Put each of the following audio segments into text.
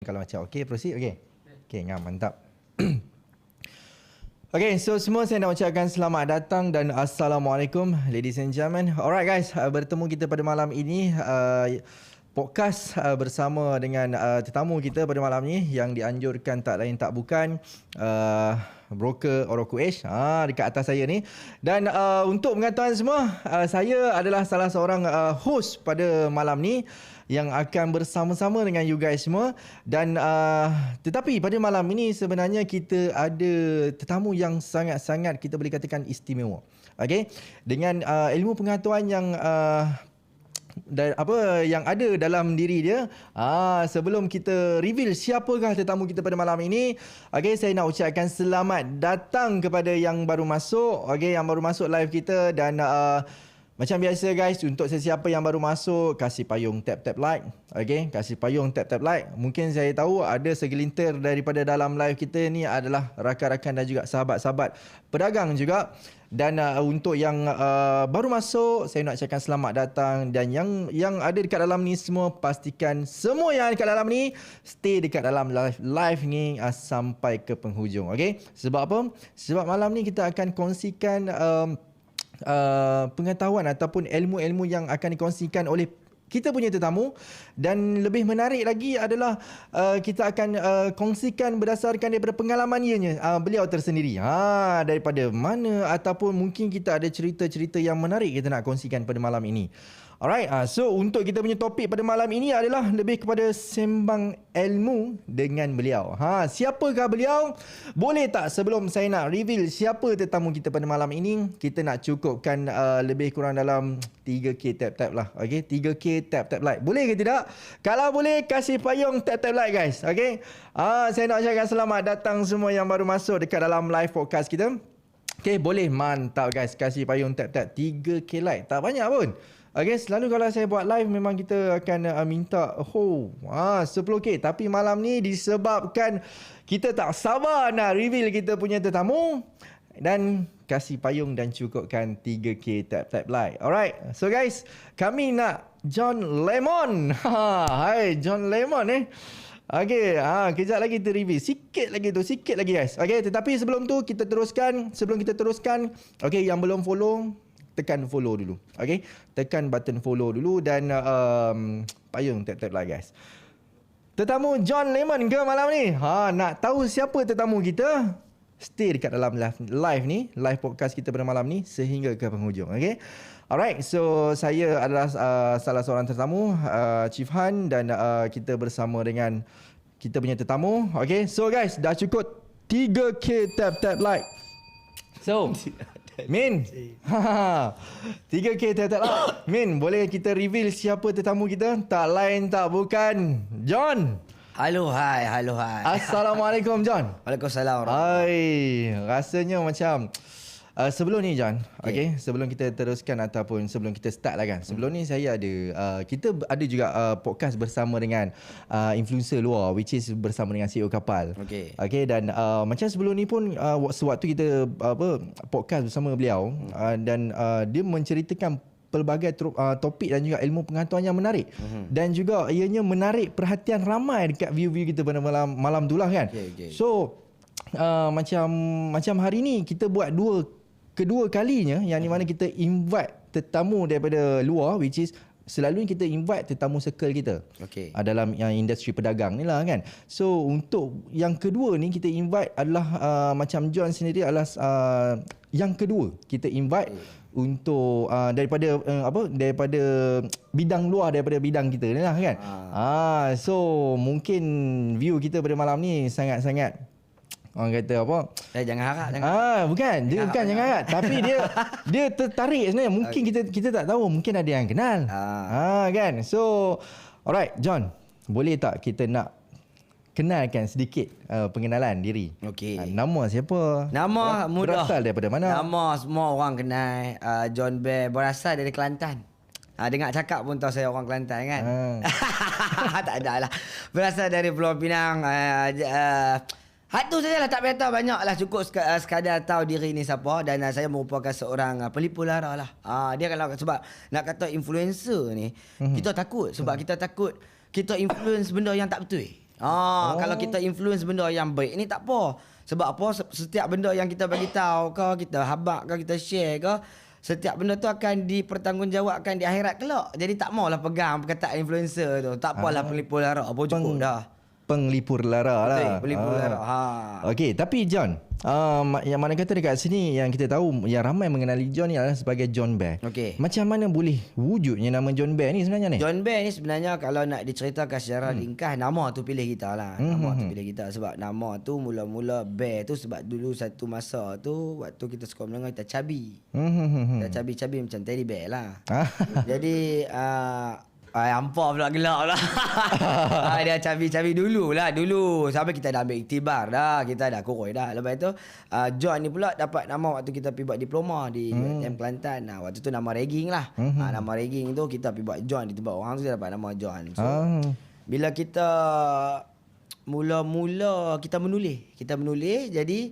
Kalau macam okey, proceed. Okey, ngam, mantap. Okay, so semua saya nak ucapkan selamat datang dan Assalamualaikum ladies and gentlemen. Alright guys, bertemu kita pada malam ini podcast bersama dengan tetamu kita pada malam ni yang dianjurkan tak lain tak bukan broker Oroku Edge dekat atas saya ni. Dan untuk pengetahuan semua, saya adalah salah seorang host pada malam ni yang akan bersama-sama dengan you guys semua. Dan tetapi pada malam ini sebenarnya kita ada tetamu yang sangat-sangat kita boleh katakan istimewa. Okey, dengan ilmu pengetahuan yang yang ada dalam diri dia. Sebelum kita reveal siapakah tetamu kita pada malam ini, okey, saya nak ucapkan selamat datang kepada yang baru masuk, okey, yang baru masuk live kita. Dan macam biasa guys, untuk sesiapa yang baru masuk, kasih payung tap-tap like. Okay, kasih payung tap-tap like. Mungkin saya tahu ada segelintir daripada dalam live kita ni adalah rakan-rakan dan juga sahabat-sahabat pedagang juga. Dan untuk yang baru masuk, saya nak ucapkan selamat datang. Dan yang ada dekat dalam ni semua, pastikan semua yang dekat dalam ni stay dekat dalam live ni sampai ke penghujung. Okay, sebab apa? Sebab malam ni kita akan kongsikan pengetahuan ataupun ilmu-ilmu yang akan dikongsikan oleh kita punya tetamu. Dan lebih menarik lagi adalah kita akan kongsikan berdasarkan daripada pengalaman beliau tersendiri. Daripada mana ataupun mungkin kita ada cerita-cerita yang menarik kita nak kongsikan pada malam ini. Alright, so untuk kita punya topik pada malam ini adalah lebih kepada sembang ilmu dengan beliau. Siapakah beliau? Boleh tak sebelum saya nak reveal siapa tetamu kita pada malam ini, kita nak cukupkan lebih kurang dalam 3K tap-tap lah. Okay, 3K tap-tap like. Boleh ke tidak? Kalau boleh, kasih payung tap-tap like guys. Okay, saya nak ucapkan selamat datang semua yang baru masuk dekat dalam live podcast kita. Okay, boleh, mantap guys. Kasih payung tap-tap 3K like. Tak banyak pun. Okay, selalu kalau saya buat live memang kita akan minta 10K. Tapi malam ni disebabkan kita tak sabar nak reveal kita punya tetamu, dan kasih payung dan cukupkan 3K tap-tap like. Alright, so guys, kami nak John Lemon. Hai John Lemon Okay, kejap lagi kita review. Sikit lagi guys. Okay, tetapi sebelum kita teruskan, okay, yang belum follow, tekan follow dulu. Okay, tekan button follow dulu dan payung tap-tap lah guys. Tetamu John Lemon ke malam ni? Nak tahu siapa tetamu kita? Stay dekat dalam live ni, live podcast kita pada malam ni sehingga ke penghujung. Okay, alright, so saya adalah salah seorang tetamu, Chief Han, dan kita bersama dengan kita punya tetamu. Okay, so guys, dah cukup 3K tap-tap like. So Min, 3K tap-tap like. Min, boleh kita reveal siapa tetamu kita? Tak lain tak bukan John. Halo hai. Assalamualaikum John. Waalaikumsalam. Hai, rasanya macam sebelum ni John, okay, sebelum kita teruskan ataupun sebelum kita start lah kan. Sebelum ni saya ada kita ada juga podcast bersama dengan influencer luar, which is bersama dengan CEO kapal. Okay, dan macam sebelum ni pun sewaktu kita podcast bersama beliau, dan dia menceritakan pelbagai topik dan juga ilmu pengetahuan yang menarik. Dan juga ianya menarik perhatian ramai dekat view-view kita pada malam tu lah kan. So macam hari ni kita buat kedua kalinya yang di mana kita invite tetamu daripada luar, which is selalu kita invite tetamu circle kita dalam industri pedagang ni lah kan. So untuk yang kedua ni kita invite adalah macam John sendiri adalah yang kedua kita invite untuk daripada bidang luar daripada bidang kita ni lah kan. So mungkin view kita pada malam ni sangat-sangat, orang kata apa? Jangan harap. Bukan. Dia bukan jangan harap. Tapi dia tertarik sebenarnya. Mungkin kita tak tahu. Mungkin ada yang kenal. Kan? So, alright John. Boleh tak kita nak kenalkan sedikit pengenalan diri? Nama siapa? Nama mudah. Berasal daripada mana? Nama semua orang kenal. John Bear. Berasal dari Kelantan. Dengar cakap pun tahu saya orang Kelantan kan? Tak ada lah. Berasal dari Pulau Pinang. Hatu sajalah, tak payah tahu banyak lah. Cukup sekadar tahu diri ni siapa. Dan saya merupakan seorang pelipur lara lah. Dia kalau sebab nak kata influencer ni, kita takut. Sebab kita takut kita influence benda yang tak betul. Kalau kita influence benda yang baik ni tak apa. Sebab apa? Setiap benda yang kita bagi tahu ke, kita habaq ke, kita share ke, setiap benda tu akan dipertanggungjawabkan di akhirat kelak. Jadi tak maulah pegang perkataan influencer tu. Tak apalah penipu lara apa cukup dah. Penglipur lara lah. Betul, pelipur lara. Okey, tapi John, yang mana kata dekat sini yang kita tahu yang ramai mengenali John ni adalah sebagai John Bear. Okey. Macam mana boleh wujudnya nama John Bear ni sebenarnya ni? John Bear ni sebenarnya kalau nak diceritakan secara ringkas, nama tu pilih kita lah. Nama tu pilih kita sebab nama tu mula-mula Bear tu sebab dulu satu masa tu waktu kita sekolah menengah kita cabi. Kita cabi-cabi macam teddy bear lah. Jadi hampa pula gelak pula. Dia cabi-cabi dulu sampai kita dah ambil iktibar dah, kita dah kuroi dah. Lepas tu John ni pula dapat nama waktu kita pergi buat diploma di UiTM Kelantan. Waktu tu nama ragging lah. Nama ragging tu kita pergi buat John di tempat orang tu dapat nama John. So bila kita mula-mula kita menulis jadi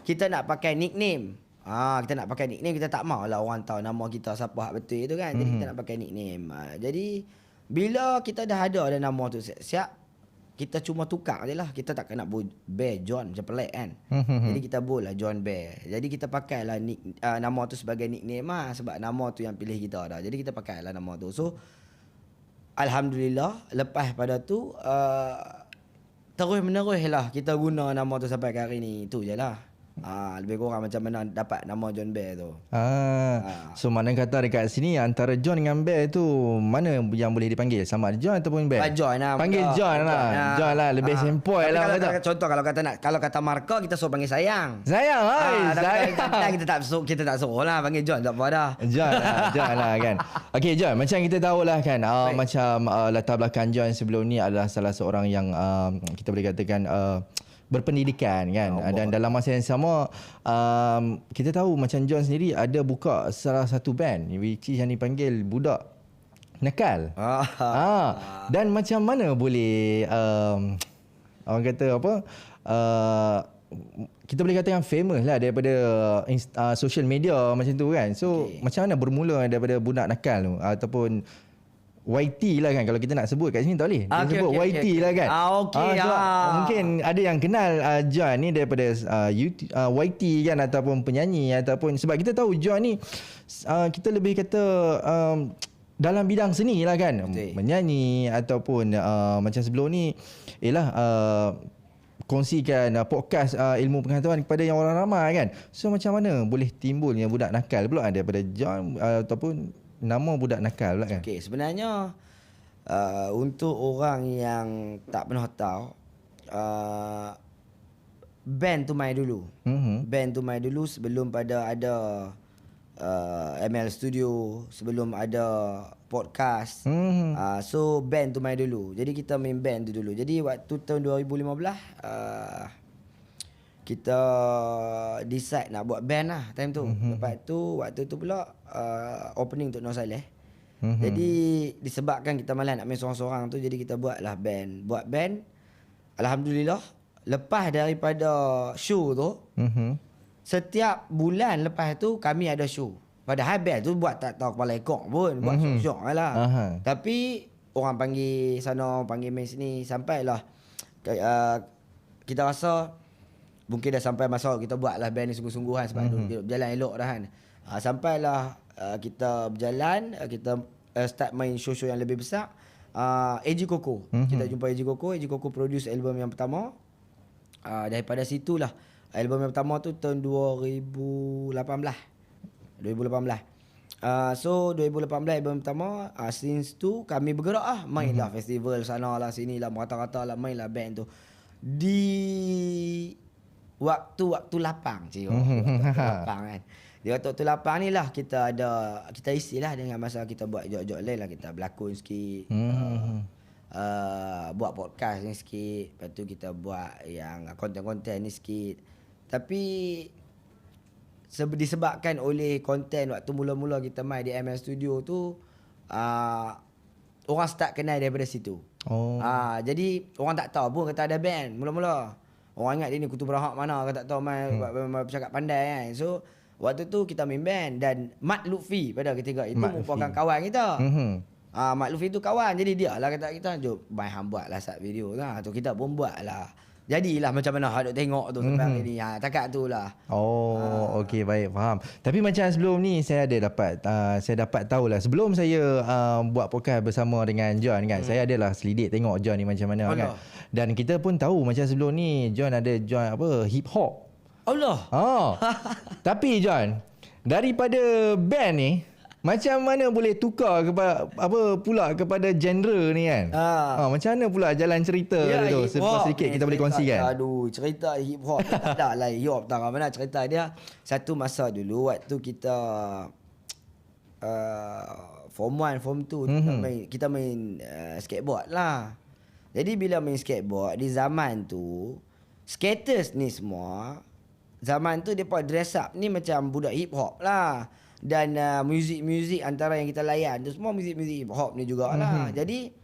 kita nak pakai nickname. Kita nak pakai nickname, kita tak mau lah orang tahu nama kita siapa hak betul itu kan. Jadi kita nak pakai nickname. Jadi bila kita dah ada nama tu siap, kita cuma tukar je lah. Kita tak nak Bear John macam pelik kan. Jadi kita boleh lah John Bear. Jadi kita pakailah nama tu sebagai nickname lah. Sebab nama tu yang pilih kita dah. Jadi kita pakailah nama tu. So alhamdulillah lepas pada tu terus menerus lah kita guna nama tu sampai ke hari ni. Itu je lah. Lebih kurang macam mana dapat nama John Bear tu. So mana kata dekat sini antara John dengan Bear tu mana yang boleh dipanggil? Sama ada John ataupun Bear? John lah. Panggil John lah. John lah lebih sempoi lah. Contoh kalau kata marka kita suruh panggil sayang. Sayang. Sayang. Kita tak suruh lah panggil John, tak apa dah. John lah kan. Okey John, macam kita tahulah kan macam latar belakang John sebelum ni adalah salah seorang yang kita boleh katakan berpendidikan kan. Dan dalam masa yang sama kita tahu macam John sendiri ada buka salah satu band which is yang dipanggil Budak Nakal. Dan macam mana boleh orang kata apa kita boleh katakan famous lah daripada social media macam tu kan. So macam mana bermula daripada Budak Nakal tu ataupun YT lah kan, kalau kita nak sebut kat sini tak boleh. Dia sebut YT lah kan. Mungkin ada yang kenal John ni daripada YouTube, YT kan, ataupun penyanyi ataupun sebab kita tahu John ni kita lebih kata dalam bidang seni lah kan. Menyanyi ataupun macam sebelum ni kongsikan podcast ilmu pengetahuan kepada yang orang ramai kan. So macam mana boleh timbulnya Budak Nakal pula daripada John ataupun nama Budak Nakal pula kan. Okey, sebenarnya untuk orang yang tak pernah tahu band tu main dulu. Band tu main dulu sebelum pada ada ML Studio, sebelum ada podcast. So band tu main dulu. Jadi kita main band tu dulu. Jadi waktu tahun 2015 kita decide nak buat band lah time tu. Lepas tu waktu tu pula opening untuk Nur Saleh. Jadi disebabkan kita malas nak main seorang-seorang tu, jadi kita buatlah band. Buat band, alhamdulillah lepas daripada show tu setiap bulan lepas tu kami ada show. Padahal band tu buat tak tahu kepala ekor pun, buat syok-syok lah. Tapi orang panggil sana, panggil main sini, sampailah kita rasa mungkin dah sampai masa kita buatlah band ni sungguh-sungguhan sebab berjalan elok dah kan. Sampailah kita berjalan, kita start main show-show yang lebih besar. AG Koko. Kita jumpa AG Koko. AG Koko produce album yang pertama. Daripada situlah album yang pertama tu tahun 2018. So 2018 album pertama. Since tu kami bergerak lah. Main lah festival sana lah sini lah, merata-rata lah main lah band tu. Di waktu-waktu lapang lapang kan. Di waktu-waktu lapang ni lah kita isilah dengan masa kita buat job-job lain lah. Kita berlakon sikit, buat podcast ni sikit, lepas tu kita buat yang konten-konten ni sikit. Tapi disebabkan oleh konten waktu mula-mula kita main di ML Studio tu, orang start kenal daripada situ. Jadi orang tak tahu pun kata ada band mula-mula. Orang ingat dia ni kutu berhak mana, kata tak tahu main bercakap pandai kan. So waktu tu kita main band dan Mat Lutfi pada ketika itu merupakan kawan kita. Mak Luffy tu kawan. Jadi dia lah kata kita, jom Bai hang buat lah sat video lah. Tu kita pun buat lah. Jadilah macam mana hang duk tengok tu sampai hari ni. Takat tu lah. Okey, baik, faham. Tapi macam sebelum ni saya dapat tahulah sebelum saya buat podcast bersama dengan John kan. Saya adalah selidik tengok John ni macam mana kan. Dan kita pun tahu macam sebelum ni John ada join hip hop. Allah. Tapi John, daripada band ni macam mana boleh tukar kepada genre ni kan? Macam mana pula jalan cerita tu? Sedikit kita boleh kongsikan. Aduh, cerita hip hop tak ada lah hip hop tak mana cerita dia. Satu masa dulu waktu kita form 1, form 2 kita main skateboard lah. Jadi bila main skateboard di zaman tu, skaters ni semua zaman tu depa dress up ni macam budak hip hop lah. Dan muzik-muzik antara yang kita layan tu semua muzik-muzik hip hop ni jugalah. Jadi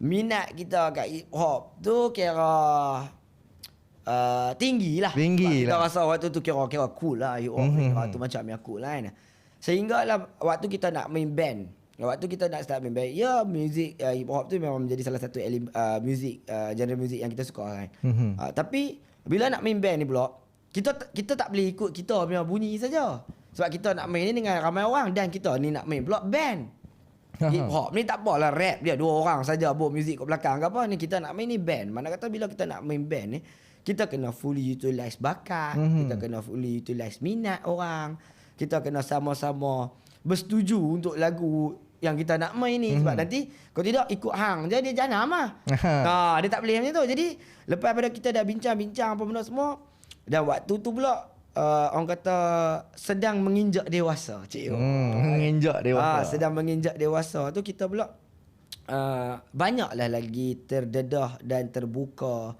minat kita kat hip hop tu kira tinggi lah. Kita rasa waktu tu kira cool lah hip hop ni. Tu macam yang cool lah kan. Sehinggalah waktu kita nak main band. Waktu kita nak start main band, ya muzik hip hop tu memang menjadi salah satu muzik genre muzik yang kita suka kan. Tapi bila nak main band ni pula, kita tak boleh ikut kita punya bunyi saja. Sebab kita nak main ni dengan ramai orang dan kita ni nak main pula band. Hip hop ni tak apalah rap dia 2 orang saja bawa muzik kat belakang ke apa ni, kita nak main ni band. Mana kata bila kita nak main band ni, kita kena fully utilize bakat, kita kena fully utilize minat orang. Kita kena sama-sama bersetuju untuk lagu yang kita nak main ni. Sebab nanti kalau tidak ikut hang je dia janam lah. Dia tak boleh macam tu. Jadi lepas pada kita dah bincang-bincang apa benda semua, dan waktu tu pula orang kata sedang menginjak dewasa. Menginjak dewasa. Sedang menginjak dewasa tu kita pula banyaklah lagi terdedah dan terbuka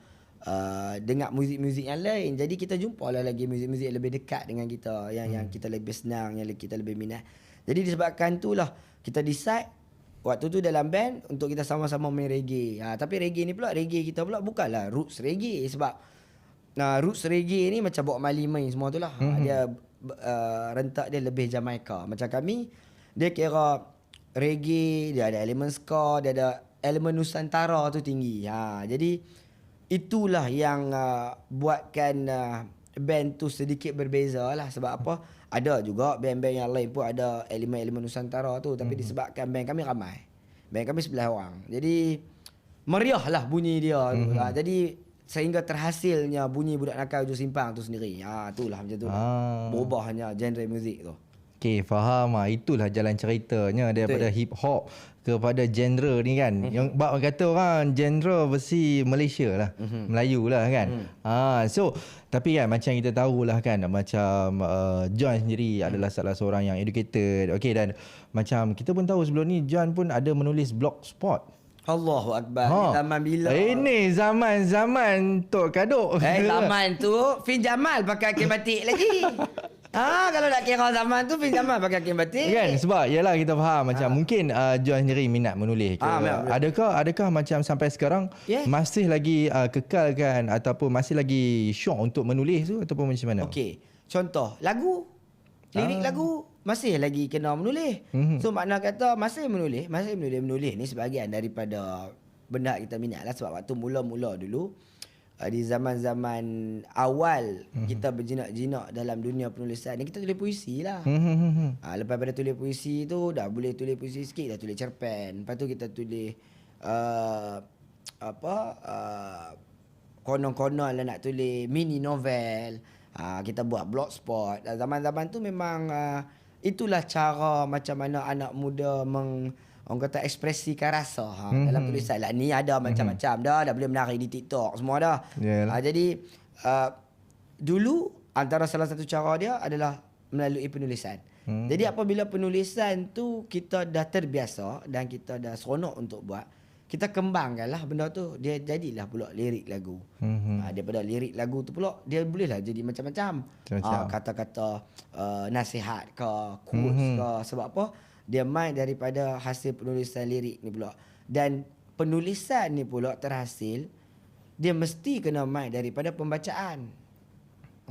dengar muzik-muzik yang lain. Jadi kita jumpalah lagi muzik-muzik yang lebih dekat dengan kita, yang kita lebih senang, yang kita lebih minat. Jadi disebabkan itulah kita decide waktu tu dalam band untuk kita sama-sama main reggae. Tapi reggae ni pula, reggae kita pula bukanlah roots reggae. Sebab roots reggae ni macam Bob Marley main semua tu lah. Dia rentak dia lebih Jamaica. Macam kami, dia kira reggae, dia ada elemen ska, dia ada elemen Nusantara tu tinggi. Jadi itulah yang buatkan band tu sedikit berbeza lah. Sebab apa? Ada juga band-band yang lain pun ada elemen-elemen Nusantara tu. Tapi disebabkan band kami ramai, band kami 11 orang, jadi meriah lah bunyi dia. Jadi sehingga terhasilnya bunyi Budak Nakal Hujung Simpang tu sendiri. Itulah macam tu lah. Berubahnya genre muzik tu. Okey, faham. Itulah jalan ceritanya daripada hip hop kepada genre ni kan. Yang bab kata orang genre versi Malaysia lah. Melayu lah kan. So tapi kan macam kita tahulah kan, macam John sendiri adalah salah seorang yang educated. Okey, dan macam kita pun tahu sebelum ni John pun ada menulis blogspot. Allahu Akbar. Zaman bila? Ini zaman-zaman Tok Kaduk. Zaman tu Fin Jamal pakai kain batik lagi. Kalau nak kira zaman tu Fin Jamal pakai kain batik. Kan, sebab yalah kita faham macam mungkin John sendiri minat menulis ke. Adakah macam sampai sekarang masih lagi kekalkan ataupun masih lagi syok untuk menulis tu ataupun macam mana? Okey. Contoh lagu, lirik lagu masih lagi kena menulis. So makna kata masih menulis ni sebahagian daripada benda kita minat lah. Sebab waktu mula-mula dulu di zaman-zaman awal kita berjinak-jinak dalam dunia penulisan ni, kita tulis puisi lah. Lepas pada tulis puisi tu dah boleh tulis puisi sikit, dah tulis cerpen. Lepas tu kita tulis konon-konon lah nak tulis mini novel. Kita buat blogspot. Zaman-zaman tu memang itulah cara macam mana anak muda orang kata ekspresikan rasa dalam tulisan lah. Ni ada macam-macam dah boleh menari di TikTok semua dah. Jadi dulu antara salah satu cara dia adalah melalui penulisan. Jadi apabila penulisan tu kita dah terbiasa dan kita dah seronok untuk buat, kita kembangkanlah benda tu, dia jadilah pula lirik lagu. Daripada lirik lagu tu pula dia bolehlah jadi macam-macam. Kata-kata nasihat ke, quotes ke. Sebab apa? Dia main daripada hasil penulisan lirik ni pula. Dan penulisan ni pula terhasil, dia mesti kena main daripada pembacaan.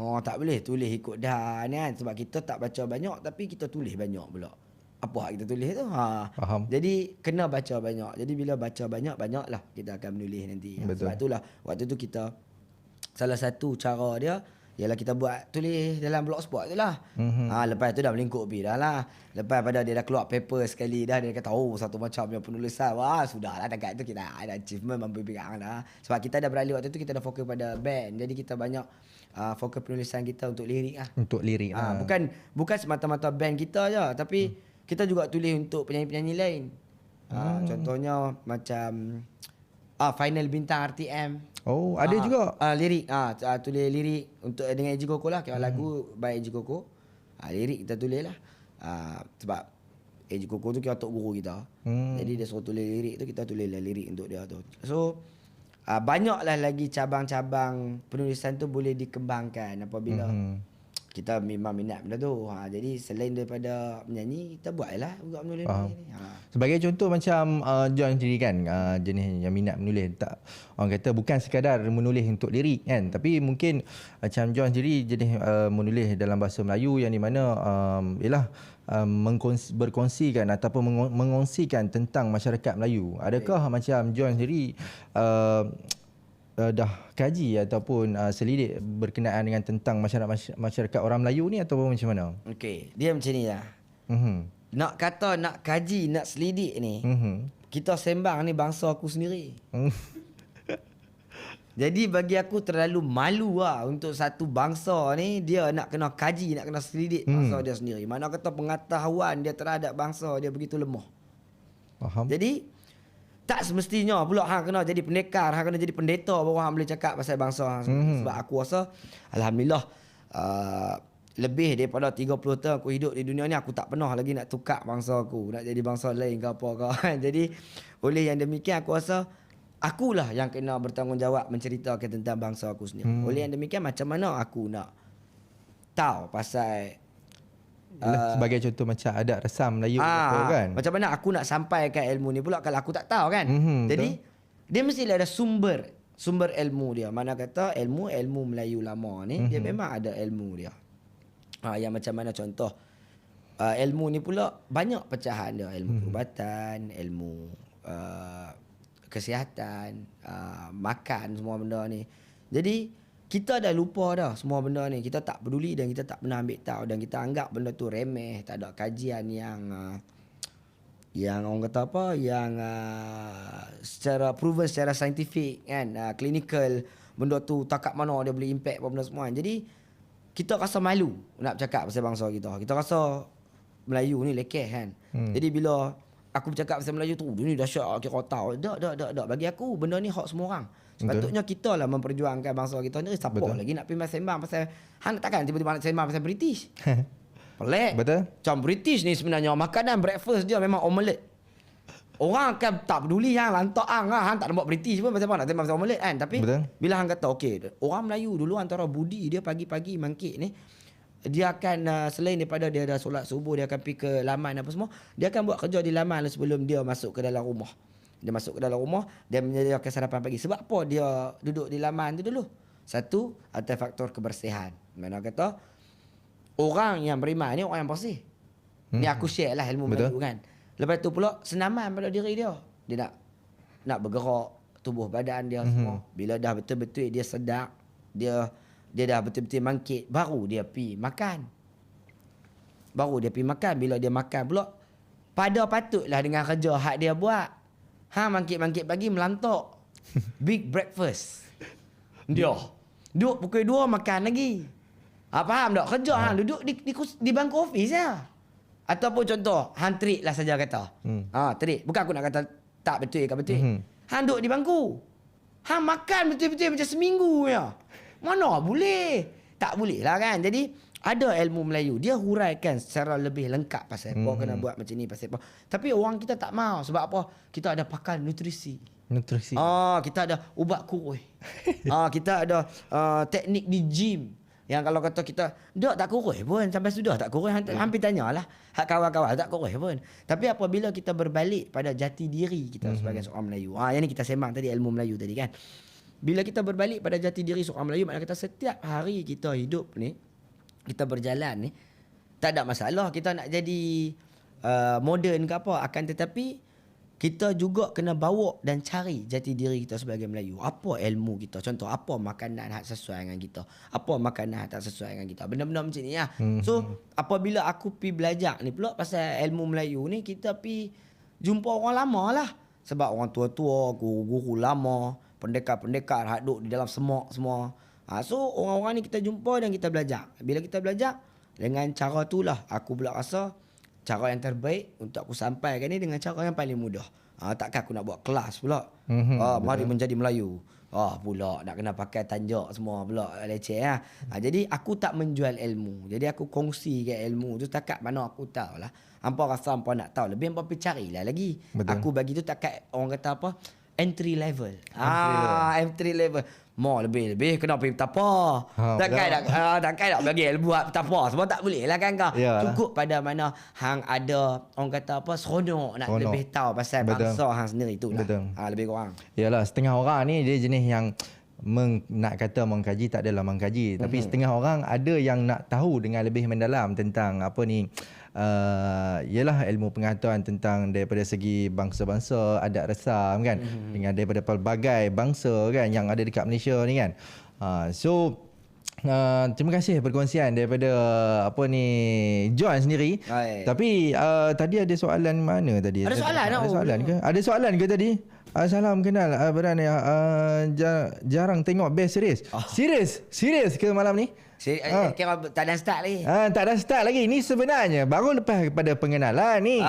Tak boleh tulis ikut dan kan. Sebab kita tak baca banyak tapi kita tulis banyak pula. apa hak kita tulis tu. Faham. Jadi kena baca banyak. Jadi bila baca banyak-banyaklah kita akan menulis nanti. Betul. Sebab itulah waktu tu kita salah satu cara dia ialah kita buat tulis dalam blogspot tu lah. Lepas tu dah melingkup lebih dah lah. Lepas pada dia dah keluar paper sekali dah, dia kata satu macam yang penulisan. Wah sudahlah, dekat tu kita ada achievement mampu pegang dah. Sebab kita dah beralih waktu tu, kita dah fokus pada band. Jadi kita banyak fokus penulisan kita untuk lirik lah. Untuk lirik lah. Bukan semata-mata band kita je, tapi kita juga tulis untuk penyanyi-penyanyi lain. Contohnya macam Final Bintang RTM. Oh, ada juga. Lirik. Tulis lirik untuk dengan Eji Koko lah. Kira lagu by Eji Koko. Lirik kita tulis lah. Sebab Eji Koko tu kira tok guru kita. Jadi dia suruh tulis lirik tu, kita tulis lah lirik untuk dia tu. So banyaklah lagi cabang-cabang penulisan tu boleh dikembangkan apabila kita memang minat benda tu. Jadi selain daripada menyanyi, kita buatlah juga menulis ni. Sebagai contoh macam John sendiri kan, jenis yang minat menulis, tak orang kata bukan sekadar menulis untuk lirik kan, tapi mungkin macam John sendiri jenis menulis dalam bahasa Melayu yang di mana berkongsikan ataupun mengongsikan tentang masyarakat Melayu. Adakah macam John sendiri dah kaji ataupun selidik berkenaan dengan tentang masyarakat orang Melayu ni ataupun macam mana? Okey, dia macam ni lah. Nak kata nak kaji, nak selidik ni, kita sembang ni bangsa aku sendiri. Jadi bagi aku terlalu malu lah untuk satu bangsa ni dia nak kena kaji, nak kena selidik bangsa dia sendiri. Mana kata pengetahuan dia terhadap bangsa dia begitu lemah. Faham. Jadi tak semestinya pula hang kena jadi pendekar, hang kena jadi pendeta baru hang boleh cakap pasal bangsa hang. Sebab aku rasa alhamdulillah lebih daripada 30 tahun aku hidup di dunia ni, aku tak pernah lagi nak tukar bangsa aku, nak jadi bangsa lain ke apa ke. Jadi oleh yang demikian aku rasa akulah yang kena bertanggungjawab menceritakan tentang bangsa aku sendiri. Oleh yang demikian macam mana aku nak tahu pasal sebagai contoh macam adat resam Melayu kan. Macam mana aku nak sampaikan ilmu ni pula kalau aku tak tahu kan. Jadi dia mesti ada sumber ilmu dia. Mana kata ilmu Melayu lama ni dia memang ada ilmu dia. Yang macam mana contoh ilmu ni pula banyak pecahan dia. Ilmu perubatan, ilmu kesihatan, makan, semua benda ni. Jadi kita dah lupa dah semua benda ni. Kita tak peduli dan kita tak pernah ambil tahu. Dan kita anggap benda tu remeh. Tak ada kajian yang orang kata apa, yang secara proven, secara saintifik kan, clinical, benda tu takat mana dia boleh impact apa benda semua. Jadi kita rasa malu nak bercakap pasal bangsa kita. Kita rasa Melayu ni lekeh kan. Jadi bila aku bercakap pasal Melayu tu, ni dahsyat, kira tahu. Tak. Bagi aku benda ni hak semua orang. Sepatutnya kita lah memperjuangkan bangsa kita ni. Siapa lagi nak pergi sembang pasal hang takkan tiba-tiba nak sembang pasal British. Pelik. Betul. Macam British ni sebenarnya makanan breakfast dia memang omelette. Orang kan tak peduli hang lantak hang tak nak buat British pun pasal apa nak sembang pasal omelette kan. Tapi bila hang kata okey, orang Melayu dulu antara budi dia pagi-pagi mangkit ni, dia akan selain daripada dia dah solat subuh, dia akan pergi ke laman apa semua, dia akan buat kerja di laman sebelum dia masuk ke dalam rumah. Dia masuk ke dalam rumah, dia menyediakan sarapan pagi. Sebab apa dia duduk di laman tu dulu? Satu, ada faktor kebersihan. Mana kata orang yang beriman ni orang yang bersih. Ni aku share lah ilmu Melayu kan. Lepas tu pula senaman pada diri dia. Dia nak bergerak tubuh badan dia semua. Bila dah betul-betul dia sedap, dia dah betul-betul mangkit, baru dia pi makan. Bila dia makan pula, pada patutlah dengan kerja hak dia buat. Mangkit pagi melantok. Big breakfast. Dia duduk pukul 2 makan lagi. Faham tak? Kerja duduk di bangku office ya. Ataupun contoh, treat lah saja kata. Treat. Bukan aku nak kata tak betul ke betul. Duduk di bangku. Makan betul-betul macam seminggu ya. Mana boleh? Tak boleh lah kan. Jadi ada ilmu Melayu, dia huraikan secara lebih lengkap pasal apa kena buat macam ni, pasal apa. Tapi orang kita tak mau. Sebab apa? Kita ada pakar nutrisi. Kita ada ubat kurus. Kita ada teknik di gym. Yang kalau kata kita tak kurus pun, sampai sudah tak kurus, hampir tanyalah hak kawan-kawan tak kurus pun. Tapi apabila kita berbalik pada jati diri kita sebagai seorang Melayu. Yang ni kita sembang tadi, ilmu Melayu tadi kan. Bila kita berbalik pada jati diri seorang Melayu, maknanya kita setiap hari kita hidup ni, kita berjalan ni, tak ada masalah kita nak jadi moden ke apa, akan tetapi kita juga kena bawa dan cari jati diri kita sebagai Melayu. Apa ilmu kita? Contoh, apa makanan yang sesuai dengan kita? Apa makanan yang tak sesuai dengan kita? Benda-benda macam ni lah. So, apabila aku pergi belajar ni pula pasal ilmu Melayu ni, kita pergi jumpa orang lama lah. Sebab orang tua-tua, guru-guru lama, pendekar-pendekar hak duk di dalam semak semua. So, orang-orang ni kita jumpa dan kita belajar. Bila kita belajar, dengan cara tu lah aku pula rasa cara yang terbaik untuk aku sampaikan ni dengan cara yang paling mudah. Takkan aku nak buat kelas pula. Mari menjadi Melayu. Pula nak kena pakai tanjak semua pula leceh lah. Jadi aku tak menjual ilmu. Jadi aku kongsikan ilmu tu takat mana aku tahu lah. Hampa rasa hampa nak tahu lebih, hampa pergi carilah lagi. Betul. Aku bagi tu takat orang kata apa? Entry level. Entry level. Mau lebih kena pergi betapa. Takkan nak bagi ilmu betapa. Semua tak boleh lah kan kau. Cukup pada mana hang ada orang kata apa, seronok nak lebih tahu pasal bangsa hang sendiri tu lah. Lebih kurang. Yalah, setengah orang ni dia jenis yang nak kata mengkaji, tak adalah mengkaji. Tapi setengah orang ada yang nak tahu dengan lebih mendalam tentang apa ni, ialah ilmu pengetahuan tentang daripada segi bangsa-bangsa, adat resam kan, dengan daripada pelbagai bangsa kan yang ada dekat Malaysia ni kan. So terima kasih perkongsian daripada apa ni John sendiri. Tapi tadi ada soalan mana tadi? Ada soalan? Ada soalan ke? Ada soalan ke tadi? Salam kenal Abran ya. Jarang tengok best series. Serius ke malam ni? Kira tak ada start lagi. Tak ada start lagi. Ni sebenarnya baru lepas pada pengenalan ni.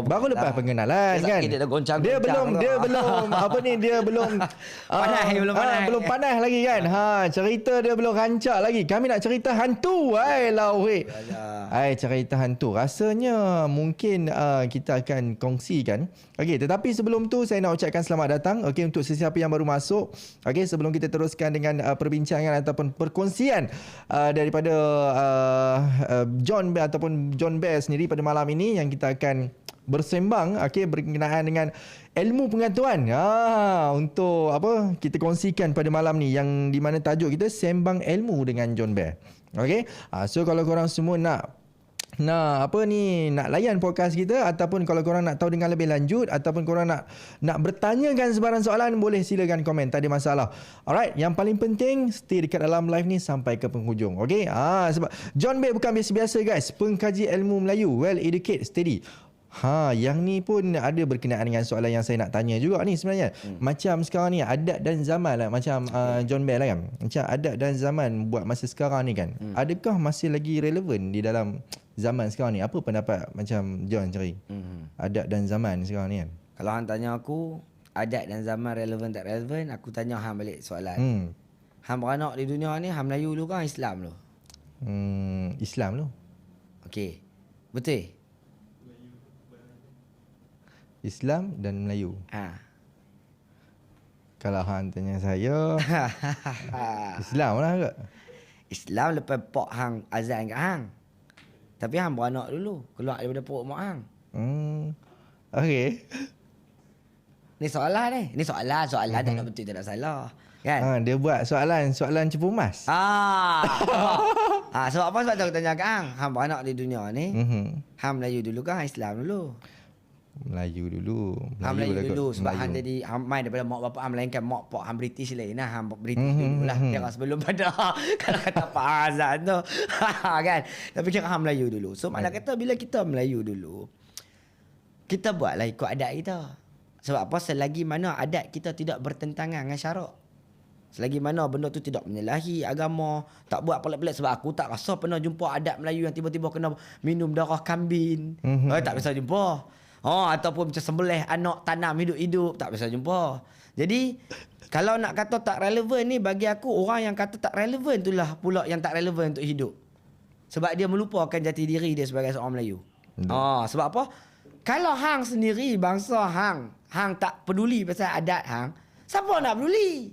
Baru lepas pengenalan kan. Dia belum apa ni, dia belum panas, belum panas lagi kan. Cerita dia belum rancak lagi. Kami nak cerita hantu. Cerita hantu. Rasanya mungkin kita akan kongsikan. Okey, tetapi sebelum tu saya nak ucapkan selamat datang untuk sesiapa yang baru masuk. Okey, sebelum kita teruskan dengan perbincangan ataupun perkongsian daripada John Bear ataupun John Bear sendiri pada malam ini, yang kita akan bersembang berkenaan dengan ilmu pengetahuan untuk apa kita kongsikan pada malam ni, yang di mana tajuk kita Sembang Ilmu dengan John Bear. Okey, so kalau korang semua nak layan podcast kita, ataupun kalau korang nak tahu dengan lebih lanjut, ataupun korang nak bertanyakan sebarang soalan, boleh silakan komen, tak ada masalah. Alright, yang paling penting stay dekat dalam live ni sampai ke penghujung. Okey, sebab John Bear bukan biasa-biasa guys, pengkaji ilmu Melayu, well educated, steady. Yang ni pun ada berkenaan dengan soalan yang saya nak tanya juga ni sebenarnya. Macam sekarang ni adat dan zaman lah, macam John Bear lah kan. Macam adat dan zaman buat masa sekarang ni kan. Adakah masih lagi relevan di dalam zaman sekarang ni? Apa pendapat macam John cari? Adat dan zaman sekarang ni kan. Kalau hang tanya aku adat dan zaman relevan tak relevan, aku tanya hang balik soalan. Hang beranak di dunia ni, hang Melayu dulu kan Islam dulu? Islam dulu. Okey. Betul? Islam dan Melayu. Kalau hang tanya saya Islam lah ke? Islam lepas pak hang azan kat hang. Tapi hang beranak dulu, keluar daripada perut mak hang. Okey. Ni soalan tak ada betul, tak ada salah. Kan? Dia buat soalan cepu emas. Sebab apa? Sebab tu aku tanya kat hang. Hang beranak di dunia ni, hang Melayu dulu kan Islam dulu? Melayu dulu. Melayu dulu sebab hang jadi main daripada mak bapak hang, melainkan mak pak hang British lain lah. Hang British dulu lah. Kira sebelum pada kalau kata Pak Azan tu. Kan? Tapi kira hang Melayu dulu. So makna kata bila kita Melayu dulu, kita buatlah ikut adat kita. Sebab apa? Selagi mana adat kita tidak bertentangan dengan syarak, selagi mana benda tu tidak menyalahi agama, tak buat pelik-pelik. Sebab aku tak rasa pernah jumpa adat Melayu yang tiba-tiba kena minum darah kambing. Tak bisa jumpa. Ataupun macam sembelih anak tanam hidup-hidup, tak bisa jumpa. Jadi kalau nak kata tak relevan ni, bagi aku orang yang kata tak relevan itulah pula yang tak relevan untuk hidup. Sebab dia melupakan jati diri dia sebagai seorang Melayu. Sebab apa? Kalau hang sendiri bangsa hang tak peduli pasal adat hang, siapa nak peduli?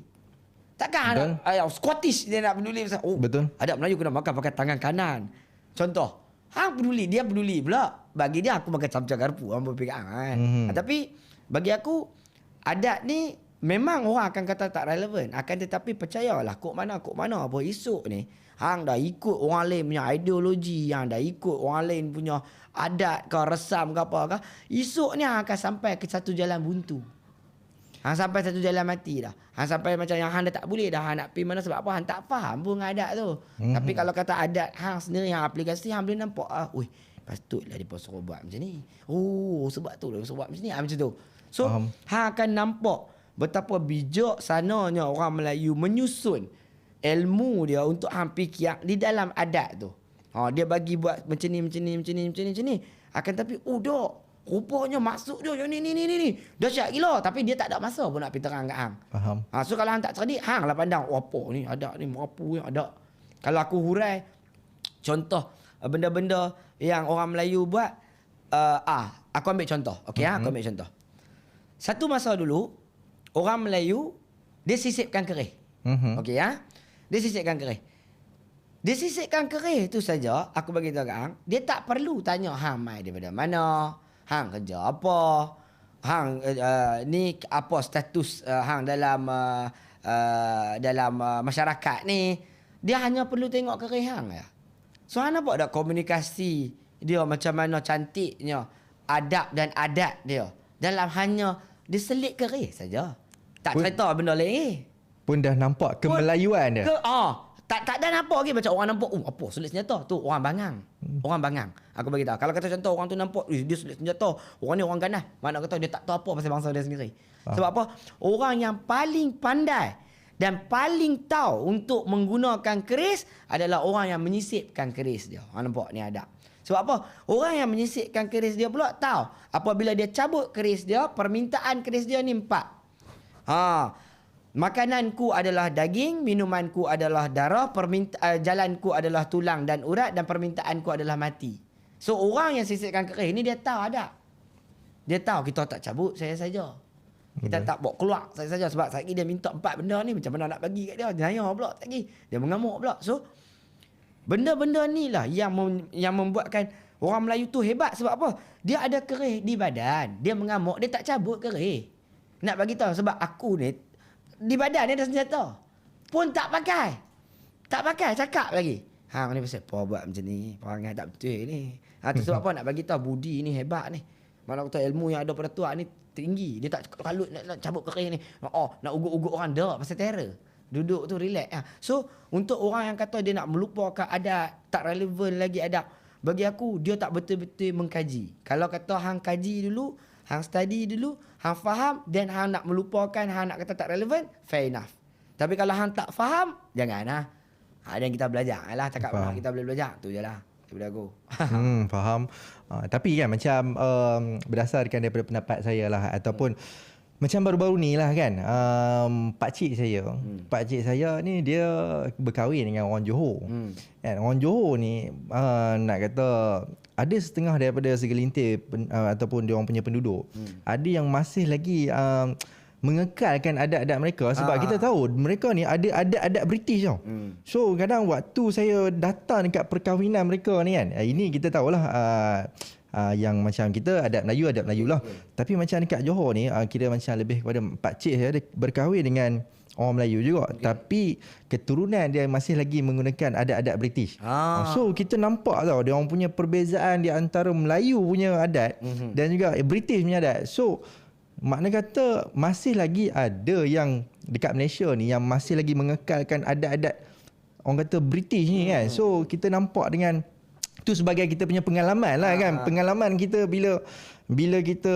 Takkan Scottish dia nak peduli pasal betul. Adat Melayu kena makan pakai tangan kanan. Contoh, hang peduli, dia peduli pula. Bagi dia aku makan camca garpu, hang berfikir kan. Tapi bagi aku adat ni memang orang akan kata tak relevan. Akan tetapi percayalah, kok mana apa esok ni hang dah ikut orang lain punya ideologi, yang dah ikut orang lain punya adat ke resam ke apa ke, esok ni hang akan sampai ke satu jalan buntu. Hang sampai satu jalan mati dah. Hang sampai macam yang hang dah tak boleh dah, hang nak pergi mana sebab apa? Hang tak faham pun adat tu. Tapi kalau kata adat hang sendiri, hang aplikasi, hang boleh nampak patutlah dia suruh buat macam ni. Oh, sebab tu dia suruh buat macam ni. Macam tu. So, hang akan nampak betapa bijak sananya orang Melayu menyusun ilmu dia untuk hang fikir di dalam adat tu. Dia bagi buat macam ni. Akan tapi dok, rupanya maksud dia yang ni. Dahsyat gila. Tapi dia tak ada masa pun nak pergi terang kat hang. Faham. So kalau hang tak cerdik, hang lah pandang, apa ni adat ni, apa yang ada. Kalau aku hurai contoh benda-benda yang orang Melayu buat, aku ambil contoh. Okey, aku ambil contoh. Satu masa dulu, orang Melayu dia sisipkan kerih. Okey ya. Dia sisipkan kerih. Dia sisipkan kerih tu saja, aku bagi tahu kat hang, dia tak perlu tanya hang mai daripada mana, hang kerja apa, hang ni apa status hang dalam masyarakat ni. Dia hanya perlu tengok kerih hang ya. So hang nampak tak komunikasi dia macam mana cantiknya adab dan adat dia dalam hanya diselit kerih saja. Tak cerita benda lain. Pun dah nampak kemelayuan dia. Tak ada nampak lagi macam orang nampak apa selit senjata tu, orang bangang. Orang bangang. Aku bagi tahu. Kalau kata contoh orang tu nampak dia selit senjata, orang ni orang ganas. Mana kata dia tak tahu apa pasal bangsa dia sendiri. Sebab apa? Orang yang paling pandai dan paling tahu untuk menggunakan keris adalah orang yang menyisipkan keris dia. Orang nampak ni ada. Sebab apa? Orang yang menyisipkan keris dia pula tahu apabila dia cabut keris dia, permintaan keris dia ni 4. Makananku adalah daging, minumanku adalah darah, jalanku adalah tulang dan urat, dan permintaanku adalah mati. So orang yang sisipkan kerih ni dia tahu ada. Dia tahu kita tak cabut saya saja. Kita tak bawa keluar saya saja, sebab lagi dia minta 4 benda ni, macam mana nak bagi kat dia? Dia naya pula lagi. Dia mengamuk pula. So benda-benda ni lah yang membuatkan orang Melayu tu hebat. Sebab apa? Dia ada kerih di badan. Dia mengamuk, dia tak cabut kerih. Nak bagi tahu sebab aku ni di badan ni ada senjata. Pun tak pakai. Tak pakai, cakap lagi. Hang ni pasal apa buat macam ni? Perangai tak betul ni. Tu sebab apa nak bagi tahu budi ni hebat ni. Mana kata ilmu yang ada pada tuan ni tinggi. Dia tak kalut nak cabut kerih ni. Nak ugut-ugut orang dah pasal terror. Duduk tu relax. So untuk orang yang kata dia nak melupakan adat, tak relevan lagi adat, bagi aku dia tak betul-betul mengkaji. Kalau kata hang kaji dulu, hang study dulu, hang faham, then hang nak melupakan, hang nak kata tak relevan, fair enough. Tapi kalau hang tak faham, janganlah. Dan kita belajar lah, cakap mana kita boleh belajar, tu je lah daripada aku. Faham. Tapi kan macam berdasarkan daripada pendapat saya lah, ataupun macam baru-baru ni lah kan, pakcik saya ni dia berkahwin dengan orang Johor. Kan, orang Johor ni nak kata ada setengah daripada segelintir ataupun dia orang punya penduduk, ada yang masih lagi mengekalkan adat-adat mereka. Sebab kita tahu mereka ni ada adat-adat British tau. So kadang waktu saya datang dekat perkahwinan mereka ni kan, ini kita tahulah yang macam kita adat Melayu lah. Tapi macam dekat Johor ni kira macam lebih kepada pakcik saya dia berkahwin dengan orang Melayu juga, tapi keturunan dia masih lagi menggunakan adat-adat British. So kita nampak tau dia orang punya perbezaan di antara Melayu punya adat dan juga British punya adat. So makna kata masih lagi ada yang dekat Malaysia ni yang masih lagi mengekalkan adat-adat orang kata British ni kan. So kita nampak dengan tu sebagai kita punya pengalaman lah kan. Pengalaman kita bila kita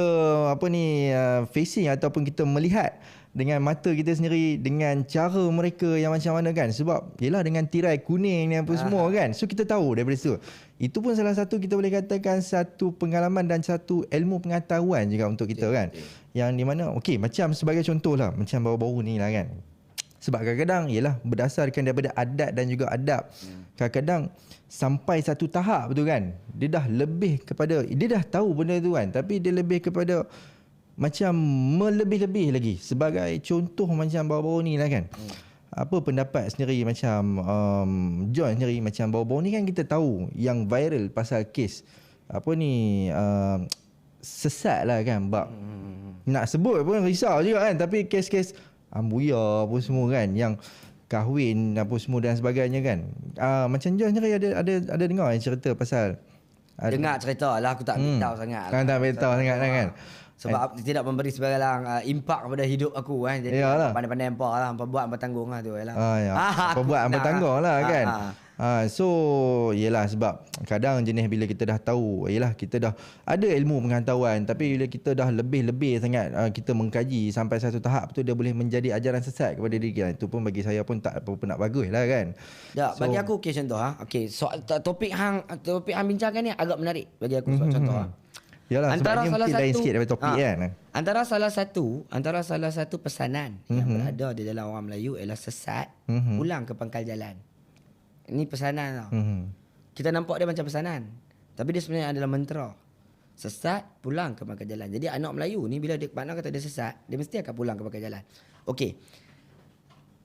facing ataupun kita melihat dengan mata kita sendiri dengan cara mereka yang macam mana kan. Sebab yelah dengan tirai kuning ni apa semua kan. So kita tahu daripada situ. Itu pun salah satu kita boleh katakan satu pengalaman dan satu ilmu pengetahuan juga untuk kita kan. Yang di mana macam sebagai contoh lah, macam baru-baru ni lah kan. Sebab kadang-kadang yelah berdasarkan daripada adat dan juga adab. Kadang-kadang sampai satu tahap tu kan, dia dah lebih kepada, dia dah tahu benda tu kan, tapi dia lebih kepada macam melebih-lebih lagi. Sebagai contoh macam baru-baru ni lah kan. Apa pendapat sendiri macam John sendiri, macam baru-baru ni kan kita tahu yang viral pasal kes sesat lah kan. Bab nak sebut pun risau juga kan. Tapi kes-kes ambuya apa semua kan, yang kahwin apa semua dan sebagainya kan. Macam John sendiri ada dengar cerita pasal dengar cerita lah, aku tak beritahu sangat. Tak beritahu sangat kan. Sebab tidak memberi sebarang impak kepada hidup aku kan. Jadi pandai-pandai empak lah, hampa buat hampa tanggung lah tu lah. Apa buat hampa tanggung lah kan. So yelah, sebab kadang jenis bila kita dah tahu, yelah kita dah ada ilmu pengetahuan, tapi bila kita dah lebih sangat kita mengkaji sampai satu tahap tu, dia boleh menjadi ajaran sesat kepada diri kita. Itu pun bagi saya pun tak apa-apa nak bagus lah kan. Bagi aku contoh topik hang bincangkan ni agak menarik bagi aku contoh yalah, antara salah satu lain sikit daripada topik kan. Antara salah satu pesanan yang berada di dalam orang Melayu ialah sesat, pulang ke pangkal jalan. Ini pesanan tau. Kita nampak dia macam pesanan, tapi dia sebenarnya adalah mantra. Sesat, pulang ke pangkal jalan. Jadi anak Melayu ni bila dia makna kata dia sesat, dia mesti akan pulang ke pangkal jalan. Okey.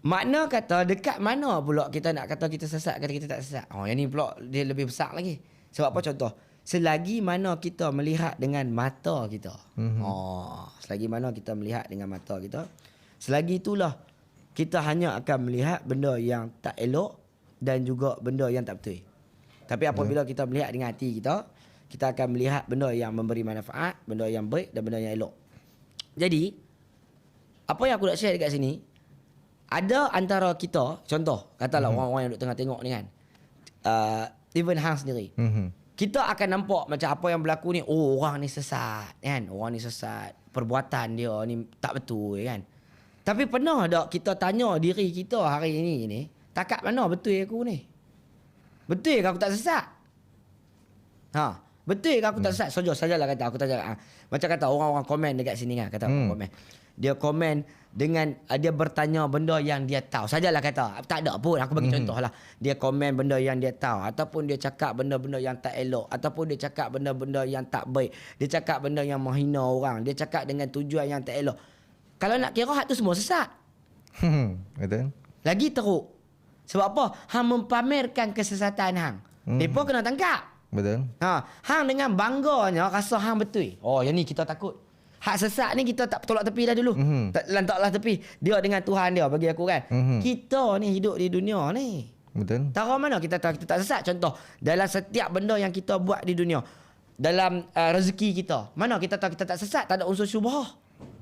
Makna kata dekat mana pula kita nak kata kita sesat, kata kita tak sesat. Yang ni pula dia lebih besar lagi. Sebab apa contoh? Selagi mana kita melihat dengan mata kita. Selagi mana kita melihat dengan mata kita, selagi itulah kita hanya akan melihat benda yang tak elok dan juga benda yang tak betul. Tapi apabila kita melihat dengan hati kita, kita akan melihat benda yang memberi manfaat, benda yang baik dan benda yang elok. Jadi, apa yang aku nak share dekat sini, ada antara kita, contoh, katalah orang-orang yang duduk tengah tengok ni kan, even hang sendiri, kita akan nampak macam apa yang berlaku ni, orang ni sesat kan, orang ni sesat, perbuatan dia ni tak betul kan. Tapi pernah tak kita tanya diri kita hari ni, takat mana betul aku ni? Betul ke aku tak sesat? Betul ke aku tak sesat? Sajalah kata aku tanya. Macam kata orang-orang komen dekat sini kan, kata orang komen. Dia komen dengan dia bertanya benda yang dia tahu. Sajalah kata, tak ada pun, aku bagi contoh lah. Dia komen benda yang dia tahu, ataupun dia cakap benda-benda yang tak elok, ataupun dia cakap benda-benda yang tak baik, dia cakap benda yang menghina orang, dia cakap dengan tujuan yang tak elok. Kalau nak kira hak tu semua sesat. Betul. Lagi teruk. Sebab apa? Hang mempamerkan kesesatan hang. Depa kena tangkap. Betul. Hang dengan bangganya rasa hang betul. Yang ni kita takut. Hak sesat ni kita tak tolak tepi dah dulu. Lantaklah tepi. Dia dengan Tuhan dia bagi aku kan. Kita ni hidup di dunia ni. Betul. Tahu mana kita tak sesat? Contoh, dalam setiap benda yang kita buat di dunia, dalam rezeki kita, mana kita tahu kita tak sesat? Tak ada unsur syubhah.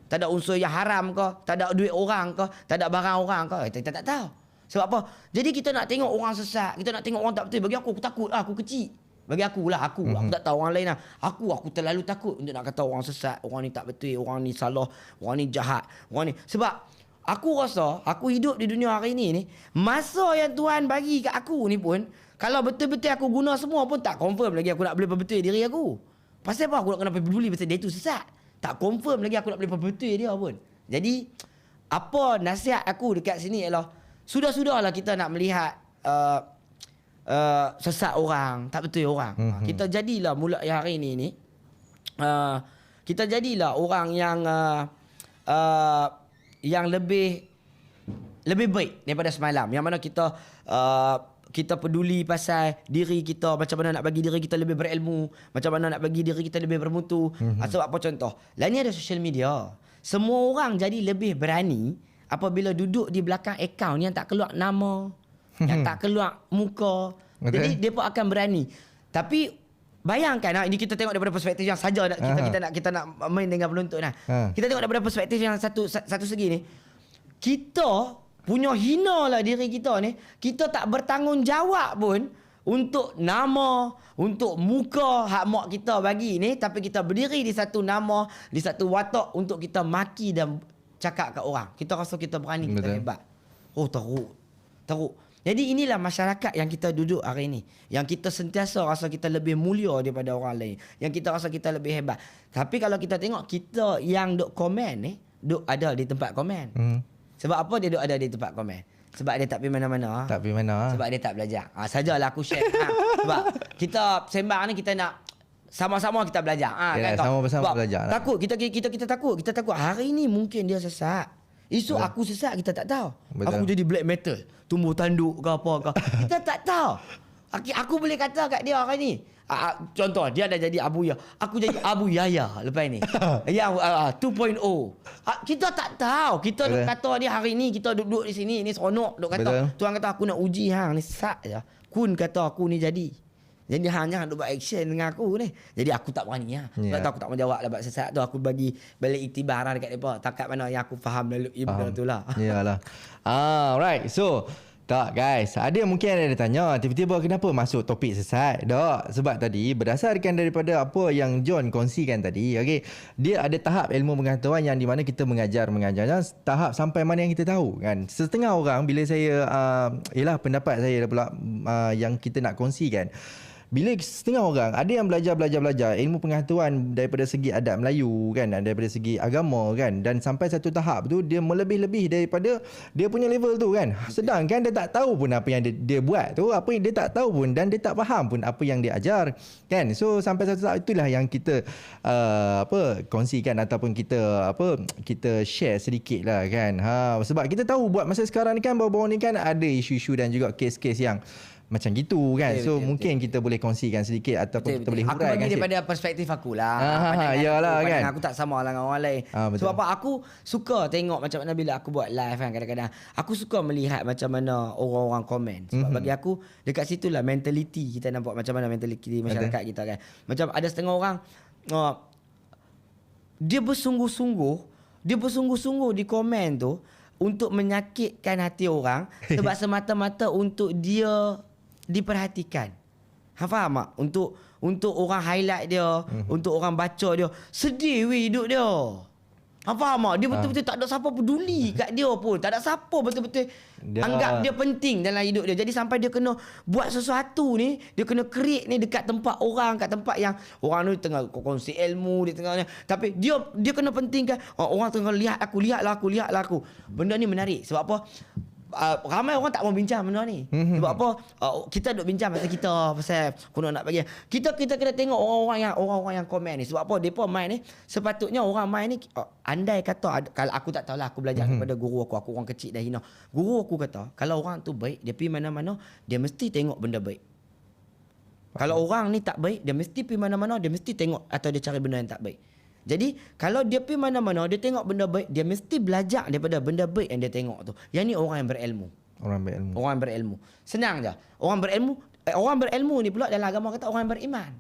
Tak ada unsur yang haram ke, tak ada duit orang ke, tak ada barang orang ke, kita tak tahu. Sebab apa? Jadi kita nak tengok orang sesat, kita nak tengok orang tak betul. Bagi aku takut lah, aku kecil. Bagi aku tak tahu orang lain lah. Aku terlalu takut untuk nak kata orang sesat, orang ni tak betul, orang ni salah, orang ni jahat, orang ni. Sebab aku rasa aku hidup di dunia hari ni masa yang Tuhan bagi kat aku ni pun, kalau betul-betul aku guna semua pun tak confirm lagi aku nak boleh perbetul diri aku. Pasal apa aku nak kena peduli pasal dia tu sesat? Tak confirm lagi aku nak boleh perbetul dia pun. Jadi apa nasihat aku dekat sini ialah sudah-sudahlah kita nak melihat sesat orang, tak betul orang. Kita jadilah mulai hari ni kita jadilah orang yang lebih baik daripada semalam. Yang mana kita peduli pasal diri kita, macam mana nak bagi diri kita lebih berilmu, macam mana nak bagi diri kita lebih bermutu. Sebab apa contoh? Lah ni ada social media. Semua orang jadi lebih berani apabila duduk di belakang akaun yang tak keluar nama, yang tak keluar muka. Jadi mereka akan berani. Tapi bayangkan, ini kita tengok daripada perspektif yang saja kita nak main dengan penonton lah. Kita tengok daripada perspektif yang satu segi ni. Kita punya hina lah diri kita ni. Kita tak bertanggungjawab pun untuk nama, untuk muka hak mak kita bagi ni. Tapi kita berdiri di satu nama, di satu watak untuk kita maki dan cakap kat orang. Kita rasa kita berani, kita hebat. Teruk. Jadi inilah masyarakat yang kita duduk hari ini. Yang kita sentiasa rasa kita lebih mulia daripada orang lain. Yang kita rasa kita lebih hebat. Tapi kalau kita tengok, kita yang duk komen ni, duk ada di tempat komen. Sebab apa dia duk ada di tempat komen? Sebab dia tak pergi mana-mana. Tak pergi mana. Sebab dia tak belajar. Sajalah aku share. Sebab kita sembang ni, kita nak sama-sama kita belajar. Sama-sama belajar. Takut. Kita takut. Kita takut. Hari ni mungkin dia sesat. Esok aku sesat, kita tak tahu. Betul. Aku jadi black metal, tumbuh tanduk ke apa ke. Kita tak tahu. Aku boleh kata kat dia hari ni. Contoh dia dah jadi Abu Ya. Aku jadi Abu Yaya lepas ni. Yang 2.0. Kita tak tahu. Kita duk kata dia hari ni kita duduk di sini ni seronok duk kata. Betul. Tuan kata aku nak uji hang ni sak je. Kun kata aku ni jadi. Jadi hang jangan duk buat action dengan aku ni. Jadi aku tak berani lah. Sebab tu aku tak menjawab lah sesat tu. Aku bagi balik iktibar lah dekat depa. Takat mana yang aku faham lalu benda tu lah. Yalah. Right. So tak guys, ada mungkin ada tanya tiba-tiba kenapa masuk topik sesat. Tak, sebab tadi berdasarkan daripada apa yang John kongsikan tadi, okey, dia ada tahap ilmu pengetahuan yang di mana kita mengajarnya tahap sampai mana yang kita tahu kan. Setengah orang bila saya ialah pendapat saya pula yang kita nak kongsikan. Bila setengah orang ada yang belajar ilmu pengetahuan daripada segi adat Melayu kan, daripada segi agama kan, dan sampai satu tahap tu dia melebih-lebih daripada dia punya level tu kan. Sedangkan dia tak tahu pun apa yang dia buat tu, apa yang dia tak tahu pun dan dia tak faham pun apa yang dia ajar kan. So sampai satu tahap itulah yang kita kongsikan ataupun kita share sedikit lah kan. Sebab kita tahu buat masa sekarang ni kan, baru-baru ni kan ada isu-isu dan juga kes-kes yang macam gitu kan. Betul, mungkin kita boleh kongsikan sedikit ataupun kita boleh huraikan. Aku bagi daripada perspektif aku lah. Yalah kan. Aku tak sama lah dengan orang lain. Sebab apa aku suka tengok macam mana bila aku buat live kan, kadang-kadang aku suka melihat macam mana orang-orang komen. Sebab bagi aku dekat situlah mentaliti kita nampak macam mana mentaliti masyarakat kita kan. Macam ada setengah orang dia bersungguh-sungguh di komen tu untuk menyakitkan hati orang sebab semata-mata untuk dia diperhatikan. Hang faham tak? Untuk orang highlight dia, untuk orang baca dia. Sedih weh hidup dia. Hang faham tak? Dia betul-betul tak ada siapa peduli kat dia pun. Tak ada siapa betul-betul anggap dia penting dalam hidup dia. Jadi sampai dia kena buat sesuatu ni, dia kena create ni dekat tempat orang, kat tempat yang orang ni tengah kongsi ilmu, dia tengah, tapi dia kena pentingkan orang tengah lihat aku. Benda ni menarik. Sebab apa? Ramai orang tak mau bincang benda ni. Sebab apa? Kita duk bincang pasal aku nak bagi. Kita kena tengok orang-orang yang komen ni. Sebab apa? Depa main ni sepatutnya orang main ni andai kata kalau aku tak tahulah, aku belajar daripada guru aku orang kecil dah hina. Guru aku kata kalau orang tu baik, dia pergi mana-mana dia mesti tengok benda baik. Kalau orang ni tak baik, dia mesti pergi mana-mana dia mesti tengok atau dia cari benda yang tak baik. Jadi kalau dia pergi mana-mana dia tengok benda baik, dia mesti belajar daripada benda baik yang dia tengok tu. Yang ni orang yang berilmu. Orang berilmu. Senang je. Orang berilmu ni pula dalam agama kata orang yang beriman.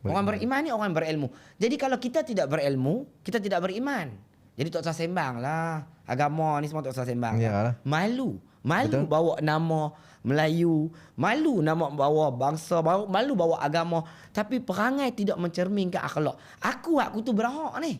Orang beriman ni orang yang berilmu. Jadi kalau kita tidak berilmu, kita tidak beriman. Jadi tak usah sembang lah. Agama ni semua tak usah sembang. Yalah. Malu Betul. bawa nama Melayu, malu nama bawa bangsa, malu bawa agama, tapi perangai tidak mencerminkan akhlak. Aku tu berhak ni.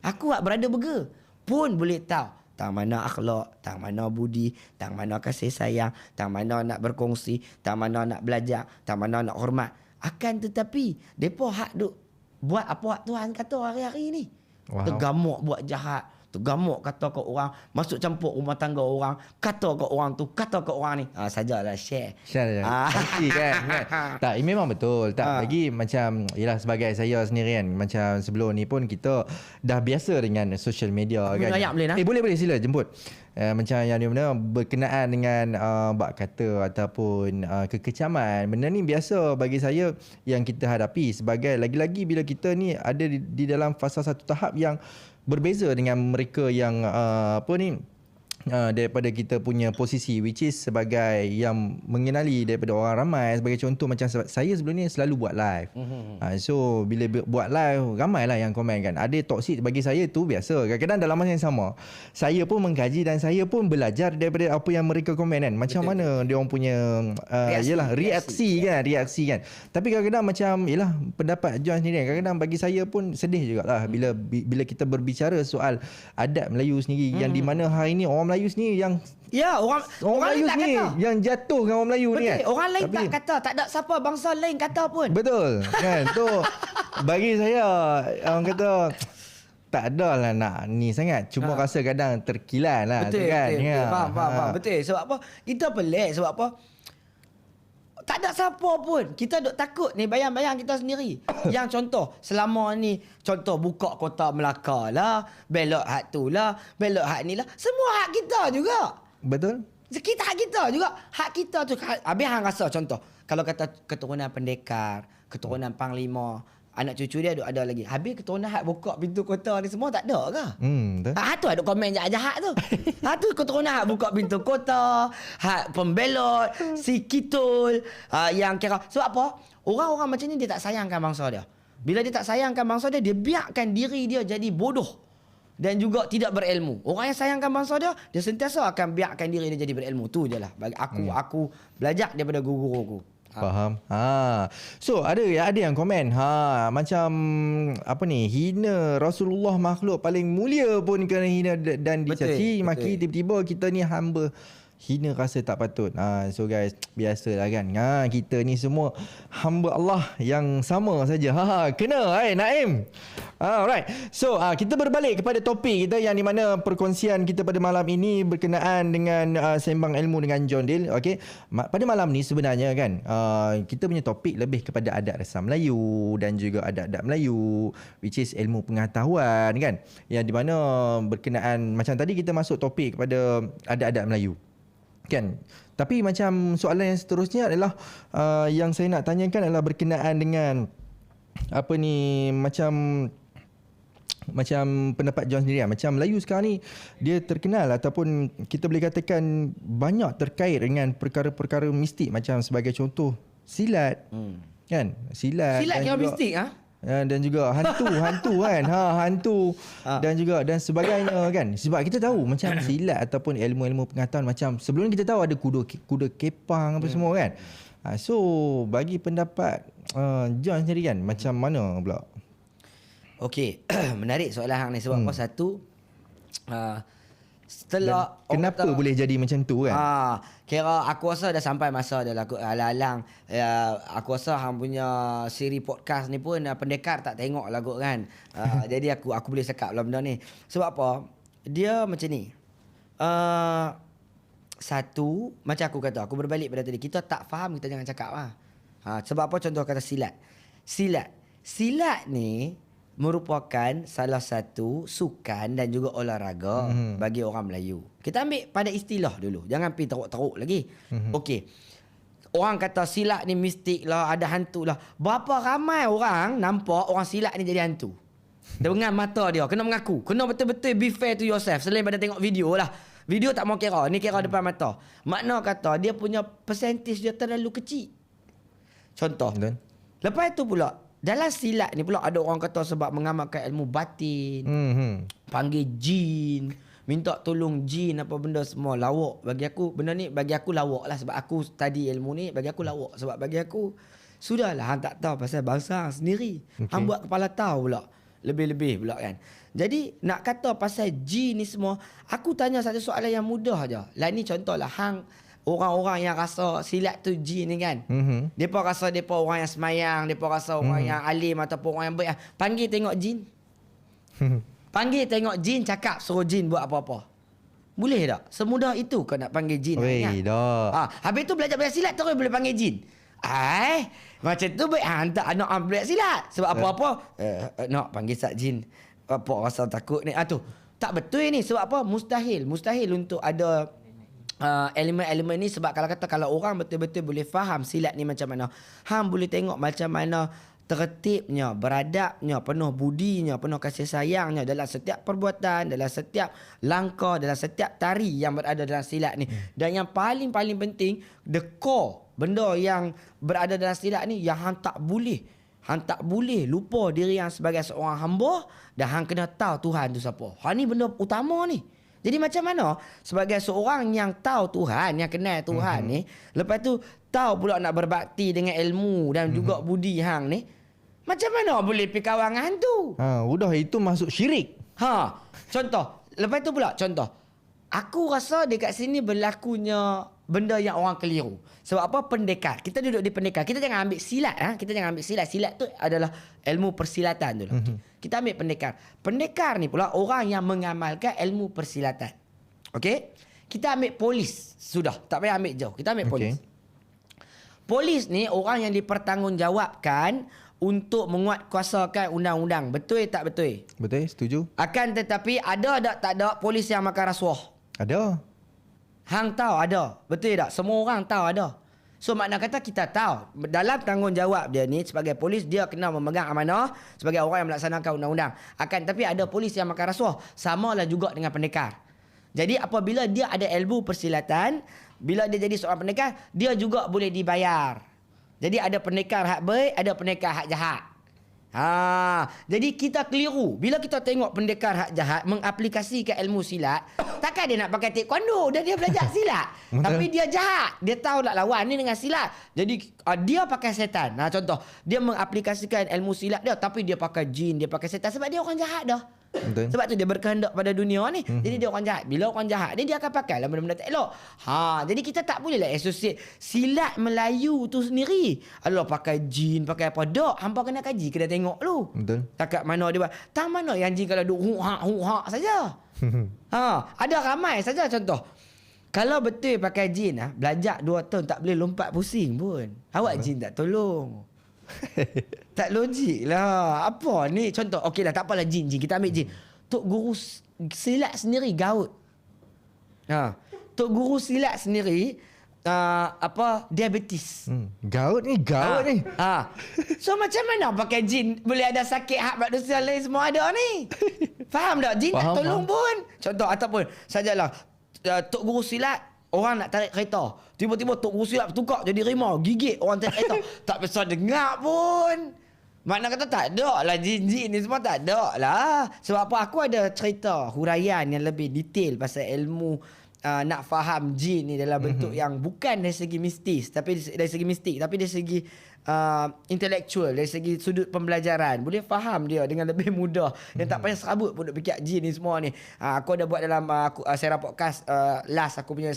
Aku berada burger pun boleh tahu tang mana akhlak, tang mana budi, tang mana kasih sayang, tang mana nak berkongsi, tang mana nak belajar, tang mana nak hormat. Akan tetapi depa hak duk buat apa Tuhan kata hari-hari ni. Tergamuk buat jahat, tergamuk kata ke orang, masuk campur rumah tangga orang, kata ke orang tu, kata ke orang ni. Sajalah share je. Pasti kan. Tak, memang betul. Tak lagi macam yalah, sebagai saya sendiri kan, macam sebelum ni pun kita dah biasa dengan social media kan. Boleh sila jemput. Macam yang dia mana berkenaan dengan bak kata ataupun kekecaman. Benda ni biasa bagi saya yang kita hadapi sebagai lagi-lagi bila kita ni ada di dalam fasa satu tahap yang berbeza dengan mereka yang daripada kita punya posisi, which is sebagai yang mengenali daripada orang ramai. Sebagai contoh macam saya sebelum ni selalu buat live. So bila buat live ramailah yang komen kan. Ada toxic, bagi saya tu biasa. Kadang-kadang dalam masa yang sama saya pun mengkaji dan saya pun belajar daripada apa yang mereka komen kan. Macam mana dia orang punya reaksi kan. Tapi kadang-kadang macam pendapat John sendiri kan, kadang-kadang bagi saya pun sedih jugalah bila kita berbicara soal adat Melayu sendiri yang di mana hari ni orang Melayu sendiri yang orang Melayu tak sendiri kata. yang jatuh dengan orang Melayu ni kan. Orang lain tak kata, tak ada siapa bangsa lain kata pun. Betul kan. Tu bagi saya orang kata tak adalah nak ni sangat, cuma rasa kadang terkilan lah. Betul, kan. betul. Faham. Betul. Sebab apa? Kita pelik sebab apa? Tak ada siapa pun. Kita duk takut ni, bayang-bayang kita sendiri. Yang contoh, selama ni, contoh buka Kota Melaka lah, belok hak tu lah, belok hak ni lah. Semua hak kita juga. Betul. Kita hak kita juga. Hak kita tu. Habis hang rasa contoh. Kalau kata keturunan pendekar, keturunan panglima, anak cucu dia ada lagi. Habis keturunan hak buka pintu kota ni semua tak ada ke? Tu ada komen jahat-jahat tu. Tu keturunan hak buka pintu kota, hak pembelot, si Kitul, yang kira. Sebab apa? Orang-orang macam ni dia tak sayangkan bangsa dia. Bila dia tak sayangkan bangsa dia, dia biarkan diri dia jadi bodoh. Dan juga tidak berilmu. Orang yang sayangkan bangsa dia, dia sentiasa akan biarkan diri dia jadi berilmu. Tu je lah. Bagi aku belajar daripada guru-guru aku. Faham. So ada yang komen macam apa ni, hina Rasulullah, makhluk paling mulia pun kena hina dan dicaci maki. Tiba-tiba kita ni hamba hina rasa tak patut. So guys, biasalah kan. Kita ni semua hamba Allah yang sama saja. Kena Naim. Alright. So kita berbalik kepada topik kita yang di mana perkongsian kita pada malam ini berkenaan dengan sembang ilmu dengan John Dale. Okey. Pada malam ni sebenarnya kan kita punya topik lebih kepada adat resam Melayu dan juga adat-adat Melayu, which is ilmu pengetahuan kan. Yang di mana berkenaan macam tadi kita masuk topik kepada adat-adat Melayu. Kan. Tapi macam soalan yang seterusnya adalah yang saya nak tanyakan adalah berkenaan dengan apa ni, macam pendapat John sendiri. Macam Melayu sekarang ni dia terkenal ataupun kita boleh katakan banyak terkait dengan perkara-perkara mistik, macam sebagai contoh silat. Kan? Silat kira mistik dan juga hantu kan, hantu dan sebagainya kan. Sebab kita tahu macam silat ataupun ilmu-ilmu pengetahuan, macam sebelum kita tahu ada kuda kepang apa semua kan. So bagi pendapat John sendiri kan, macam mana pula? Okey, menarik soalan hang ni. Sebab apa? Satu, setelah kenapa boleh jadi macam tu kan? Kira aku rasa dah sampai masa dah lah. Alang-alang aku rasa hang punya siri podcast ni pun pendekar tak tengok lah kot kan. Jadi aku boleh cakap lah benda ni. Sebab apa? Dia macam ni. Satu, macam aku kata, aku berbalik pada tadi, kita tak faham, kita jangan cakap lah. Sebab apa? Contoh kata silat ni merupakan salah satu sukan dan juga olahraga bagi orang Melayu. Kita ambil pada istilah dulu. Jangan pergi teruk-teruk lagi. Okey. Orang kata silat ni mistik lah, ada hantu lah. Berapa ramai orang nampak orang silat ni jadi hantu? Dengan mata dia. Kena mengaku. Kena betul-betul be fair to yourself. Selain pada tengok video lah. Video tak mau kira. Ni kira depan mata. Makna kata dia punya percentage dia terlalu kecil. Contoh. Lepas itu pula, dalam silat ni pula ada orang kata sebab mengamalkan ilmu batin, panggil jin, minta tolong jin apa benda semua, lawak. Bagi aku benda ni bagi aku lawak lah, sebab aku study ilmu ni, bagi aku lawak. Sebab bagi aku sudahlah, hang tak tahu pasal bangsa hang sendiri. Hang buat kepala tahu pula. Lebih-lebih pula kan. Jadi nak kata pasal jin ni semua, aku tanya satu soalan yang mudah aja. Lah ni contohlah hang, orang-orang yang rasa silat tu jin ni kan. Depa rasa depa orang yang semayang, depa rasa orang yang alim ataupun orang yang baik. Panggil tengok jin. Panggil tengok jin, cakap suruh jin buat apa-apa. Boleh tak? Semudah itu kau nak panggil jin. Weh dah. Habis tu belajar silat terus boleh panggil jin. Macam tu baik hantar anak belajar silat. Sebab apa-apa nak panggil sat jin. Apa rasa takut ni? Tu tak betul ni. Sebab apa? Mustahil untuk ada elemen-elemen ni. Sebab kalau orang betul-betul boleh faham silat ni macam mana, hang boleh tengok macam mana tertibnya, beradabnya, penuh budinya, penuh kasih sayangnya dalam setiap perbuatan, dalam setiap langkah, dalam setiap tari yang berada dalam silat ni. Dan yang paling penting, the core benda yang berada dalam silat ni, yang hang tak boleh lupa diri yang sebagai seorang hamba, dan hang kena tahu Tuhan tu siapa. Ni benda utama ni. Jadi macam mana sebagai seorang yang tahu Tuhan, yang kenal Tuhan ni, lepas tu tahu pula nak berbakti dengan ilmu dan juga budi hang ni, macam mana boleh pergi kawan dengan hantu? Udah itu masuk syirik. Contoh, lepas tu pula contoh. Aku rasa dekat sini berlakunya benda yang orang keliru. Sebab apa? Pendekar. Kita duduk di pendekar. Kita jangan ambil silat. Kita jangan ambil silat. Silat tu adalah ilmu persilatan tu lah. Kita ambil pendekar. Pendekar ni pula orang yang mengamalkan ilmu persilatan. Okey? Kita ambil polis. Sudah. Tak payah ambil jauh. Kita ambil polis. Polis ni orang yang dipertanggungjawabkan untuk menguatkuasakan undang-undang. Betul tak betul? Betul, setuju. Akan tetapi ada tak ada polis yang makan rasuah? Ada. Hang tahu ada. Betul tak? Semua orang tahu ada. So makna kata kita tahu dalam tanggungjawab dia ni sebagai polis, dia kena memegang amanah sebagai orang yang melaksanakan undang-undang. Tapi ada polis yang makan rasuah, samalah juga dengan pendekar. Jadi apabila dia ada ilmu persilatan, bila dia jadi seorang pendekar, dia juga boleh dibayar. Jadi ada pendekar hak baik, ada pendekar hak jahat. Jadi kita keliru. Bila kita tengok pendekar hak jahat mengaplikasikan ilmu silat, takkan dia nak pakai taekwondo dan dia belajar silat. Tapi dia jahat. Dia tahu nak lawan ni dengan silat. Jadi dia pakai setan. Contoh, dia mengaplikasikan ilmu silat dia, tapi dia pakai jin, dia pakai setan sebab dia orang jahat dah. Betul. Sebab tu dia berkehendak pada dunia ni. Jadi dia orang jahat. Bila orang jahat ni, dia akan pakai lah benda-benda tak elok. Jadi kita tak boleh lah associate silat Melayu tu sendiri adalah pakai jin, pakai apa. Dok, hampa kena kaji, kena tengok dulu. Betul. Takat mana dia buat. Tak mana yang jin kalau duk hu-ha saja. Ada ramai saja contoh. Kalau betul pakai jin, belajar 2 tahun tak boleh lompat pusing pun. Awak jin tak tolong. Tak logik lah. Apa ni? Contoh, okey lah, tak apalah jin. Kita ambil jin. Tok guru silat sendiri gaut. Tok guru silat sendiri diabetes. Gaut ni. So macam mana pakai jin boleh ada sakit hak manusia lain semua ada ni? Faham tak? Jin tak tolong pun. Contoh ataupun sajalah tok guru silat orang nak tarik kereta. Tiba-tiba tok guru silat bertukar jadi rimau, gigit orang tarik kereta. Tak pasal dengar pun. Makna kata tak ada lah jin-jin ni semua, tak ada lah. Sebab apa? Aku ada cerita huraian yang lebih detail pasal ilmu nak faham jin ni dalam bentuk yang bukan dari segi mistis, tapi dari segi intelektual, dari segi sudut pembelajaran. Boleh faham dia dengan lebih mudah. Yang tak payah serabut pun nak fikir jin ni semua ni. Aku ada buat dalam Sera Podcast last aku punya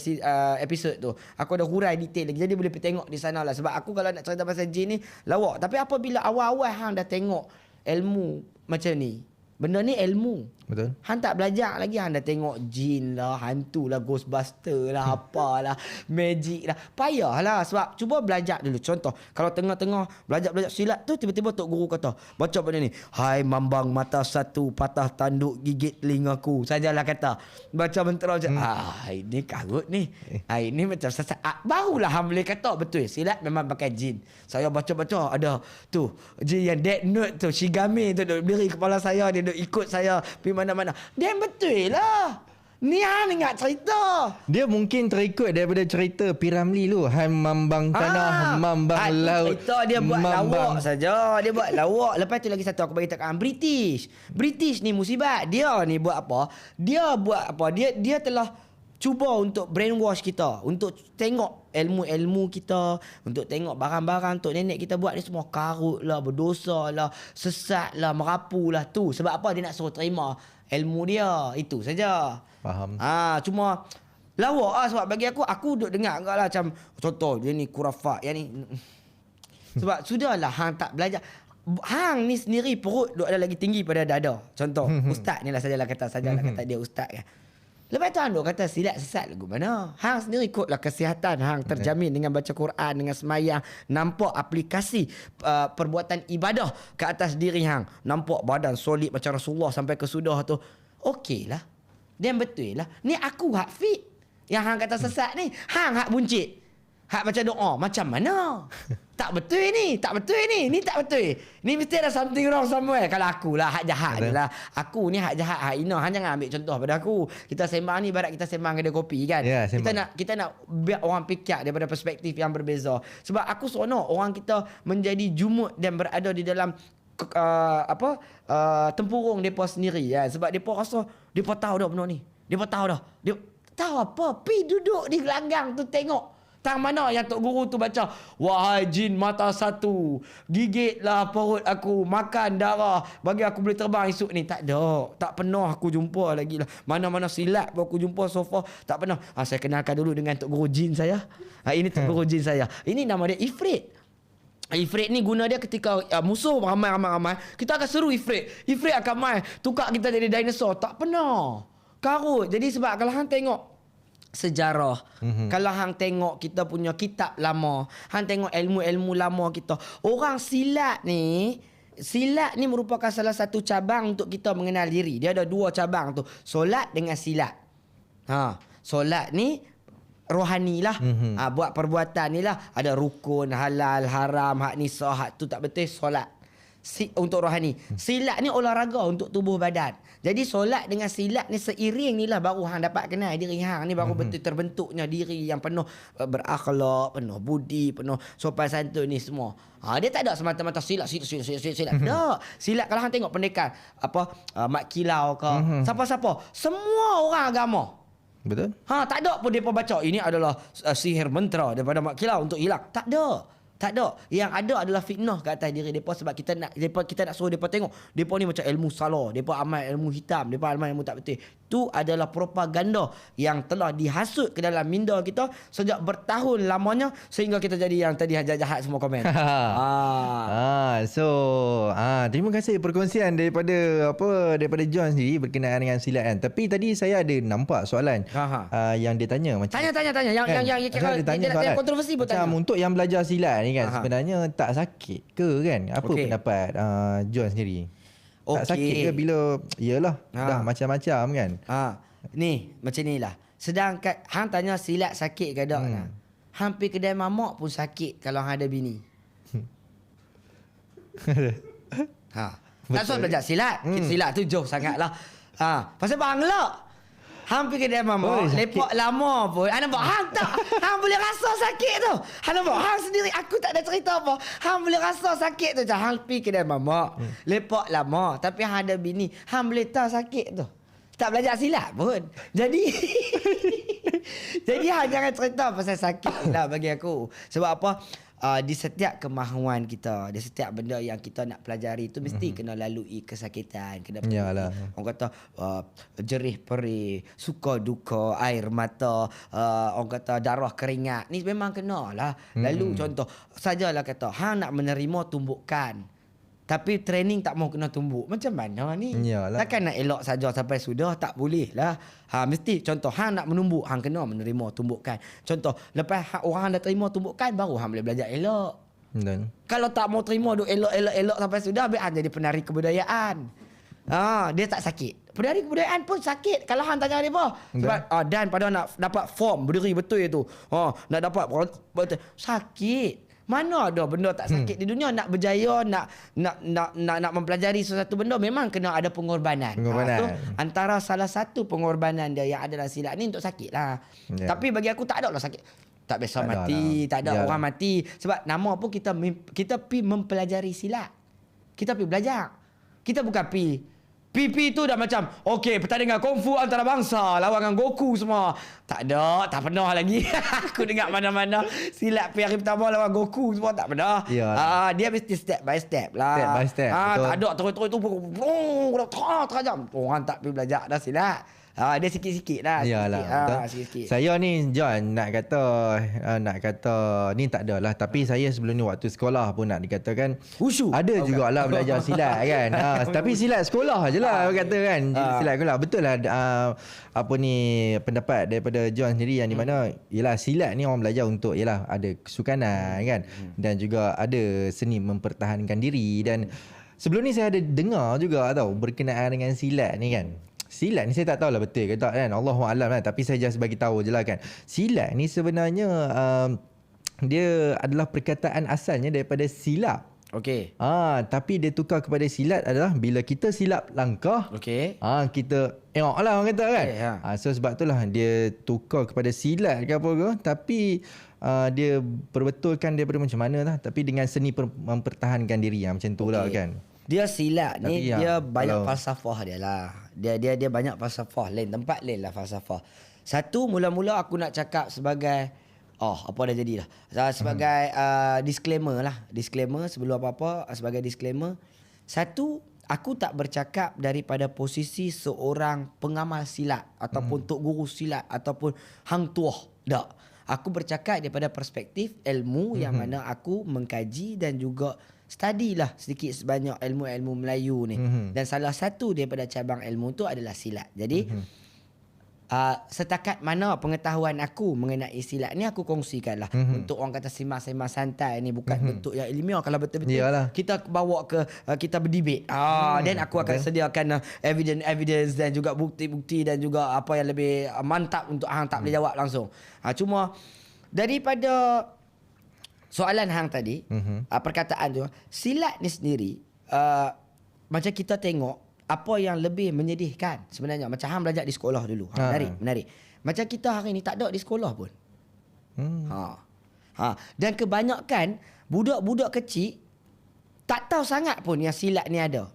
episode tu. Aku ada hurai detail lagi. Jadi boleh pergi tengok di sana lah. Sebab aku kalau nak cerita pasal jin ni lawak. Tapi apabila awal-awal hang dah tengok ilmu macam ni, benda ni ilmu. Betul. Han tak belajar lagi, han dah tengok jin lah, hantu lah, Ghostbuster lah, apalah, magic lah. Payahlah. Sebab cuba belajar dulu. Contoh, kalau tengah-tengah belajar silat tu, tiba-tiba tok guru kata, baca benda ni. Hai mambang mata satu, patah tanduk gigit telingaku. Sajalah kata. Baca mentera macam, ini karut ni. Ini macam sesat. Barulah han boleh kata, betul, silat memang pakai jin. Saya baca-baca, ada tu, jin yang Death Note tu, Shigami tu, duduk berdiri kepala saya, dia duduk ikut saya pergi mana-mana. Dia betul lah. Ni hang ingat cerita. Dia mungkin terikut daripada cerita Piramli lu. Hai mambang tanah, mambang laut. Cerita dia buat lawak saja. Dia buat lawak. Lepas tu lagi satu aku bagi tahu British. British ni musibat. Dia ni buat apa? Dia telah cuba untuk brainwash kita, untuk tengok ilmu-ilmu kita, untuk tengok barang-barang untuk nenek kita buat ni semua karut lah, berdosa lah, sesat lah, merapu lah tu. Sebab apa? Dia nak suruh terima ilmu dia. Itu saja. Faham. Cuma lawak lah. Sebab bagi aku duk dengar agak lah macam contoh dia ni kurafat, yang ni. Sebab sudahlah hang tak belajar. Hang ni sendiri perut duk ada lagi tinggi pada dada. Contoh ustaz ni lah sajalah kata dia ustaz kan. Lepas tu hang duk kata silat sesat lagu mana? Hang sendiri ikutlah kesihatan hang terjamin dengan baca Quran, dengan semayang, nampak aplikasi perbuatan ibadah ke atas diri hang, nampak badan solid macam Rasulullah sampai ke sudah tu. Okeylah. Dan betul lah. Ni aku hak fit. Yang hang kata sesat ni, hang hak buncit. Hak baca doa macam mana? Tak betul ni. Ni tak betul. Ni mesti ada something wrong somewhere. Kalau akulah hak jahat ni lah. Aku ni hak jahat, hak ina. Hang jangan ambil contoh pada aku. Kita sembang ni ibarat kita sembang kedai kopi kan. Yeah, kita nak biar orang fikir daripada perspektif yang berbeza. Sebab aku seronok orang kita menjadi jumut dan berada di dalam tempurung depa sendiri kan. Sebab depa rasa depa tahu dah benda ni. Depa tahu dah. Dia tahu apa? Pi duduk di gelanggang tu tengok. Tang mana yang tok guru tu baca, wahai jin mata satu, gigitlah perut aku, makan darah bagi aku boleh terbang esok ni. Tak ada. Tak pernah aku jumpa lagi lah. Mana-mana silat pun aku jumpa so far. Tak pernah. Saya kenalkan dulu dengan tok guru jin saya. Ini tok guru jin saya. Ini nama dia Ifrit. Ifrit ni guna dia ketika musuh ramai-ramai. Kita akan seru Ifrit. Ifrit akan main tukar kita jadi dinosaur. Tak pernah. Karut. Jadi sebab kalau hang tengok sejarah, kalau hang tengok kita punya kitab lama, hang tengok ilmu-ilmu lama kita, orang silat ni merupakan salah satu cabang untuk kita mengenal diri. Dia ada 2 cabang tu, solat dengan silat. Solat ni rohani lah. Buat perbuatan ni lah. Ada rukun, halal, haram, hak ni sah, hak tu tak betul, solat. Untuk rohani. Silat ni olahraga untuk tubuh badan. Jadi solat dengan silat ni seiring ni lah baru hang dapat kenal diri hang ni, baru betul terbentuknya diri yang penuh berakhlak, penuh budi, penuh sopan santun ni semua. Dia tak ada semata-mata silat. Tak. Silat kalau hang tengok pendekan Mat Kilau ke, siapa-siapa, semua orang agama. Betul? Tak ada pun depa baca ini adalah sihir mantra daripada Mat Kilau untuk hilang. Tak ada. Yang ada adalah fitnah ke atas diri depa, sebab kita nak suruh depa tengok depa ni macam ilmu salah, depa amal ilmu hitam, depa amal ilmu tak betul. Itu adalah propaganda yang telah dihasut ke dalam minda kita sejak bertahun lamanya, sehingga kita jadi yang tadi jahat-jahat semua komen. Terima kasih perkongsian daripada John sendiri berkenaan dengan silat kan. Tapi tadi saya ada nampak soalan yang dia tanya macam tanya yang soalan kontroversi pun macam tanya. Untuk yang belajar silat ni kan, sebenarnya tak sakit ke kan? Apa pendapat John sendiri? Tak sakit ke bila dah macam-macam kan? Ni macam ni lah. Sedangkan hang tanya silat sakit ke tak kan? Hang pergi kedai mamak pun sakit kalau hang ada bini. Tak suruh belajar silat. Silat tu jauh sangatlah. Pasal bang lah. Hang pergi kedai mamak, lepak lama pun. Hang nampak hang tak? Hang boleh rasa sakit tu. Hang nampak hang sendiri, aku tak ada cerita apa. Hang boleh rasa sakit tu. Hang pergi kedai mamak, lepak lama, tapi hang ada bini, hang boleh tahu sakit tu. Tak belajar silat pun. Jadi hang jangan cerita pasal sakit lah bagi aku. Sebab apa? Di setiap kemahuan kita, di setiap benda yang kita nak pelajari tu mesti kena lalui kesakitan, kena orang kata jerih perih, suka duka, air mata, orang kata darah keringat, ni memang kena lah. Lalu contoh sajalah kata hang nak menerima tumbukan, tapi training tak mau kena tumbuk. Macam mana ni? Takkan nak elok saja sampai sudah? Tak boleh lah. Mesti contoh hang nak menumbuk, hang kena menerima tumbukan. Contoh lepas orang dah terima tumbukan, baru hang boleh belajar elok. Kalau tak mau terima duk elok sampai sudah, biar hang jadi penari kebudayaan. Dia tak sakit. Penari kebudayaan pun sakit kalau hang tanya dia apa. Sebab dan pada nak dapat form berdiri betul itu. Nak dapat betul. Sakit. Mana ada benda tak sakit di dunia. Nak berjaya, nak mempelajari sesuatu benda, memang kena ada pengorbanan. So, antara salah satu pengorbanan dia yang ada dalam silat ni untuk sakit lah. Tapi bagi aku tak ada lah sakit. Tak biasa mati, tak ada orang mati. Sebab nama pun kita pi mempelajari silat. Kita pi belajar. Kita bukan PP tu dah macam okey, pertandingan kungfu antara bangsa lawan dengan Goku semua. Tak ada, tak pernah lagi. Aku dengar mana-mana silat hari pertama lawan Goku semua, tak pernah. Dia mesti step by step lah. Step by step. Tak ada terus tu terajam. Orang tak pergi belajar dah silat. Dia sikit-sikit lah. Sikit-sikit. Saya ni John nak kata ni tak ada lah. Tapi saya sebelum ni waktu sekolah pun nak dikatakan Wushu. Ada jugalah belajar silat kan. Tapi silat sekolah je lah kata kan. Silat sekolah. Betul lah pendapat daripada John sendiri yang di mana ialah silat ni orang belajar untuk ialah ada kesukanan kan. Dan juga ada seni mempertahankan diri. Dan sebelum ni saya ada dengar juga berkenaan dengan silat ni kan. Silat ni saya tak tahulah betul ke tak kan. Allahualam kan. Tapi saya just bagi tahu je lah kan. Silat ni sebenarnya dia adalah perkataan asalnya daripada silap. Okey. Tapi dia tukar kepada silat adalah bila kita silap langkah. Okey. Kita tengok lah orang kata kan. So sebab itulah dia tukar kepada silat ke apa ke. Tapi dia perbetulkan daripada macam mana lah. Tapi dengan seni mempertahankan diri macam tu lah kan. Dia silat ni dia banyak falsafah dia lah. Dia banyak falsafah, lain tempat lain lah falsafah. Satu, mula-mula aku nak cakap sebagai apa dah jadilah. Sebagai disclaimer lah. Disclaimer sebelum apa-apa, sebagai disclaimer. Satu, aku tak bercakap daripada posisi seorang pengamal silat ataupun tok guru silat ataupun hang tuah. Tak. Aku bercakap daripada perspektif ilmu yang mana aku mengkaji dan juga study lah sedikit sebanyak ilmu-ilmu Melayu ni. Dan salah satu daripada cabang ilmu tu adalah silat. Jadi setakat mana pengetahuan aku mengenai silat ni aku kongsikan lah. Untuk orang kata sembang-sembang santai ni, bukan bentuk yang ilmiah. Kalau betul-betul Yalah. kita bawa ke kita berdebate, dan aku akan sediakan evidence dan juga bukti-bukti dan juga apa yang lebih mantap untuk hang tak boleh jawab langsung. Cuma daripada soalan hang tadi, perkataan tu, silat ni sendiri macam kita tengok apa yang lebih menyedihkan sebenarnya. Macam hang belajar di sekolah dulu. Menarik. Macam kita hari ni tak ada di sekolah pun. Dan kebanyakan budak-budak kecil tak tahu sangat pun yang silat ni ada.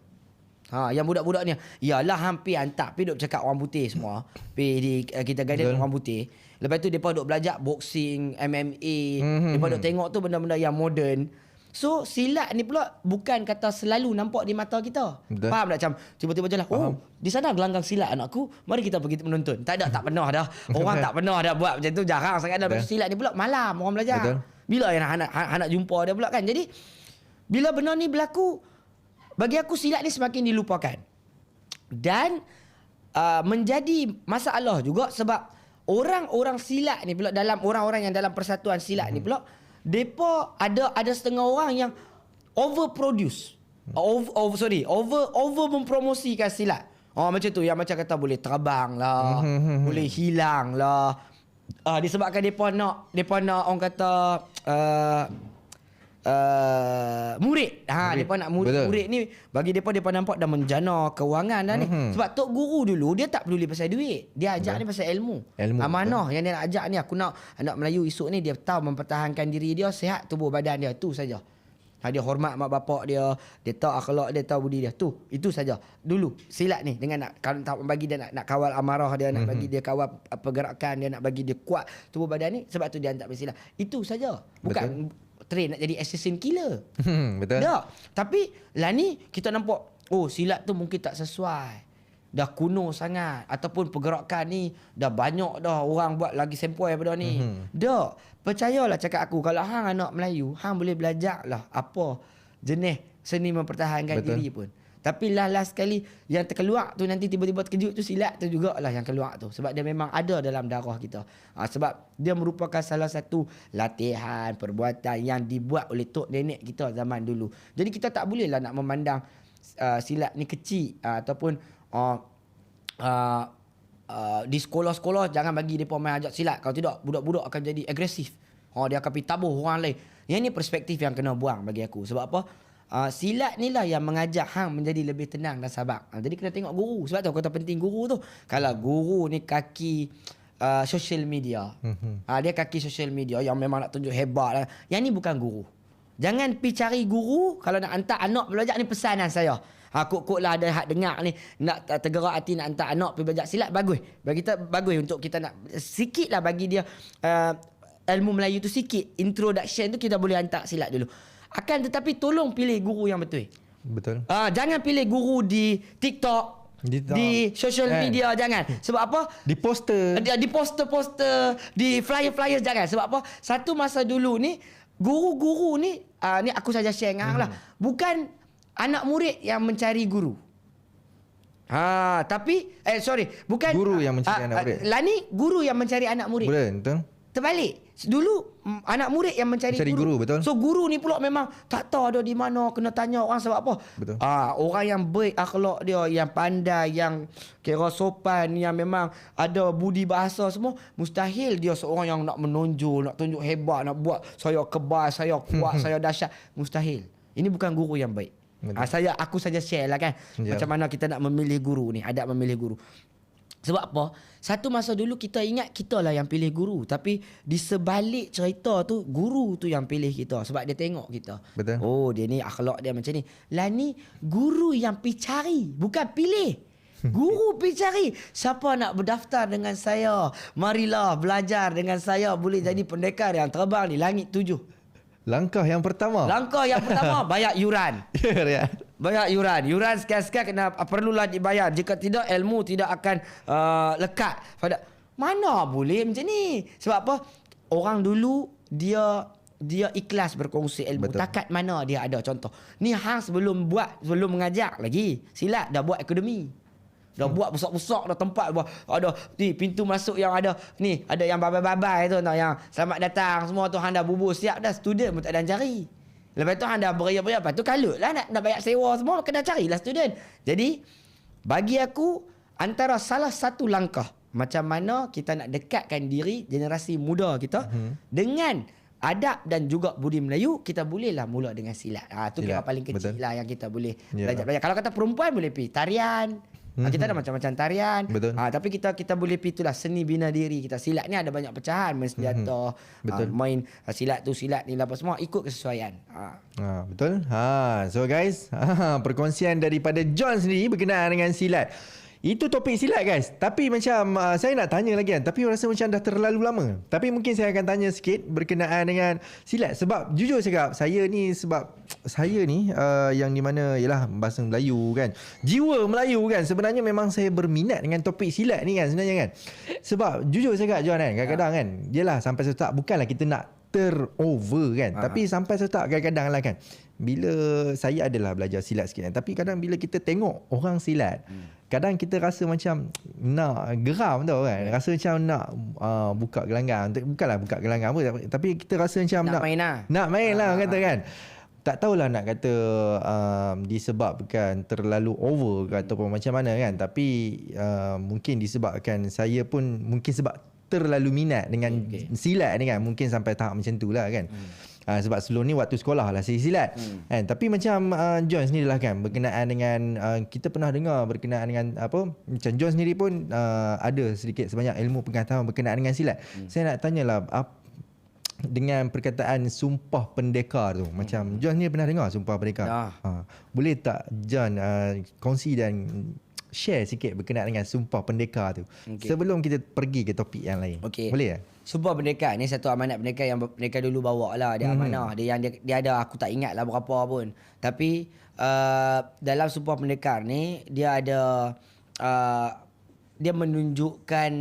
Yang budak-budak ni ialah hampir hantar pergi duk cakap orang putih semua. Pergi di kita guide orang putih. Lepas tu depa duk belajar boxing, MMA. Depa duk tengok tu benda-benda yang moden. So silat ni pula bukan kata selalu nampak di mata kita. Faham tak? Macam tiba-tiba je lah, di sana gelanggang silat anakku, mari kita pergi menonton. Tak pernah dah. Orang tak pernah dah buat macam tu, jarang sangat dah. Silat ni pula malam orang belajar. Bila yang anak jumpa dia pula kan. Jadi bila benda ni berlaku, bagi aku silat ni semakin dilupakan. Dan menjadi masalah juga sebab orang-orang silat ni pula, dalam orang-orang yang dalam persatuan silat ni pula, depa ada setengah orang yang overproduce. Over mempromosikan silat. Macam tu, yang macam kata boleh terbang lah, boleh hilang lah. Disebabkan depa nak orang kata murid. Depa nak murid ni, bagi depa nampak dah menjana kewangan dah ni. Sebab tok guru dulu dia tak peduli pasal duit. Dia ajak ni pasal ilmu. Amanah yang dia nak ajak ni, aku nak anak Melayu esok ni dia tahu mempertahankan diri dia, sihat tubuh badan dia, tu saja. Dia hormat mak bapak dia tahu akhlak dia, tahu budi dia. Itu saja. Dulu silat ni dengan kalau tak bagi dia nak kawal amarah dia, nak bagi dia kawal pergerakan dia, nak bagi dia kuat tubuh badan ni, sebab tu dia hantar bersilat. Itu saja. Bukan train nak jadi assassin killer. Betul. Tak. Tapi lah ni kita nampak, silat tu mungkin tak sesuai. Dah kuno sangat, ataupun pergerakan ni dah banyak dah orang buat lagi sempoi daripada ni. Tak. Percayalah cakap aku, kalau hang anak Melayu, hang boleh belajar lah apa jenis seni mempertahankan diri pun. Tapi last sekali yang terkeluar tu, nanti tiba-tiba terkejut tu, silat tu jugalah yang keluar tu. Sebab dia memang ada dalam darah kita. Sebab dia merupakan salah satu latihan, perbuatan yang dibuat oleh tok nenek kita zaman dulu. Jadi kita tak bolehlah nak memandang silat ni kecil, ataupun di sekolah-sekolah jangan bagi mereka main ajak silat. Kalau tidak, budak-budak akan jadi agresif. Dia akan pergi tabuh orang lain. Yang ni perspektif yang kena buang bagi aku. Sebab apa? Silat ni lah yang mengajak hang menjadi lebih tenang dan sabar. Jadi kena tengok guru. Sebab tu aku kata penting guru tu. Kalau guru ni kaki social media, dia kaki social media yang memang nak tunjuk hebat lah. Yang ni bukan guru. Jangan pergi cari guru kalau nak hantar anak belajar. Ni pesanan saya. Kok lah ada hak dengar ni, nak tergerak hati nak hantar anak pergi belajar silat, bagus. Bagi kita bagus untuk kita nak sikit lah bagi dia ilmu Melayu tu sikit. Introduction tu kita boleh hantar silat dulu. Akan tetapi tolong pilih guru yang betul. Betul. Jangan pilih guru di TikTok, di social media, jangan. Sebab apa? Di poster. Di poster-poster, di flyer-flyer, jangan. Sebab apa? Satu masa dulu ni, guru-guru ni, ni aku saja share dengan hang lah. Bukan anak murid yang mencari guru. Tapi bukan guru yang mencari anak murid. Lah ni guru yang mencari anak murid. Betul. Terbalik. Dulu anak murid yang mencari guru, betul. So guru ni pula memang tak tahu ada di mana, kena tanya orang. Sebab apa? Betul. Orang yang baik akhlak dia, yang pandai, yang kira sopan, yang memang ada budi bahasa semua, mustahil dia seorang yang nak menonjol, nak tunjuk hebat, nak buat saya kebal, saya kuat, saya dahsyat. Mustahil. Ini bukan guru yang baik. Aku saja share lah kan. Macam mana kita nak memilih guru ni, adab memilih guru. Sebab apa? Satu masa dulu kita ingat kita lah yang pilih guru, tapi di sebalik cerita tu, guru tu yang pilih kita. Sebab dia tengok kita. Betul. Dia ni akhlak dia macam ni. Lah ni guru yang pergi cari, bukan pilih. Guru pergi cari. Siapa nak berdaftar dengan saya? Marilah belajar dengan saya, boleh jadi pendekar yang terbang di langit 7. Langkah yang pertama, bayar yuran. Bayar yuran. Yuran sekian-sekian kena perlulah dibayar. Jika tidak, ilmu tidak akan lekat. Mana boleh macam ni? Sebab apa? Orang dulu dia ikhlas berkongsi ilmu. Betul. Takat mana dia ada contoh. Ni hang sebelum mengajar lagi silat dah buat akademi. Dah buat besar-besar dah tempat ada ni pintu masuk yang ada ni, ada yang babai-babai tu tau, yang selamat datang semua tu hang dah bubur siap dah, student pun tak ada cari. Lepas tu hang dah beria-beria, lepas tu kalut lah nak bayar sewa semua, kena carilah student. Jadi bagi aku antara salah satu langkah macam mana kita nak dekatkan diri generasi muda kita dengan adab dan juga budi Melayu, kita bolehlah mula dengan silat. Tu kira paling kecil lah yang kita boleh belajar. Kalau kata perempuan boleh pergi tarian. Kita ada macam-macam tarian. Tapi kita boleh pergi itulah seni bina diri kita. Silat ni ada banyak pecahan, main senjata, main silat tu, silat ni apa semua ikut kesesuaian. Betul. So guys, perkongsian daripada John sendiri berkenaan dengan silat. Itu topik silat guys. Tapi macam saya nak tanya lagi kan. Tapi rasa macam dah terlalu lama. Tapi mungkin saya akan tanya sikit berkenaan dengan silat. Sebab jujur cakap, saya ni yang di mana ialah bahasa Melayu kan. Jiwa Melayu kan. Sebenarnya memang saya berminat dengan topik silat ni kan sebenarnya kan. Sebab jujur cakap John kan, kadang-kadang kan, yelah sampai suatu tak, bukanlah kita nak terover kan. Tapi sampai suatu tak kadang-kadang lah kan. Bila saya adalah belajar silat sikit kan. Tapi kadang bila kita tengok orang silat, kadang kita rasa macam nak geram tau kan. Rasa macam nak buka gelanggang. Bukanlah buka gelanggang apa, tapi kita rasa macam nak main lah kata kan. Tak tahulah nak kata disebabkan terlalu over ke ataupun macam mana kan. Tapi mungkin disebabkan saya pun mungkin sebab terlalu minat dengan silat ni kan. Mungkin sampai tahap macam tu lah kan. Sebab sebelum ni waktu sekolah lah saya silat kan. Tapi macam John sendiri lah kan, berkenaan dengan kita pernah dengar berkenaan dengan apa, macam John sendiri pun ada sedikit sebanyak ilmu pengetahuan berkenaan dengan silat. Saya nak tanyalah dengan perkataan sumpah pendekar tu, macam John ni pernah dengar sumpah pendekar? Boleh tak John kongsi dan share sikit berkenaan dengan sumpah pendekar tu sebelum kita pergi ke topik yang lain? Boleh tak? Sumpah pendekar ni satu amanat pendekar yang mereka dulu bawa lah. Dia amanah. Dia ada, aku tak ingat lah berapa pun. Tapi dalam sumpah pendekar ni dia ada dia menunjukkan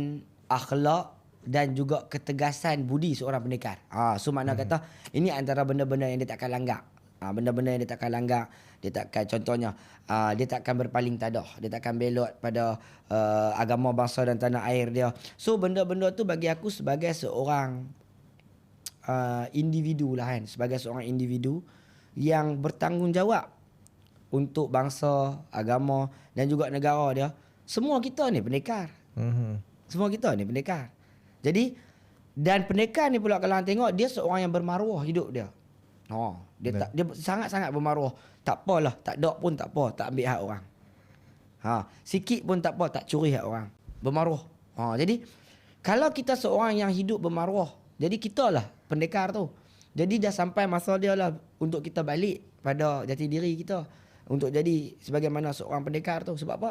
akhlak dan juga ketegasan budi seorang pendekar. So makna kata ini antara benda-benda yang dia takkan langgar. Benda-benda yang dia takkan langgar. Dia takkan, contohnya dia takkan berpaling tadah, dia takkan belot pada agama bangsa dan tanah air dia. So benda-benda tu bagi aku sebagai seorang individu lah kan, sebagai seorang individu yang bertanggungjawab untuk bangsa, agama dan juga negara dia. Semua kita ni pendekar. Semua kita ni pendekar. Jadi dan pendekar ni pula kalau tengok, dia seorang yang bermaruah hidup dia. Dia sangat-sangat bermaruah. Tak apalah, tak ada pun tak apa, tak ambil hak orang. Sikit pun tak apa, tak curi hak orang. Bermaruah. Jadi kalau kita seorang yang hidup bermaruah, jadi kita lah pendekar tu. Jadi dah sampai masa dia lah untuk kita balik pada jati diri kita, untuk jadi sebagaimana seorang pendekar tu. Sebab apa?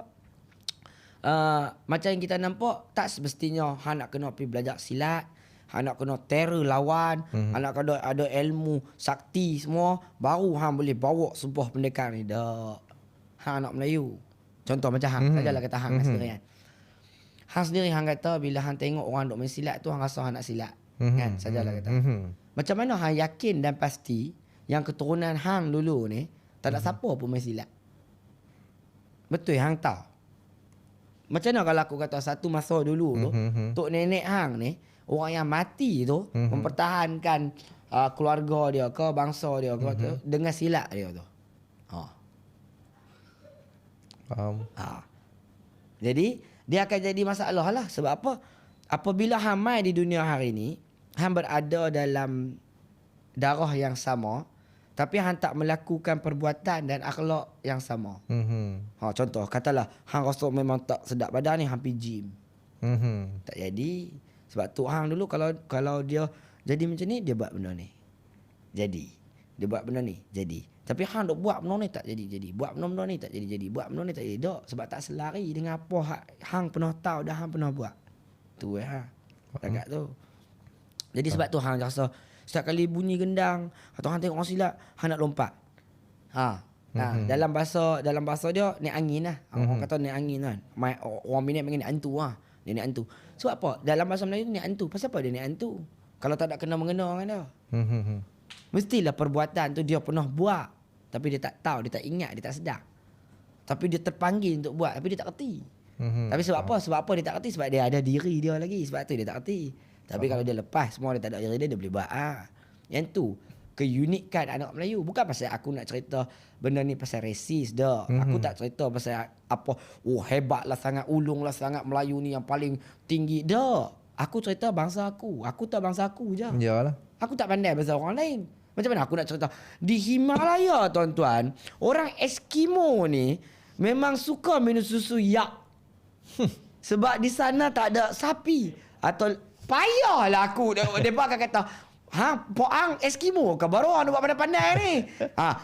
Macam yang kita nampak, tak semestinya hang nak kena pergi belajar silat, hang nak kena terror lawan, hang nak kena ada ilmu sakti semua, baru hang boleh bawa sumpah pendekar ni. Dak. Hang nak Melayu. Contoh macam hang, sajalah kata hang sendiri kan. Hang sendiri hang kata bila hang tengok orang duk main silat tu, hang rasa hang nak silat. Kan? Sajalah kata. Macam mana hang yakin dan pasti yang keturunan hang dulu ni tak ada siapa pun main silat? Betul hang tahu. Macam mana kalau aku kata satu masa dulu tu, tok nenek hang ni, orang yang mati tu mempertahankan keluarga dia ke bangsa dia ke tu, dengan silat dia tu. Jadi dia akan jadi masalah lah. Sebab apa? Apabila hang mai di dunia hari ni, hang berada dalam darah yang sama, tapi hang tak melakukan perbuatan dan akhlak yang sama. Contoh katalah hang rasa memang tak sedap badan ni, hang pergi gym. Tak jadi. Sebab tu hang dulu kalau dia jadi macam ni, dia buat benda ni. Jadi. Dia buat benda ni, jadi. Tapi hang duk buat benda ni tak jadi. Buat benda ni tak jadi. Buat benda ni tak jadi. Dok, sebab tak selari dengan apa hang pernah tahu dah hang pernah buat. Tu dekat tu. Jadi sebab tu hang rasa setiap kali bunyi gendang atau hang tengok orang silat, hang nak lompat. Dalam bahasa dia ni angin lah. Orang kata ni angin kan. Orang minat panggil ni hantu lah. Dia ni hantu. Sebab apa? Dalam bahasa Melayu ni hantu. Pasal apa dia ni hantu? Kalau tak ada kena mengena dengan dia. Mestilah perbuatan tu dia pernah buat, tapi dia tak tahu, dia tak ingat, dia tak sedar. Tapi dia terpanggil untuk buat, tapi dia tak kerti. Tapi sebab apa? Sebab apa dia tak reti? Sebab dia ada diri dia lagi. Sebab tu dia tak reti. Tapi kalau dia lepas semua, dia tak ada diri dia boleh buat. Yang tu keunikan anak Melayu. Bukan pasal aku nak cerita benda ni pasal resis dah. Aku tak cerita pasal apa, hebatlah sangat, ulunglah sangat Melayu ni yang paling tinggi. Dah. Aku cerita bangsa aku. Aku tahu bangsa aku je. Yalah. Aku tak pandai bahasa orang lain. Macam mana aku nak cerita? Di Himalaya, tuan-tuan, orang Eskimo ni memang suka minum susu yak. Sebab di sana tak ada sapi. Atau payahlah aku. Mereka akan kata, poang Eskimo ke? Baru orang buat pandai-pandai ni.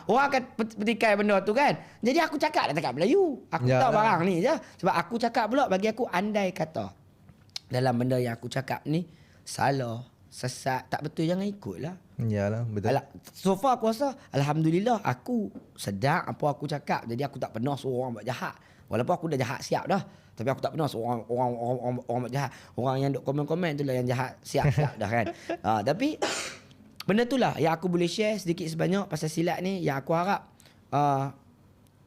Orang akan petikai benda tu kan. Jadi aku cakap Melayu. Aku tahu barang ni je. Sebab aku cakap pula, bagi aku andai kata dalam benda yang aku cakap ni salah, sesat, tak betul, jangan ikutlah. Yalah, betul. So far aku rasa alhamdulillah aku sedar apa aku cakap. Jadi aku tak pernah suruh orang buat jahat. Walaupun aku dah jahat siap dah. Tapi aku tak pernah suruh orang buat jahat. Orang yang duk komen-komen tu lah yang jahat siap-siap dah kan. Tapi benda tu lah yang aku boleh share sedikit sebanyak pasal silat ni, yang aku harap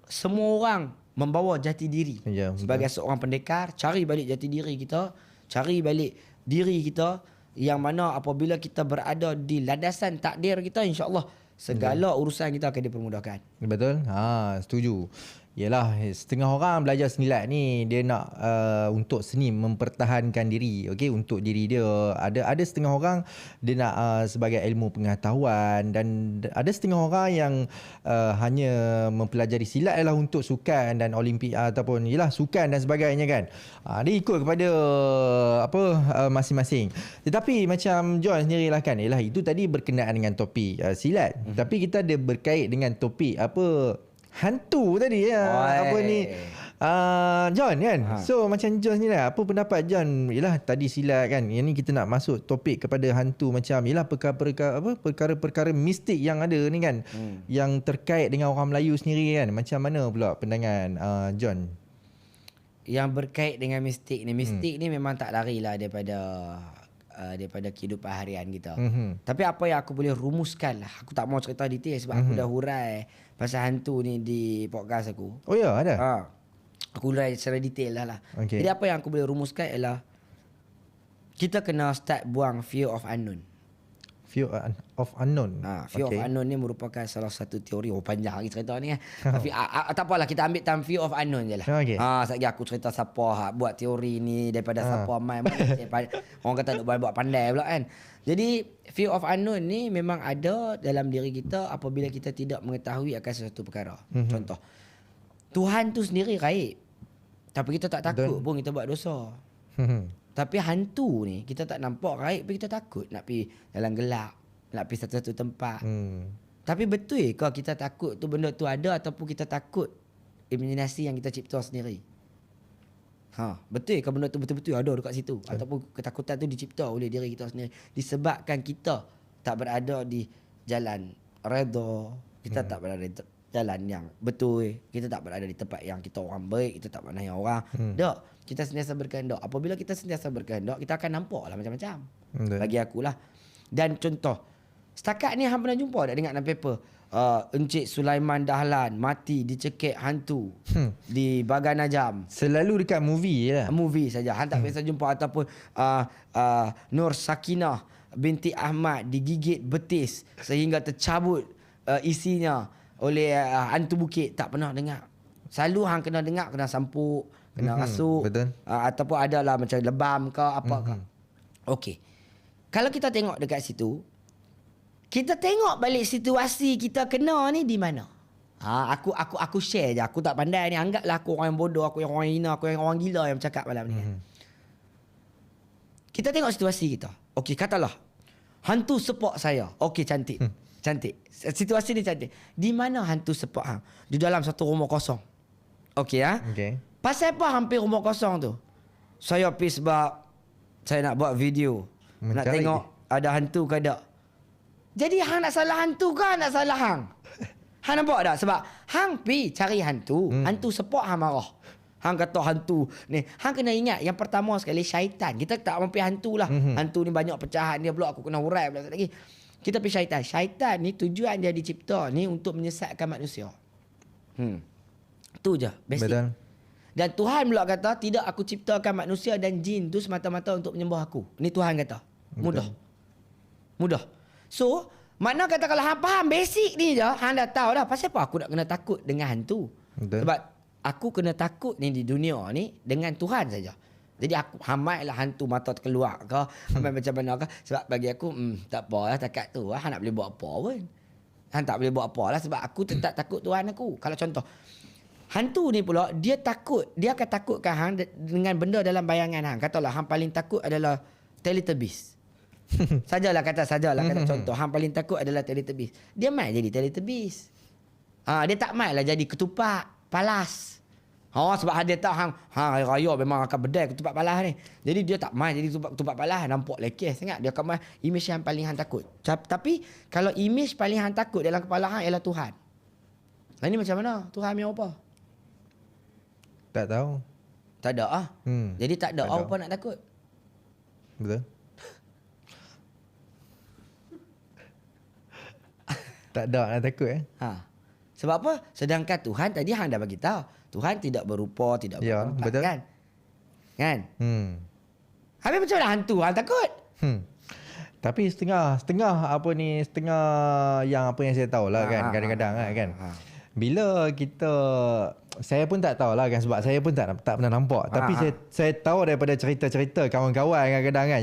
semua orang membawa jati diri. Ya, sebagai seorang pendekar, cari balik jati diri kita, cari balik diri kita, yang mana apabila kita berada di landasan takdir kita, insya-Allah segala urusan kita akan dipermudahkan. Betul? Setuju. Yalah, setengah orang belajar silat ni dia nak untuk seni mempertahankan diri, okey, untuk diri dia. Ada setengah orang dia nak sebagai ilmu pengetahuan, dan ada setengah orang yang hanya mempelajari silat ialah untuk sukan dan olimpik ataupun yalah sukan dan sebagainya kan. Dia ikut kepada masing-masing. Tetapi macam John sendirilah kan, yalah itu tadi berkenaan dengan topik silat. Tapi kita ada berkait dengan topik hantu tadi ya. Apa ni? John kan. So macam John ni lah, apa pendapat John? Yalah tadi silat kan. Yang ni kita nak masuk topik kepada hantu, macam yalah perkara-perkara mistik yang ada ni kan. Yang terkait dengan orang Melayu sendiri kan. Macam mana pula pandangan John? Yang berkait dengan mistik ni, ni memang tak larilah daripada kehidupan harian kita. Tapi apa yang aku boleh rumuskan lah, aku tak mau cerita detail sebab aku dah hurai pasal hantu ni di podcast aku. Oh ya, ada? Aku hurai secara detail lah. Okay. Jadi apa yang aku boleh rumuskan ialah kita kena start buang fear of unknown. Fear of unknown. Fear of unknown ni merupakan salah satu teori. Panjang lagi cerita ni. Tapi tak apalah, kita ambil time fear of unknown je lah. Okay. Sekejap aku cerita siapa buat teori ni, daripada siapa main. Orang kata nak buat pandai pula kan. Jadi fear of unknown ni memang ada dalam diri kita apabila kita tidak mengetahui akan sesuatu perkara. Contoh, Tuhan tu sendiri gaib, tapi kita tak takut pun kita buat dosa. Tapi hantu ni kita tak nampak gaib, tapi kita takut nak pergi dalam gelap, nak pergi satu-satu tempat. Tapi betul ke kita takut tu benda tu ada, ataupun kita takut imaginasi yang kita cipta sendiri? Betul ke benda tu betul-betul ada dekat situ, ataupun ketakutan tu dicipta oleh diri kita sendiri disebabkan kita tak berada di jalan redha, kita tak berada di jalan yang betul, kita tak berada di tempat yang kita orang baik, kita tak mana yang orang. Kita sentiasa berkehendak. Apabila kita sentiasa berkehendak, kita akan nampak lah macam-macam. Bagi akulah. Dan contoh, setakat ni hang pernah jumpa tak dengar dalam paper Encik Sulaiman Dahlan mati dicekik hantu di Bagan Najam. Selalu dekat movie je lah. Movie saja. Hang tak biasa jumpa. Ataupun Nur Sakinah binti Ahmad digigit betis sehingga tercabut isinya oleh hantu bukit. Tak pernah dengar. Selalu hang kena dengar, kena sampuk, kena rasuk. Betul. Ataupun adalah macam lebam ke apa ke. Okey. Kalau kita tengok dekat situ, kita tengok balik situasi kita kena ni di mana. Aku share je. Aku tak pandai ni. Anggaplah aku orang yang bodoh, aku yang orang hina, aku yang orang gila yang bercakap malam ni. Kita tengok situasi kita. Okey, katalah hantu sepak saya. Okey, cantik. Cantik. Situasi ni cantik. Di mana hantu sepak hang? Di dalam satu rumah kosong. Okey Okay. Pasal apa hampir rumah kosong tu? Saya pergi sebab saya nak buat video. Nak tengok ada hantu ke tak. Jadi hang nak salah hantu ke nak salah hang? Hang nampak tak? Sebab hang pergi cari hantu. Hantu sepak hang marah. Hang kata hantu ni. Hang kena ingat yang pertama sekali syaitan. Kita tak mampu hantu lah. Hantu ni banyak pecahan dia pula. Aku kena hurai pula lagi. Kita pergi syaitan. Syaitan ni tujuan dia dicipta ni untuk menyesatkan manusia. Tu je. Basic. Betul. Dan Tuhan pula kata, tidak aku ciptakan manusia dan jin tu semata-mata untuk menyembah aku. Ni Tuhan kata. Mudah. So, makna kata kalau hang faham basic ni je, hang dah tahu dah pasal apa aku nak kena takut dengan hantu. Betul. Sebab aku kena takut ni di dunia ni dengan Tuhan saja. Jadi aku hamailah hantu mata terkeluar ke, hamai macam mana ke. Sebab bagi aku, tak apalah takat tu. Hang nak boleh buat apa pun. Hang tak boleh buat apa lah sebab aku tetap takut Tuhan aku. Kalau contoh, hantu ni pula, dia akan takutkan hang dengan benda dalam bayangan hang. Katalah hang paling takut adalah Teletubbies. Sajalah kata contoh, hang paling takut adalah Teletubbies. Dia main jadi Teletubbies. Dia tak main lah jadi ketupat palas. Sebab dia tahu hang hari raya memang akan bedai ketupat palas ni. Jadi dia tak main jadi ketupat palas, nampak lekeh sangat. Dia akan main image yang paling hang takut. Tapi kalau image paling hang takut dalam kepala hang ialah Tuhan. Ini macam mana? Tuhan punya apa? Tak tahu. Tak ada Jadi tak ada apa nak takut. Betul. Tak ada nak takut Sebab apa? Sedangkan Tuhan tadi hang dah bagi tahu, Tuhan tidak berupa, tidak bertempat, betul. kan? Habis macam mana hantu hang takut? Tapi setengah yang apa yang saya tahu lah kan, kadang-kadang kan. Bila kita, saya pun tak tahulah kan sebab saya pun tak pernah nampak. Tapi saya tahu daripada cerita-cerita kawan-kawan kadang-kadang kan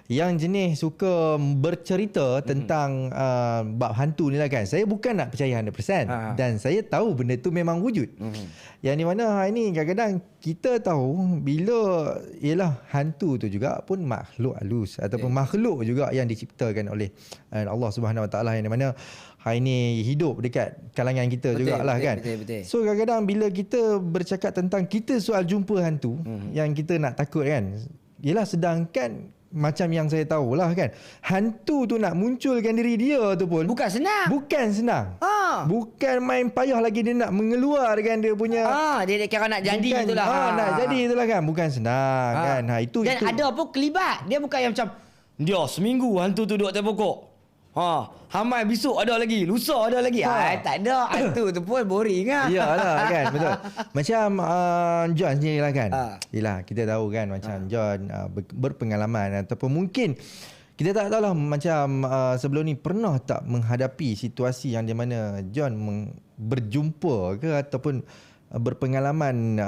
yang jenis suka bercerita tentang bab hantu ni lah kan. Saya bukan nak percaya 100% dan saya tahu benda tu memang wujud. Yang di mana ini kadang-kadang kita tahu bila ialah hantu tu juga pun makhluk halus ataupun makhluk juga yang diciptakan oleh Allah Subhanahu Wa Taala, yang di mana hari ni hidup dekat kalangan kita jugalah kan. Betul. So kadang-kadang bila kita bercakap tentang kita soal jumpa hantu yang kita nak takut kan, ialah sedangkan macam yang saya tahulah kan, hantu tu nak munculkan diri dia tu pun Bukan senang. Bukan main payah lagi dia nak mengeluarkan dia punya Dia kira nak jadi itulah. Nak jadi itulah kan, bukan senang kan. Itu Dan ada apa kelibat. Dia bukan yang macam dia seminggu hantu tu duduk atas pokok. Hamai besok ada lagi, lusa ada lagi. Tak ada. Hantu tu pun boring lah. Iyalah kan, betul. Macam John sendiri lah kan. Yelah, kita tahu kan macam John berpengalaman ataupun mungkin kita tak tahulah macam sebelum ni pernah tak menghadapi situasi yang di mana John berjumpa ke ataupun berpengalaman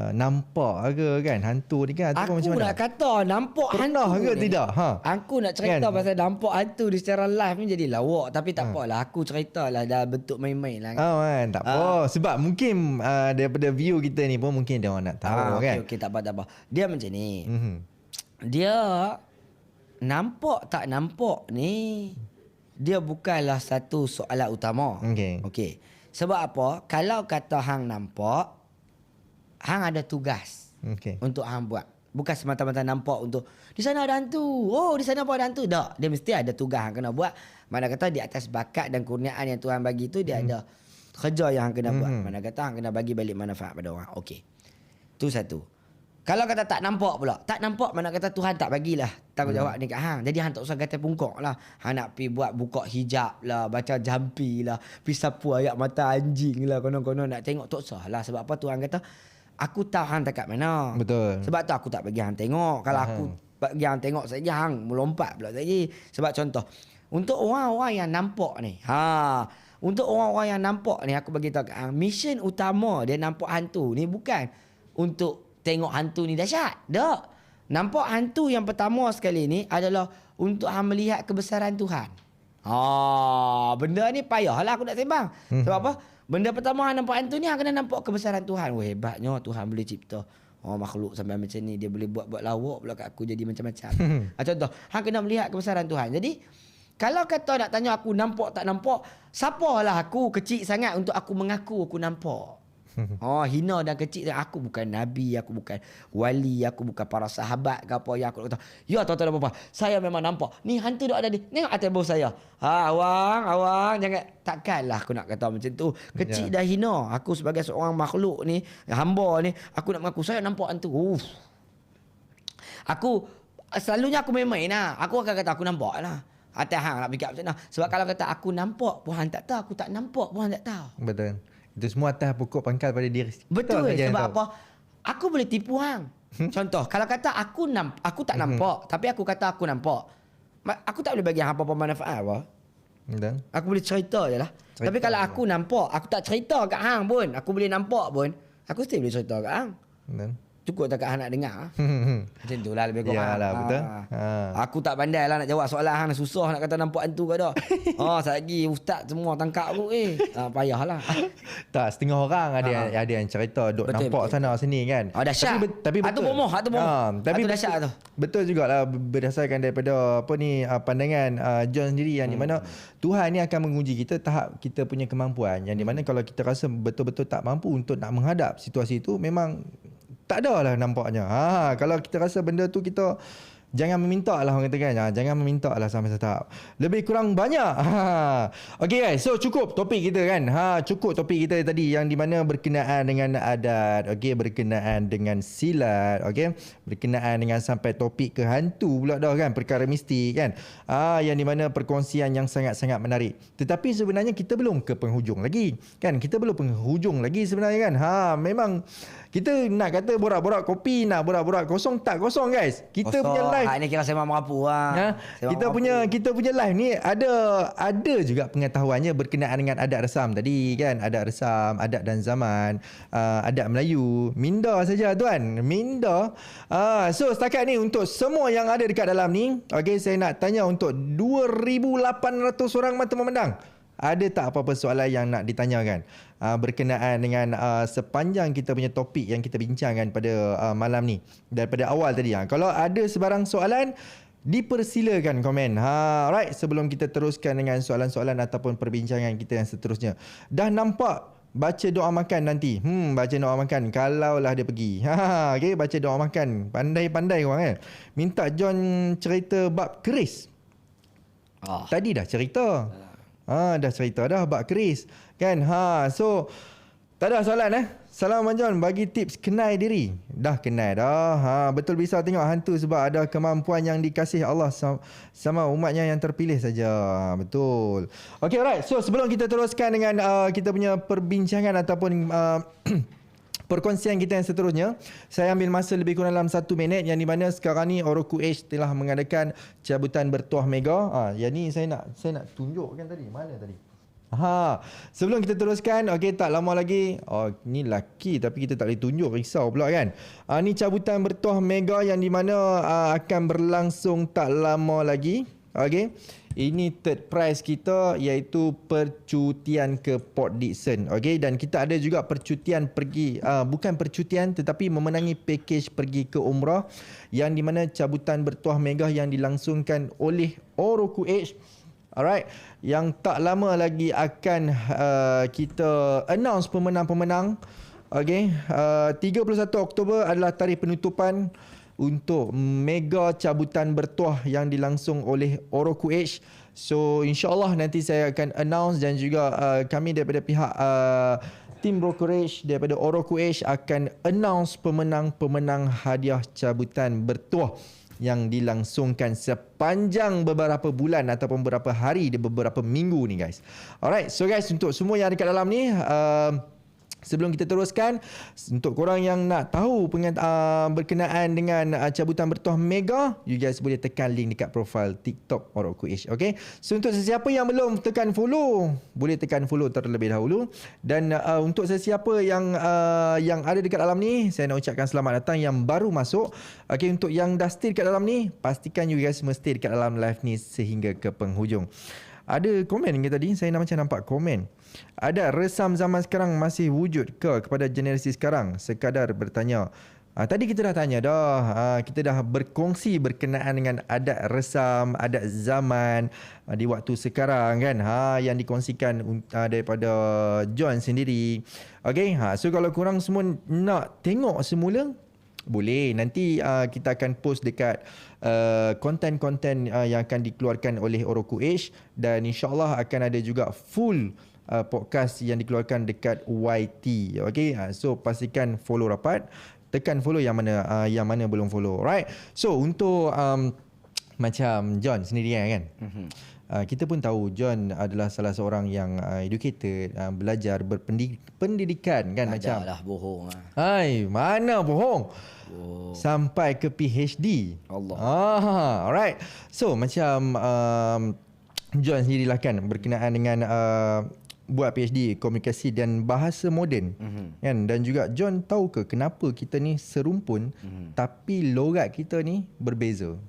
nampak ke kan hantu ni kan, ataupun macam mana? Aku nak kata nampak pernah hantu ke ni. tidak? Aku nak cerita kan? Pasal nampak hantu di secara live ni jadi lawak. Tapi tak apalah, aku ceritalah dalam bentuk main-main lah. Kan, tak apa. Sebab mungkin daripada view kita ni pun mungkin dia orang nak tahu kan. Okay, tak apa. Dia macam ni. Dia nampak tak nampak ni, dia bukanlah satu soalan utama. Okay. Sebab apa? Kalau kata hang nampak, hang ada tugas untuk hang buat. Bukan semata-mata nampak untuk di sana ada hantu. Di sana pun ada hantu. Tak. Dia mesti ada tugas hang kena buat. Mana kata di atas bakat dan kurniaan yang Tuhan bagi tu, dia ada kerja yang hang kena buat. Mana kata hang kena bagi balik manfaat pada orang. Okey. Tu satu. Kalau kata tak nampak pula. Tak nampak mana kata Tuhan tak bagilah tanggungjawab ni kat hang. Jadi hang tak usah kata pungkok lah. Hang nak pergi buat buka hijab lah, baca jampi lah, pergi sapu ayat mata anjing lah, konon-konon nak tengok. Tak usah lah. Sebab apa Tuhan kata, aku tahu hang tak kat mana. Betul. Sebab tu aku tak bagi hang tengok. Kalau aku bagi hang tengok saja, hang melompat pula saja. Sebab contoh, untuk orang-orang yang nampak ni, untuk orang-orang yang nampak ni, aku bagi tahu kat hang, mission utama dia nampak hantu ni bukan untuk tengok hantu ni dahsyat. Tak. Nampak hantu yang pertama sekali ni adalah untuk hang melihat kebesaran Tuhan. Benda ni payahlah aku nak sembang. Sebab apa? Benda pertama hang nampak hantu ni, hang kena nampak kebesaran Tuhan. Hebatnya Tuhan boleh cipta makhluk sampai macam ni. Dia boleh buat lawak pula kat aku jadi macam-macam. Contoh, hang kena melihat kebesaran Tuhan. Jadi, kalau kata nak tanya aku nampak tak nampak, siapalah aku kecil sangat untuk aku mengaku aku nampak. Hina dan kecil. Aku bukan Nabi, aku bukan wali, aku bukan para sahabat ke apa yang aku kata. Ya tuan-tuan dan puan-puan, saya memang nampak. Ni hantu duk ada ni. Tengok atas bawah saya. Awang jangan. Takkanlah aku nak kata macam tu. Kecil dah hina. Aku sebagai seorang makhluk ni, hamba ni, aku nak mengaku saya nampak hantu. Aku selalunya aku main-main lah. Aku akan kata aku nampak lah. Atas hang nak fikir macam mana. Sebab kalau kata aku nampak pun hang tak tahu, aku tak nampak pun hang tak tahu. Betul. Itu semua atas pokok pangkal pada diri kita Betul, saja yang sebab tahu. apa? Aku boleh tipu hang. Contoh, kalau kata aku tak nampak, tapi aku kata aku nampak. Aku tak boleh bagi hang apa-apa manfaat apa. Betul. Aku boleh cerita je lah. Cerita Tapi kalau je. aku nampak, aku tak cerita kat hang pun, aku boleh nampak pun, aku still boleh cerita kat hang. Betul. Cukup tak kat hang nak dengar. Macam tu lah lebih kurang. Yalah, betul. Aku tak pandai lah nak jawab soalan hang. Susah nak kata nampak hantu ke dah. Lagi ustaz semua tangkap aku. Payahlah. Tak, setengah orang ada yang cerita duk Betul, nampak betul. sana sini kan. Dahsyat. Tapi Hatu betul. bomoh, hatu bomoh. Tapi Hatu dahsyat tu. Betul jugalah berdasarkan daripada pandangan John sendiri yang di mana Tuhan ni akan menguji kita tahap kita punya kemampuan, yang di mana kalau kita rasa betul-betul tak mampu untuk nak menghadap situasi itu, memang tak ada lah nampaknya. Kalau kita rasa benda tu kita jangan meminta lah, orang kata kan. Jangan meminta lah sampai setahap. Lebih kurang banyak. Okay guys, so cukup topik kita kan. Cukup topik kita tadi yang di mana berkenaan dengan adat, okay, berkenaan dengan silat, okay, berkenaan dengan sampai topik ke hantu pula dah kan, perkara mistik kan. Yang di mana perkongsian yang sangat-sangat menarik. Tetapi sebenarnya kita belum ke penghujung lagi kan. Kita belum penghujung lagi sebenarnya kan. Memang kita nak kata borak-borak kopi, nak borak-borak kosong, tak kosong guys. Kita punya live Ini kira sembang merapu lah. kita punya live ni ada juga pengetahuannya berkenaan dengan adat resam tadi kan, adat resam, adat dan zaman, adat Melayu, minda saja tuan, minda. So setakat ni untuk semua yang ada dekat dalam ni, okey, saya nak tanya untuk 2,800 orang mata memandang. Ada tak apa-apa soalan yang nak ditanyakan berkenaan dengan sepanjang kita punya topik yang kita bincangkan pada malam ni daripada awal tadi? Kalau ada sebarang soalan, dipersilakan komen. Right, sebelum kita teruskan dengan soalan-soalan ataupun perbincangan kita yang seterusnya. Dah nampak baca doa makan nanti. Baca doa makan kalaulah dia pergi. Okay, baca doa makan. Pandai-pandai korang kan. Minta John cerita bab keris. Tadi dah cerita. Dah cerita dah bab keris kan. So tak ada soalan Salam John, bagi tips kenal diri. Dah kenal dah. Betul bisa tengok hantu sebab ada kemampuan yang dikasih Allah sama umatnya yang terpilih saja. Betul. Okay, alright. So sebelum kita teruskan dengan kita punya perbincangan ataupun perkongsian kita yang seterusnya, saya ambil masa lebih kurang dalam 1 minit, yang di mana sekarang ni Oroku Age telah mengadakan cabutan bertuah mega. Yang ni saya nak tunjukkan tadi. Mana tadi? Sebelum kita teruskan, okey, tak lama lagi. Ni laki tapi kita tak boleh tunjuk, risau pula kan. Ni cabutan bertuah mega yang di mana akan berlangsung tak lama lagi. Okey. Ini third prize kita iaitu percutian ke Port Dickson. Okey, dan kita ada juga percutian pergi bukan percutian tetapi memenangi package pergi ke umrah yang di mana cabutan bertuah mega yang dilangsungkan oleh Oroku Age. Alright, yang tak lama lagi akan kita announce pemenang-pemenang. Okey, 31 Oktober adalah tarikh penutupan untuk mega cabutan bertuah yang dilangsung oleh Oroku Age. So insyaAllah nanti saya akan announce, dan juga kami daripada pihak team brokerage daripada Oroku Age akan announce pemenang-pemenang hadiah cabutan bertuah yang dilangsungkan sepanjang beberapa bulan ataupun beberapa hari di beberapa minggu ni guys. Alright, so guys, untuk semua yang ada kat dalam ni, sebelum kita teruskan, untuk korang yang nak tahu berkenaan dengan cabutan bertuah mega, you guys boleh tekan link dekat profile TikTok Oroku Age. Okay, so untuk sesiapa yang belum tekan follow, boleh tekan follow terlebih dahulu. Dan untuk sesiapa yang ada dekat dalam ni, saya nak ucapkan selamat datang yang baru masuk. Okay, untuk yang dah stay dekat dalam ni, pastikan you guys mesti dekat dalam live ni sehingga ke penghujung. Ada komen ke tadi? Saya macam nampak komen. Ada resam zaman sekarang masih wujud ke kepada generasi sekarang? Sekadar bertanya. Tadi kita dah tanya dah. Kita dah berkongsi berkenaan dengan adat resam, adat zaman di waktu sekarang kan. Yang dikongsikan daripada John sendiri. Okay. So kalau korang semua nak tengok semula, boleh. Nanti kita akan post dekat konten-konten yang akan dikeluarkan oleh Oroku Age, dan insyaAllah akan ada juga full podcast yang dikeluarkan dekat YT. Okay, so pastikan follow rapat, tekan follow yang mana belum follow. Right. So untuk macam John sendiri kan, kita pun tahu John adalah salah seorang yang educated, belajar berpendidikan kan macam. Adalah bohong lah. Hai, mana bohong? Oh. Sampai ke PhD. Allah. Alright. So macam John sendirilah kan berkenaan dengan buat PhD komunikasi dan bahasa moden kan, dan juga John tahu ke kenapa kita ni serumpun tapi logat kita ni berbeza?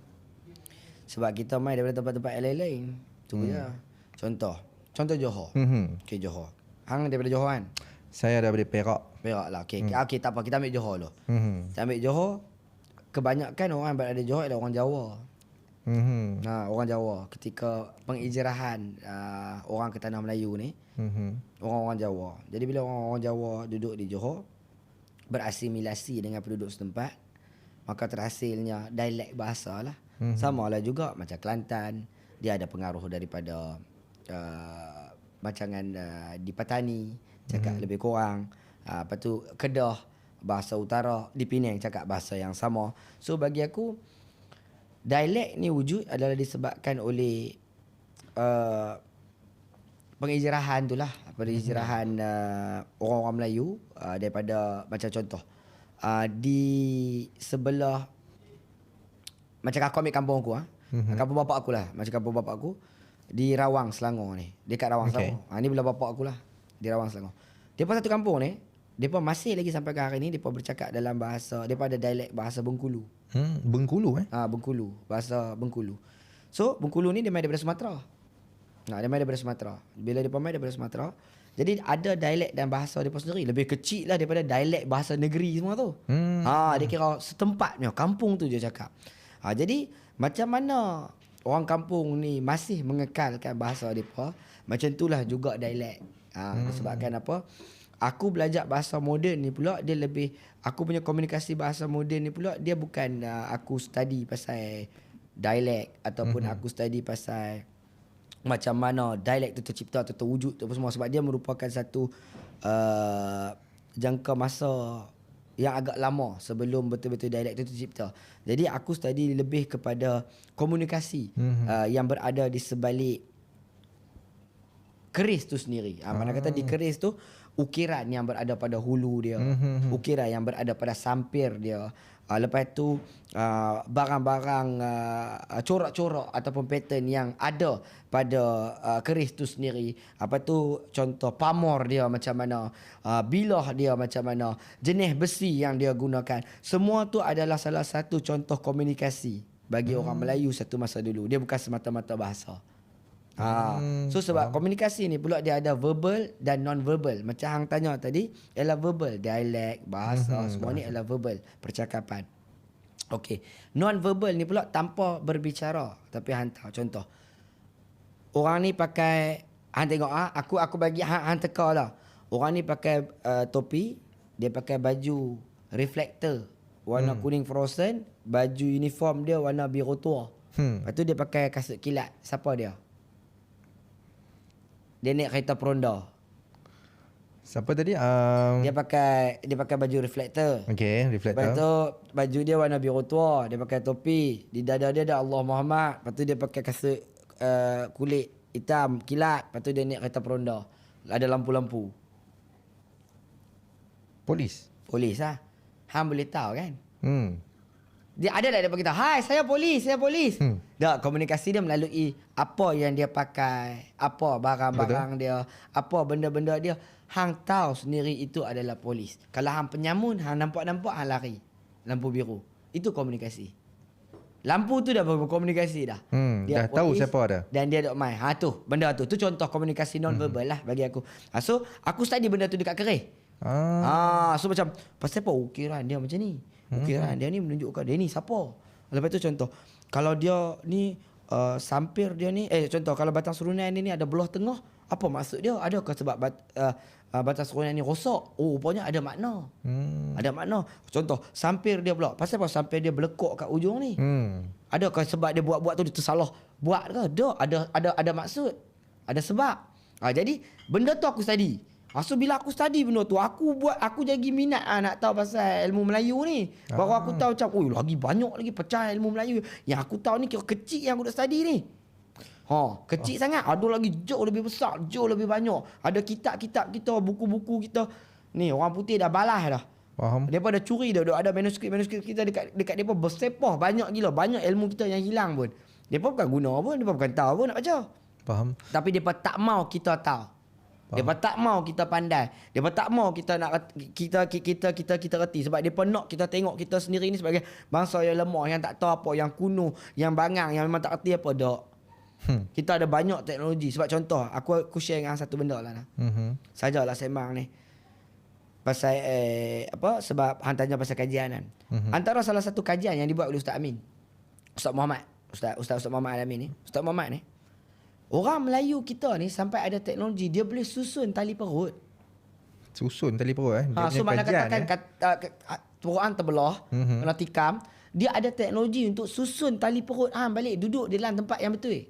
Sebab kita main daripada tempat-tempat lain-lain. Tu je. Contoh Johor. Okey, Johor. Hang daripada Johor kan? Saya daripada Perak. Perak lah. Okey, tak apa. Kita ambil Johor dulu. Kita ambil Johor. Kebanyakan orang yang berada di Johor adalah orang Jawa. Orang Jawa. Ketika pengijrahan orang ke tanah Melayu ni, orang-orang Jawa. Jadi bila orang-orang Jawa duduk di Johor, berasimilasi dengan penduduk setempat, maka terhasilnya dialek bahasa lah. Sama lah juga macam Kelantan, dia ada pengaruh daripada macangan di Patani, cakap lebih kurang. Lepas tu Kedah, bahasa utara, di Penang cakap bahasa yang sama. So bagi aku, dialek ni wujud adalah disebabkan oleh pengijrahan tu lah. Pengijrahan orang-orang Melayu daripada macam contoh. Di sebelah, macam aku ambil kampung aku. Kampung bapak aku lah. Macam kampung bapak aku. Di Rawang, Selangor ni. Dekat Rawang, Selangor. Ni belah bapak aku lah. Di Rawang, Selangor. Mereka satu kampung ni. Mereka masih lagi sampai ke hari ni. Mereka bercakap dalam bahasa. Mereka ada dialek bahasa Bengkulu. Bengkulu Bengkulu. Bahasa Bengkulu. So, Bengkulu ni dia main daripada Sumatera. Dia main daripada Sumatera. Bila dia main daripada Sumatera, jadi ada dialek dan bahasa dia sendiri. Lebih kecil lah daripada dialek bahasa negeri semua tu. Dia kira setempatnya. Kampung tu je cakap. Jadi macam mana orang kampung ni masih mengekalkan bahasa mereka, macam itulah juga dialek. Sebabkan apa? Aku belajar bahasa moden ni pula, dia lebih, aku punya komunikasi bahasa moden ni pula, dia bukan aku study pasal dialek ataupun aku study pasal macam mana dialek tu tercipta atau terwujud tu semua, sebab dia merupakan satu jangka masa yang agak lama sebelum betul-betul dialek tu tercipta. Jadi aku study lebih kepada komunikasi yang berada di sebalik keris tu sendiri. Mana kata di keris tu, ukiran yang berada pada hulu dia, ukiran yang berada pada sampir dia. Lepas tu barang-barang corak-corak ataupun pattern yang ada pada keris tu sendiri. Apa tu contoh pamor dia macam mana, bilah dia macam mana, jenis besi yang dia gunakan. Semua tu adalah salah satu contoh komunikasi bagi orang Melayu satu masa dulu. Dia bukan semata-mata bahasa. So sebab komunikasi ni pula dia ada verbal dan non-verbal. Macam hang tanya tadi, ialah verbal, dialek, bahasa, semua ni ialah verbal, percakapan. Okey, non-verbal ni pula tanpa berbicara tapi hantar. Contoh, orang ni pakai, hang tengok aku bagi hang teka lah. Orang ni pakai topi, dia pakai baju reflektor warna kuning fluorescent, baju uniform dia warna biru tua. Lepas tu dia pakai kasut kilat. Siapa dia? Dia naik kereta peronda. Siapa tadi? Dia pakai baju reflektor. Okey, reflektor. Lepas tu baju dia warna biru tua, dia pakai topi, di dada dia ada Allah Muhammad. Lepas tu dia pakai kasut kulit hitam kilat. Lepas tu dia naik kereta peronda. Ada lampu-lampu. Polis lah. Hang boleh tahu kan? Dia ada tak dia berkata, "Hai, saya polis." Tak, komunikasi dia melalui apa yang dia pakai, apa barang-barang dia, apa benda-benda dia. Hang tahu sendiri itu adalah polis. Kalau hang penyamun, hang nampak-nampak hang lari. Lampu biru. Itu komunikasi. Lampu tu dah berkomunikasi dah. Dah Dia tahu polis, siapa ada. dan dia dok main. Tu, benda tu. Tu contoh komunikasi non-verbal lah bagi aku. So, aku study benda tu dekat kerih. So macam, pasal apa ukiran dia macam ni? Ukiran dia ni menunjukkan dia ni siapa. Lepas tu contoh, kalau dia ni sampir dia ni, contoh kalau batang serunan dia ni ada belah tengah, apa maksud dia? Adakah sebab batang serunan ni rosak? Rupanya ada makna. Ada makna. Contoh, sampir dia pula. Pasal apa sampir dia berlekuk kat ujung ni? Adakah sebab dia buat-buat tu dia tersalah buat ke? Ada maksud. Ada sebab. Jadi benda tu aku study. So bila aku study benda tu, aku jadi minat nak tahu pasal ilmu Melayu ni. Baru aku tahu macam, lagi banyak lagi pecah ilmu Melayu. Yang aku tahu ni kira kecil yang aku dah study ni. Kecil sangat. Ada lagi jauh lebih besar, jauh lebih banyak. Ada kitab-kitab kita, buku-buku kita. Ni orang putih dah balas dah. Faham. Depa dah curi dah. Ada manuskrip kita dekat depa bersepah banyak gila. Banyak ilmu kita yang hilang pun. Depa bukan guna pun, depa bukan tahu pun nak baca. Faham. Tapi depa tak mau kita tahu. Depa tak mau kita pandai. Depa tak mau kita nak kita reti sebab depa nak kita tengok kita sendiri ni sebagai bangsa yang lemah, yang tak tahu apa, yang kuno, yang bangang, yang memang tak reti apa dak. Kita ada banyak teknologi. Sebab contoh, aku share dengan satu benda lah. Sajalah sembang ni. Pasal sebab hang tanya pasal kajian kan. Antara salah satu kajian yang dibuat oleh Ustaz Amin. Ustaz Muhammad. Ustaz Muhammad Alamin ni. Ustaz Muhammad ni. Orang Melayu kita ni sampai ada teknologi dia boleh susun tali perut. Susun tali perut So mana katakan perut terbelah, kena tikam, dia ada teknologi untuk susun tali perut balik duduk di dalam tempat yang betul.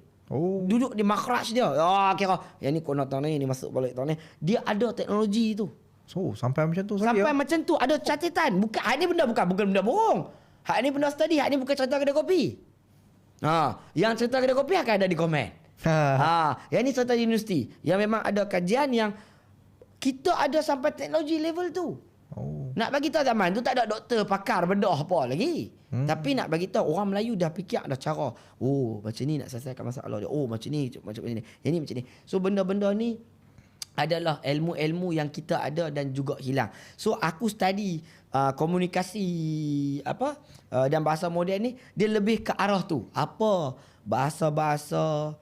Duduk di makhraj dia. Kira yang ni kena tahun ni masuk balik tahun ni. Dia ada teknologi tu. So sampai macam tu sampai macam tu ada catatan. Bukan hak ni benda bukan benda bohong. Hak ni benda study, hak ni bukan cerita kedai kopi. Yang cerita kedai kopi akan ada di komen. Yang ni cerita universiti. Yang memang ada kajian yang kita ada sampai teknologi level tu. Nak bagi tahu zaman tu tak ada doktor pakar bedah apa lagi. Tapi nak bagi tahu orang Melayu dah fikir dah cara. Macam ni nak selesaikan masalah dia. Macam ni, macam ni. Yang ni macam ni. So benda-benda ni adalah ilmu-ilmu yang kita ada dan juga hilang. So aku study komunikasi dan bahasa moden ni dia lebih ke arah tu. Apa bahasa-bahasa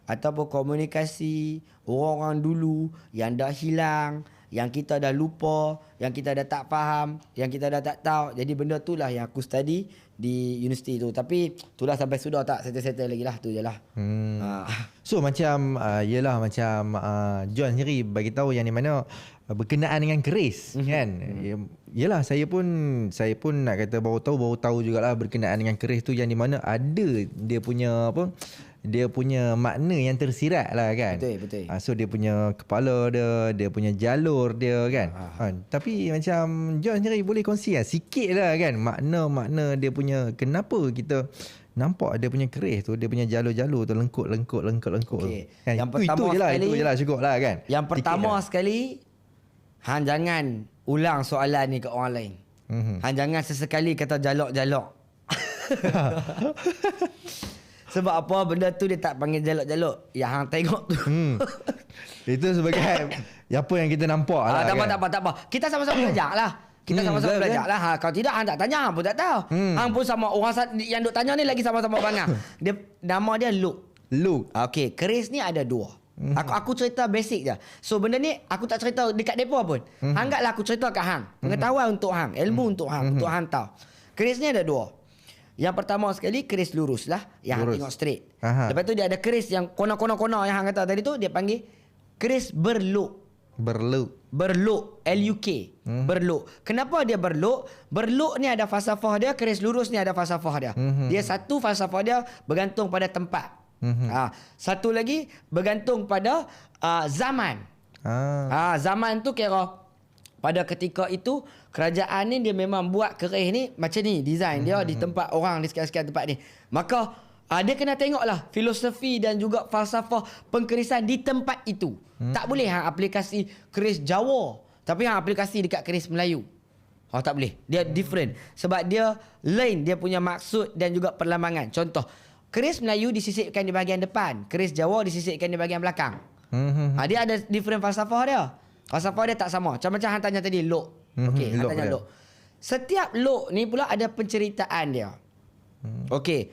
ataupun komunikasi orang-orang dulu yang dah hilang, yang kita dah lupa, yang kita dah tak faham, yang kita dah tak tahu. Jadi benda tu lah yang aku study di universiti tu. Tapi itulah sampai sudah tak settle-settle lagi lah. Tu je lah. So macam yelah macam John sendiri bagi tahu yang di mana berkenaan dengan keris kan. Yelah saya pun nak kata baru tahu jugalah berkenaan dengan keris tu yang di mana ada dia punya dia punya makna yang tersirat lah kan. Betul. So dia punya kepala dia punya jalur dia kan. Tapi macam John sendiri boleh kongsi sikit lah kan makna dia punya kenapa kita nampak dia punya keris tu, dia punya jalur-jalur tu lengkut. Okay. Kan? Itu je lah cukup lah kan. Yang pertama sekali, hang jangan ulang soalan ni ke orang lain. Hang jangan sesekali kata jalok-jalok. Sebab apa benda tu dia tak panggil jalok-jalok. Yang hang tengok tu. Itu sebagai apa yang kita nampak lah. Tak apa. Kita sama-sama belajar lah. Kita sama-sama belajar lah. Kalau tidak hang tak tanya, hang pun tak tahu. Hang pun sama orang yang duk tanya ni lagi sama-sama bangang. Nama dia Luke. Okey, keris ni ada dua. Aku cerita basic je. So benda ni aku tak cerita dekat depa pun. Anggaplah aku cerita kat hang. Pengetahuan untuk hang, ilmu untuk hang, untuk hang tahu. Keris ni ada dua. Yang pertama sekali keris lurus lah, yang hang tengok straight. Lepas tu dia ada keris yang kona-kona yang hang kata tadi tu dia panggil keris berluk. LUK. Berluk. Kenapa dia berluk? Berluk ni ada falsafah dia, keris lurus ni ada falsafah dia. Dia satu falsafah dia bergantung pada tempat. Satu lagi bergantung pada zaman. Zaman tu kira pada ketika itu kerajaan ni dia memang buat keris ni macam ni design dia di tempat orang di sekian-sekian tempat ni. Maka dia kena tengoklah filosofi dan juga falsafah pengkerisan di tempat itu. Tak boleh hang aplikasi keris Jawa tapi hang aplikasi dekat keris Melayu. Tak boleh. Dia different sebab dia lain dia punya maksud dan juga perlambangan. Contoh, keris Melayu disisipkan di bahagian depan, keris Jawa disisipkan di bahagian belakang. Dia ada different falsafah dia. Falsafah dia tak sama. Macam hang tanya tadi luk. Okey, hang tanya luk. Setiap luk ni pula ada penceritaan dia. Okey.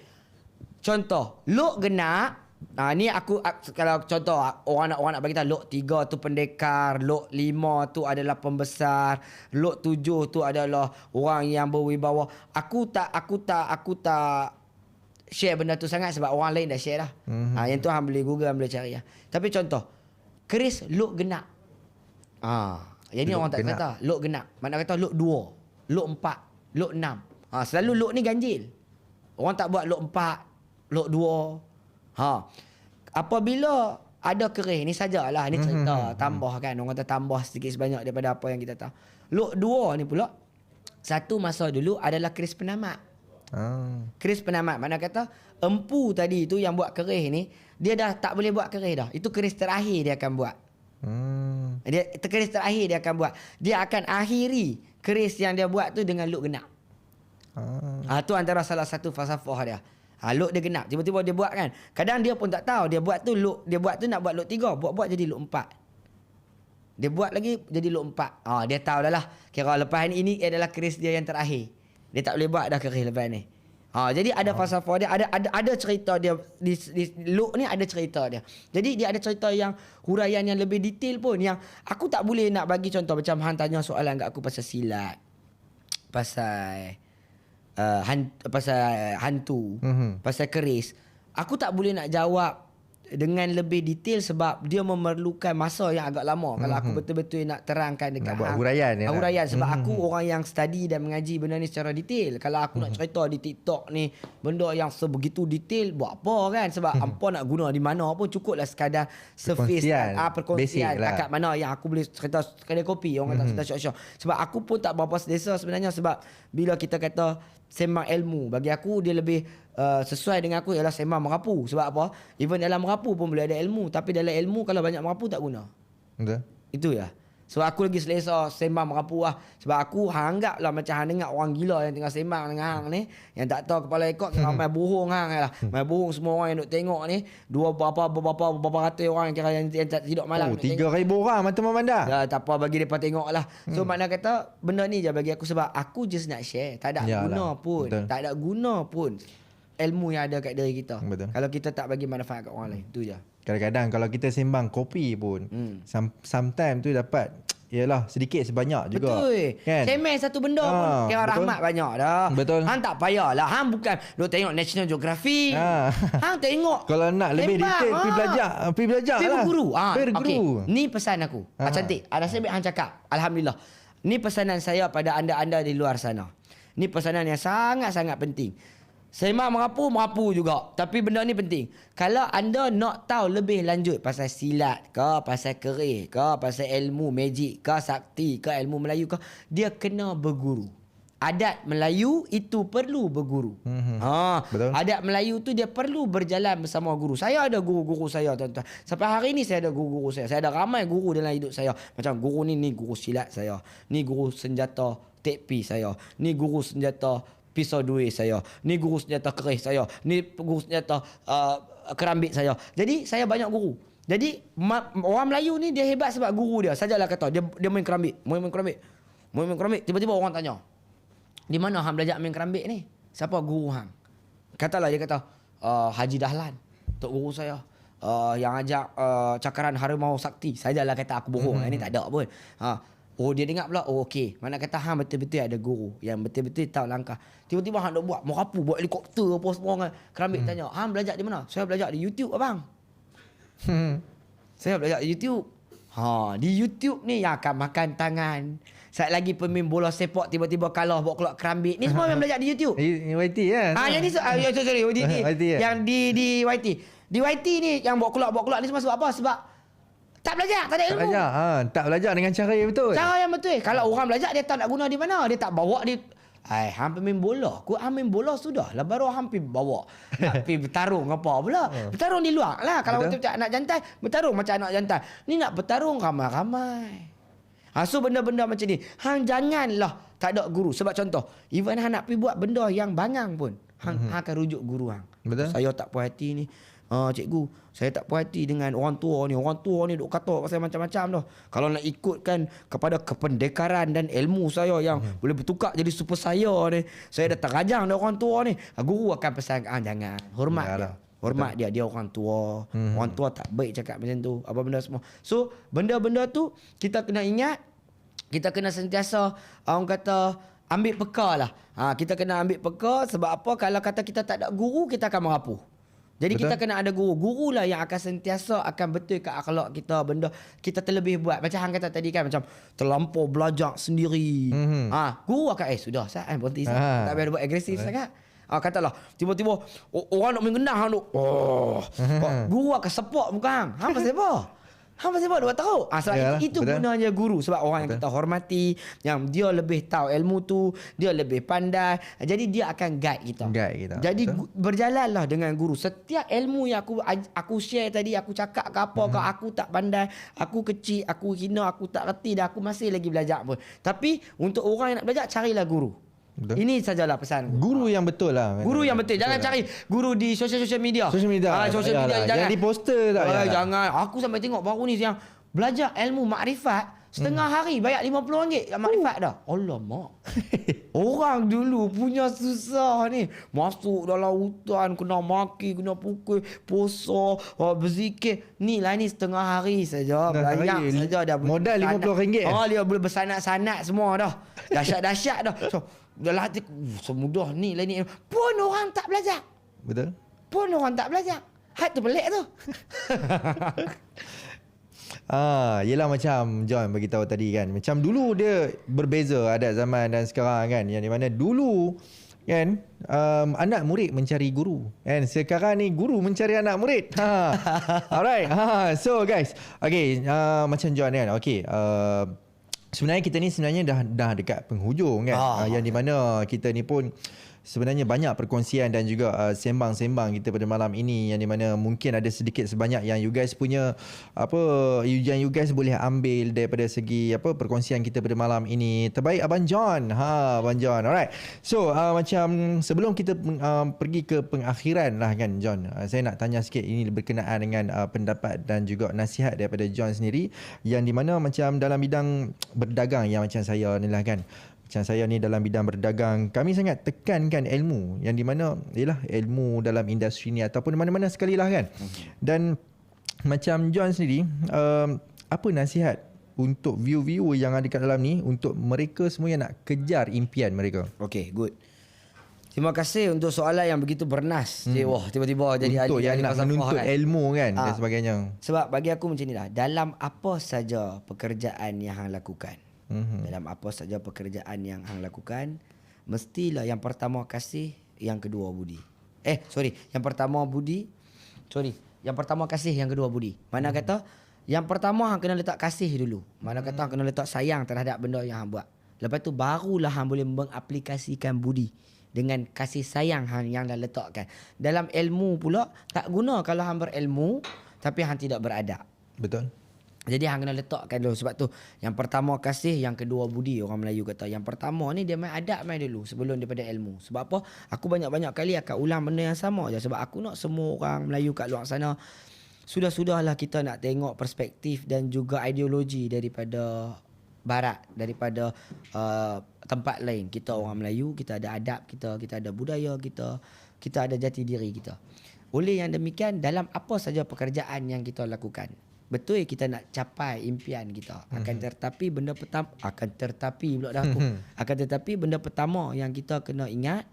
Contoh, luk genak. Ni aku kalau contoh orang nak bagi tahu luk 3 tu pendekar, luk 5 tu adalah pembesar, luk 7 tu adalah orang yang berwibawa. Aku tak share benda tu sangat sebab orang lain dah share dah. Yang tu hang boleh Google, hang boleh cari lah. Tapi contoh, keris luk genak. Yang ni orang tak kata luk genak. Mana kata luk 2, luk 4, luk 6. Selalu luk ni ganjil. Orang tak buat luk 4, luk 2. Apabila ada keris ni sajalah ni cerita tambah kan. Orang kata tambah sedikit sebanyak daripada apa yang kita tahu. Luk 2 ni pula satu masa dulu adalah keris penamat. Keris penamat. Mana kata empu tadi tu yang buat keris ni, dia dah tak boleh buat keris dah. Itu keris terakhir dia akan buat. Keris terakhir dia akan buat. Dia akan akhiri keris yang dia buat tu dengan look genap. Tu antara salah satu falsafah dia. Look dia genap. Tiba-tiba dia buat kan. Kadang dia pun tak tahu. Dia buat tu nak buat look 3. Buat jadi look 4. Dia buat lagi jadi look 4. Dia tahu dah lah. Kira lepas ini adalah keris dia yang terakhir. Dia tak boleh buat dah keris lepas ni. Jadi ada falsafah dia, ada cerita dia di look ni, ada cerita dia. Jadi dia ada cerita yang huraian yang lebih detail pun, yang aku tak boleh nak bagi contoh. Macam hang tanya soalan kat aku pasal silat, pasal pasal hantu, pasal keris. Aku tak boleh nak jawab dengan lebih detail sebab dia memerlukan masa yang agak lama. Kalau aku betul-betul nak terangkan dekat nak buat huraian ya. Huraian sebab aku orang yang study dan mengaji benda ni secara detail. Kalau aku nak cerita di TikTok ni benda yang sebegitu detail, buat apa kan? Sebab hampa nak guna di mana pun cukuplah sekadar surface perkongsian akak mana yang aku boleh cerita kedai kopi, orang kata cerita syok-syok. Sebab aku pun tak berapa selesa sebenarnya, sebab bila kita kata sembang ilmu, bagi aku dia lebih sesuai dengan aku ialah sembang merapu. Sebab apa? Even dalam merapu pun boleh ada ilmu, tapi dalam ilmu kalau banyak merapu tak guna. Betul. Itu ya. Sebab aku lagi selesa sembang merapu lah. Sebab aku anggap lah macam hang dengar orang gila yang tengah sembang dengan hang ni, yang tak tahu kepala ekor, kira main bohong hang lah. Main bohong semua orang yang duk tengok ni. Berapa ratus orang kira yang tidur malam. 3,000 orang mata memandang. Ya, tak apa, bagi mereka tengok lah. So makna kata benda ni je bagi aku, sebab aku just nak share. Tak ada guna pun. Betul. Tak ada guna pun ilmu yang ada kat diri kita. Betul. Kalau kita tak bagi manfaat kat orang lain. Itu je. Kadang-kadang kalau kita sembang kopi pun sometimes tu dapat yalah sedikit sebanyak juga. Betul. Kan? Semeh satu benda pun kira rahmat banyak dah. Betul. Hang tak payahlah. Hang bukan duk tengok National Geographic. Hang tengok. Kalau nak lebih detail pergi belajar lah. Pergi berguru. Berguru. Okay. Ni pesan aku. Cantik. Ada sebab hang cakap. Alhamdulillah. Ni pesanan saya pada anda-anda di luar sana. Ni pesanan yang sangat-sangat penting. Sembang merapu juga. Tapi benda ni penting. Kalau anda nak tahu lebih lanjut pasal silat ke, pasal keris ke, pasal ilmu magic ke, sakti ke, ilmu Melayu ke, dia kena berguru. Adat Melayu itu perlu berguru. Betul. Adat Melayu tu dia perlu berjalan bersama guru. Saya ada guru-guru saya, tuan-tuan. Sampai hari ni saya ada guru-guru saya. Saya ada ramai guru dalam hidup saya. Macam guru ni guru silat saya. Ni guru senjata tepi saya. Ni guru senjata pisau duit saya. Ni guru senjata keris saya. Ni guru senjata kerambit saya. Jadi saya banyak guru. Jadi orang Melayu ni dia hebat sebab guru dia. Sajalah kata dia main kerambit. Main kerambit. Tiba-tiba orang tanya, di mana hang belajar main kerambit ni? Siapa guru hang? Katalah dia kata, Haji Dahlan, tok guru saya. Yang ajak cakaran harimau sakti. Sajalah kata aku bohong. Ini tak ada pun. Dia dengar pula. Okey. Mana kata hang betul-betul ada guru yang betul-betul tahu langkah. Tiba-tiba hang nak buat merapu, buat helikopter apa semua kan. Kerambit tanya, hang belajar di mana? Saya belajar di YouTube abang. Saya belajar di YouTube. Di YouTube ni yang akan makan tangan. Saat lagi pemain bola sepak tiba-tiba kalah bawa keluar kerambit. Ni semua yang belajar di YouTube. YT kan? Yang ni sorry YT. Yang di YT. Di YT ni yang bawa keluar ni semua sebab apa? Sebab tak belajar, tak ada ilmu. Tak belajar dengan cara yang betul. Cara yang betul. Kalau orang belajar dia tak nak guna di mana. Dia tak bawa dia. Hang main bola. Hang main bola sudah lah. Baru hang pergi bawa. Nak pergi bertarung apa pula. Bertarung di luar lah. Kalau betul anak jantan, bertarung macam anak jantan. Ni nak bertarung ramai-ramai. So benda-benda macam ni. Hang janganlah tak ada guru. Sebab contoh, even hang nak pergi buat benda yang bangang pun, hang akan rujuk guru hang. Betul. Saya tak puas hati ni. Cikgu, saya tak puas hati dengan orang tua ni duk kata pasal macam-macam dah. Kalau nak ikutkan kepada kependekaran dan ilmu saya yang boleh bertukar jadi super saya ni, saya dah terajang dah orang tua ni. Guru akan pesan, jangan. Hormat dia. Hormat dia orang tua. Orang tua tak baik cakap macam tu. Apa benda semua. So, benda-benda tu kita kena ingat, kita kena sentiasa orang kata ambil peka lah. Kita kena ambil peka sebab apa? Kalau kata kita tak ada guru, kita akan merapuh. Jadi betul. Kita kena ada guru. Guru lah yang akan sentiasa akan betulkan akhlak kita. Benda kita terlebih buat. Macam hang kata tadi kan. Macam terlampau belajar sendiri. Guru akan sudah saya berhenti. Tak payah buat agresif sangat. Katalah tiba-tiba orang nak mengenang hang tu. Guru akan support muka hang. Hang pasal apa? Hang masih buat buat tahu. Sebab Yalah, itu betul. gunanya guru. Sebab orang yang kita hormati, yang dia lebih tahu ilmu tu, dia lebih pandai. Jadi dia akan guide kita. Jadi berjalanlah dengan guru. Setiap ilmu yang aku share tadi, aku cakap ke apa ke, aku tak pandai, aku kecil, aku hina, aku tak reti dah, aku masih lagi belajar pun. Tapi untuk orang yang nak belajar, carilah guru. Betul. Ini sajalah pesan. Guru yang betul lah. Guru yang betul. Jangan cari guru di sosial media. Social media. Social media jangan. Yang di poster tak. Jangan. Aku sampai tengok baru ni yang belajar ilmu makrifat setengah hari bayar RM50 kat makrifat dah. Alamak. Orang dulu punya susah ni. Masuk dalam hutan, kena maki, kena pukul, puasa, berzikir. Ni lah ni setengah hari saja. Bayar saja dah. Modal RM50. Dia boleh bersanat-sanat semua dah. Dahsyat-dahsyat dah. So, dalam hati semudah ni lah ni. Pun orang tak belajar. Betul. Pun orang tak belajar. Had tu pelik tu. Yelah macam John beritahu tadi kan. Macam dulu dia berbeza adat zaman dan sekarang kan. Yang di mana dulu kan anak murid mencari guru kan. Sekarang ni guru mencari anak murid. Alright. So guys, okay, macam John kan. Okay, sebenarnya kita ni dah dekat penghujung kan. Yang di mana kita ni pun sebenarnya banyak perkongsian dan juga sembang-sembang kita pada malam ini, yang di mana mungkin ada sedikit sebanyak yang you guys punya yang you guys boleh ambil daripada segi perkongsian kita pada malam ini. Terbaik Abang John. Abang John. Alright. So macam sebelum kita pergi ke pengakhiran lah kan John, saya nak tanya sikit ini berkenaan dengan pendapat dan juga nasihat daripada John sendiri, yang di mana macam dalam bidang berdagang yang macam saya ni lah kan. Macam saya ni dalam bidang berdagang, kami sangat tekankan ilmu, yang di mana ialah ilmu dalam industri ni ataupun mana-mana sekali lah kan. Dan macam John sendiri, apa nasihat untuk viewer yang ada kat dalam ni, untuk mereka semua yang nak kejar impian mereka? Okay, good. Terima kasih untuk soalan yang begitu bernas. Wah, tiba-tiba jadi untuk yang nak menuntut ilmu kan dan sebagainya. Sebab bagi aku macam ni lah, dalam apa saja pekerjaan yang hang lakukan, dalam apa saja pekerjaan yang hang lakukan, mestilah yang pertama kasih, yang kedua budi. Yang pertama kasih, yang kedua budi. Mana kata yang pertama hang kena letak kasih dulu. Mana kata hang kena letak sayang terhadap benda yang hang buat. Lepas tu barulah hang boleh mengaplikasikan budi dengan kasih sayang hang yang dah letakkan. Dalam ilmu pula tak guna kalau hang berilmu tapi hang tidak beradab. Betul. Jadi hang kena letakkan dulu. Sebab tu yang pertama kasih, yang kedua budi, orang Melayu kata. Yang pertama ni dia main adab main dulu sebelum daripada ilmu. Sebab apa? Aku banyak-banyak kali akan ulang benda yang sama je. Sebab aku nak semua orang Melayu kat luar sana, sudah-sudahlah kita nak tengok perspektif dan juga ideologi daripada barat, daripada tempat lain. Kita orang Melayu, kita ada adab kita ada budaya kita ada jati diri kita. Oleh yang demikian, dalam apa saja pekerjaan yang kita lakukan, betul kita nak capai impian kita, akan tetapi benda pertama benda pertama yang kita kena ingat,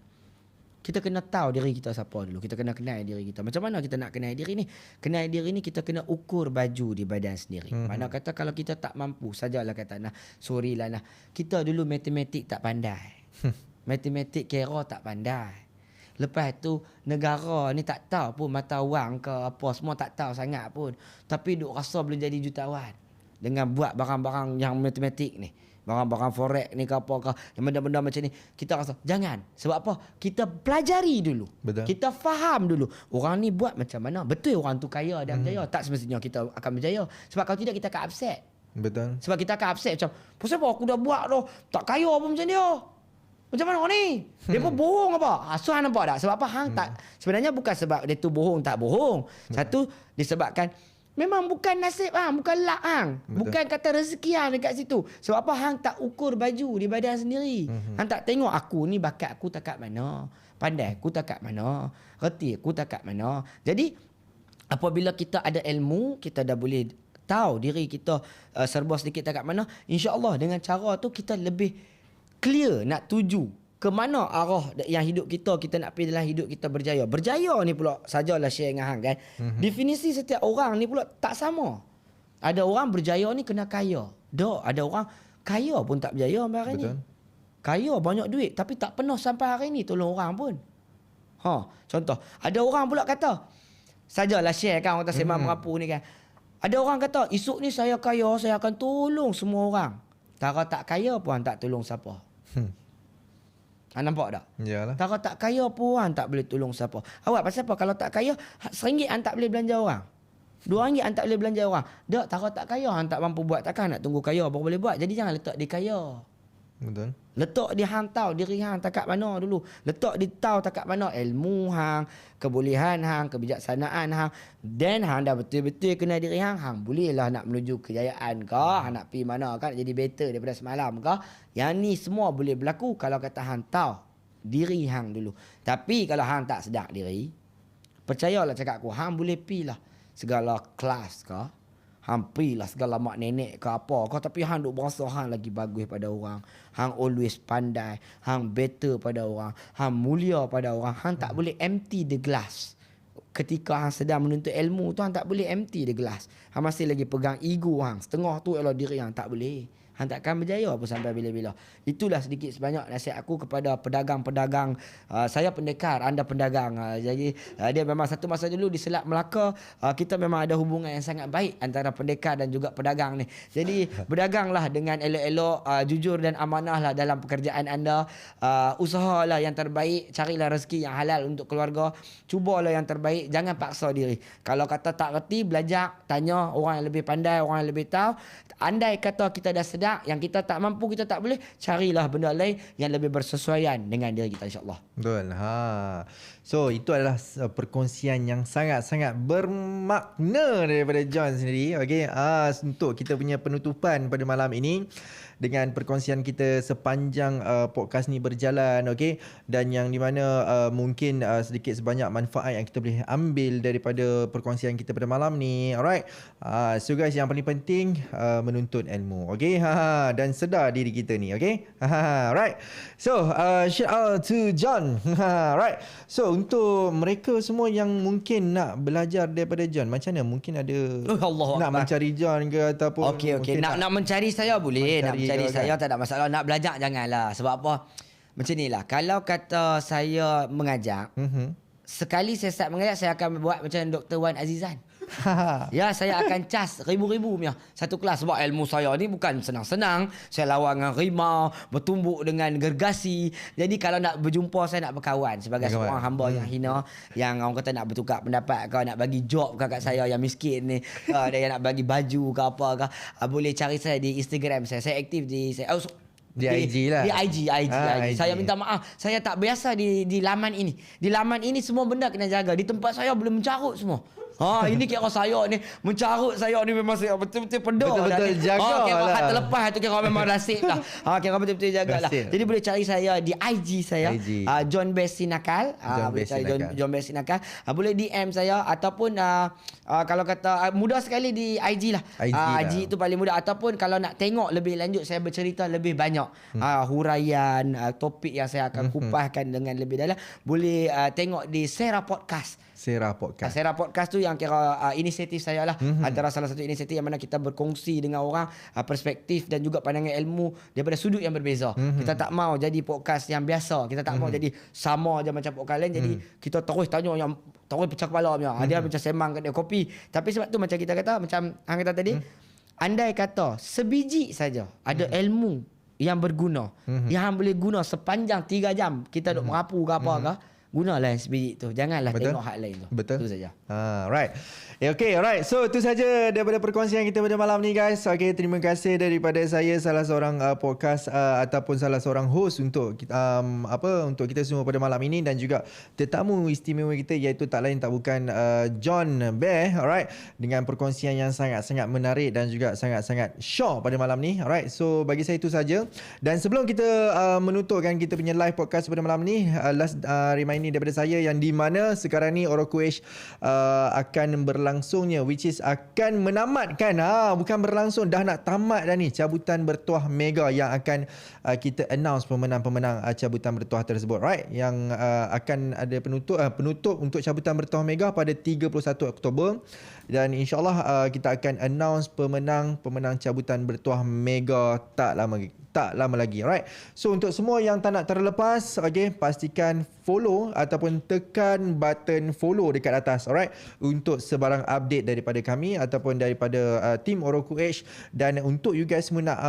kita kena tahu diri kita siapa dulu. Kita kena kenal diri kita. Macam mana kita nak kenal diri ni? Kenal diri ni kita kena ukur baju di badan sendiri. Mana kata kalau kita tak mampu, sajalah kata sorry lah kita dulu matematik tak pandai. Matematik kira tak pandai. Lepas tu negara ni tak tahu pun mata wang ke apa, semua tak tahu sangat pun. Tapi duk rasa boleh jadi jutawan dengan buat barang-barang yang matematik ni. Barang-barang forex ni ke apa ke, benda-benda macam ni. Kita rasa jangan. Sebab apa? Kita pelajari dulu. Betul. Kita faham dulu. Orang ni buat macam mana. Betul orang tu kaya dan berjaya. Tak semestinya kita akan berjaya. Sebab kalau tidak kita akan upset. Betul. Sebab kita akan upset macam, pasal apa aku dah buat dah, tak kaya apa macam dia. Macam mana ni? Dia pun bohong apa? So hang nampak tak? Sebab apa hang tak? Sebenarnya bukan sebab dia tu bohong tak bohong. Satu disebabkan memang bukan nasib hang, bukan luck hang. Bukan kata rezeki hang dekat situ. Sebab apa hang tak ukur baju di badan sendiri. Hang tak tengok aku ni bakat aku tak kat mana, pandai aku tak kat mana, reti aku tak kat mana. Jadi apabila kita ada ilmu, kita dah boleh tahu diri kita serba sedikit tak kat mana. InsyaAllah dengan cara tu kita lebih clear nak tuju ke mana arah yang hidup kita nak pergi dalam hidup kita berjaya. Berjaya ni pula sajalah share dengan hang kan. Definisi setiap orang ni pula tak sama. Ada orang berjaya ni kena kaya. Ada orang kaya pun tak berjaya sampai hari ni. Kaya banyak duit tapi tak pernah sampai hari ni tolong orang pun. Contoh, ada orang pula kata, sajalah share kan orang tak sembang merapu ni kan. Ada orang kata, esok ni saya kaya, saya akan tolong semua orang. Tara tak kaya pun tak tolong siapa. Nampak tak? Yalah. Tara tak kaya pun tak boleh tolong siapa. Awak pasal apa? Kalau tak kaya, RM1 tak boleh belanja orang. RM2 tak boleh belanja orang. Dak, Tara tak kaya, tak mampu buat, takkan nak tunggu kaya baru boleh buat. Jadi jangan letak dia kaya. Betul. Letak di hang tahu diri hang takat mana dulu. Letak di tahu takat mana ilmu hang, kebolehan hang, kebijaksanaan hang. Then hang dah betul-betul kenal diri hang, hang bolehlah nak menuju kejayaan ke, hang nak pergi mana kan jadi better daripada semalam ke. Yang ni semua boleh berlaku kalau kata hang tahu diri hang dulu. Tapi kalau hang tak sedar diri, percayalah cakap aku, hang boleh pilah segala kelas ke, hampir lah segala mak nenek ke apa kau, tapi hang duk berasa hang lagi bagus pada orang, hang always pandai, hang better pada orang, hang mulia pada orang, hang tak boleh empty the glass. Ketika hang sedang menuntut ilmu tu, hang tak boleh empty the glass. Hang masih lagi pegang ego hang, setengah tu ialah diri hang, tak boleh. Hang takkan berjaya apa sampai bila-bila. Itulah sedikit sebanyak nasihat aku kepada pedagang-pedagang. Saya pendekar, anda pedagang. Jadi dia memang satu masa dulu di Selat Melaka, kita memang ada hubungan yang sangat baik antara pendekar dan juga pedagang ni. Jadi berdaganglah dengan elok-elok, jujur dan amanahlah dalam pekerjaan anda. Usahalah yang terbaik, carilah rezeki yang halal untuk keluarga. Cubalah yang terbaik, jangan paksa diri. Kalau kata tak reti, belajar, tanya orang yang lebih pandai, orang yang lebih tahu. Andai kata kita dah sedar, yang kita tak mampu, kita tak boleh, carilah benda lain yang lebih bersesuaian dengan diri kita, insyaAllah. Betul. So itu adalah perkongsian yang sangat-sangat bermakna daripada John sendiri. Okay. Untuk kita punya penutupan pada malam ini dengan perkongsian kita sepanjang podcast ni berjalan, okay, dan yang di mana mungkin sedikit sebanyak manfaat yang kita boleh ambil daripada perkongsian kita pada malam ni. Alright. So guys, yang paling penting menuntut ilmu, okay, dan sedar diri kita ni, okay. Right. So shout out to John. Right. So untuk mereka semua yang mungkin nak belajar daripada John, macam mana? Mungkin ada nak mencari John ke ataupun okey. Nak mencari saya boleh, nak mencari saya tak ada masalah. Nak belajar janganlah. Sebab apa? Macam ni lah. Kalau kata saya mengajak, sekali saya start mengajak, saya akan buat macam Dr. Wan Azizan. Ya, saya akan cas ribu-ribu punya satu kelas. Sebab ilmu saya ni bukan senang-senang. Saya lawan dengan rimau, bertumbuk dengan gergasi. Jadi kalau nak berjumpa, saya nak berkawan sebagai seorang hamba yang hina, yang orang kata nak bertukar pendapat ke, nak bagi job ke kat saya yang miskin ni, dia nak bagi baju ke apa ke, boleh cari saya di Instagram saya. Saya aktif di di IG lah. Di IG. Saya minta maaf, saya tak biasa di laman ini. Di laman ini semua benda kena jaga. Di tempat saya boleh mencarut semua. Ini kira saya ni mencarut, saya ni memang saya betul-betul pedar. Betul-betul jaga kira lah. hat terlepas tu kira memang nasib lah. Kira betul-betul jagalah. Jadi boleh cari saya di IG saya, John Bessie Nakal. Boleh cari John Bessie Nakal. Boleh DM saya ataupun kalau kata mudah sekali di IG lah. IG tu paling mudah. Ataupun kalau nak tengok lebih lanjut, saya bercerita lebih banyak huraian topik yang saya akan kupaskan dengan lebih dalam, boleh tengok di Sera Podcast. Sera Podcast tu yang kira inisiatif saya lah. Antara salah satu inisiatif yang mana kita berkongsi dengan orang perspektif dan juga pandangan ilmu daripada sudut yang berbeza. Kita tak mau jadi podcast yang biasa. Kita tak mau jadi sama je macam podcast lain. Jadi kita terus tanya yang terus pecah kepala punya. Dia macam semang kat dia kopi. Tapi sebab tu macam kita kata, macam hang kata tadi, andai kata sebiji saja ada ilmu yang berguna, yang boleh guna sepanjang 3 jam kita duk merapu ke apa ke, gunalah yang sebiji tu. Janganlah tengok hak lain tu. Betul. Itu saja. Right. Okay, alright. So, itu saja daripada perkongsian kita pada malam ni, guys. Okay, terima kasih daripada saya, salah seorang podcast ataupun salah seorang host untuk untuk kita semua pada malam ini, dan juga tetamu istimewa kita, iaitu tak lain tak bukan John Bear, alright, dengan perkongsian yang sangat-sangat menarik dan juga sangat-sangat syok pada malam ni. Alright. So, bagi saya itu saja. Dan sebelum kita menutupkan kita punya live podcast pada malam ni, last reminder daripada saya yang di mana sekarang ni Orokuish akan berlangsungnya, which is akan menamatkan, bukan berlangsung, dah nak tamat dah ni, cabutan bertuah mega yang akan kita announce pemenang-pemenang cabutan bertuah tersebut, right, yang akan ada penutup untuk cabutan bertuah mega pada 31 Oktober, dan insyaAllah kita akan announce pemenang cabutan bertuah mega tak lama tak lama lagi. Alright. So untuk semua yang tak nak terlepas, okay, pastikan follow ataupun tekan button follow dekat atas. Alright. Untuk sebarang update daripada kami ataupun daripada tim Oroku Edge, dan untuk you guys semua nak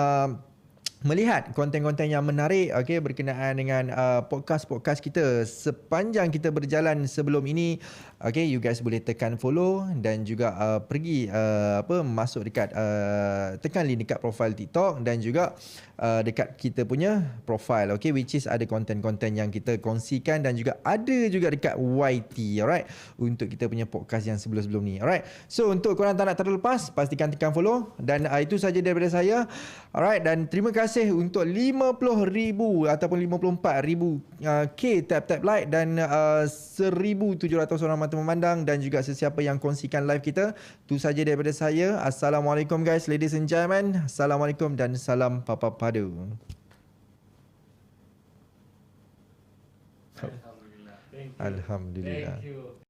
melihat konten-konten yang menarik, okay, berkenaan dengan podcast-podcast kita sepanjang kita berjalan sebelum ini, okay, you guys boleh tekan follow dan juga pergi masuk dekat tekan link dekat profile TikTok dan juga dekat kita punya profile, okay, which is ada konten-konten yang kita kongsikan dan juga ada juga dekat YT, alright, untuk kita punya podcast yang sebelum-sebelum ni. Alright, so untuk korang tak nak terlepas, pastikan tekan follow, dan itu saja daripada saya. Alright, dan terima kasih untuk 50,000 ataupun 54,000 tap-tap like dan 1,700 orang mata memandang dan juga sesiapa yang kongsikan live kita. Itu saja daripada saya. Assalamualaikum guys, ladies and gentlemen. Assalamualaikum dan salam Papa Padu. Alhamdulillah. Thank you. Alhamdulillah. Thank you.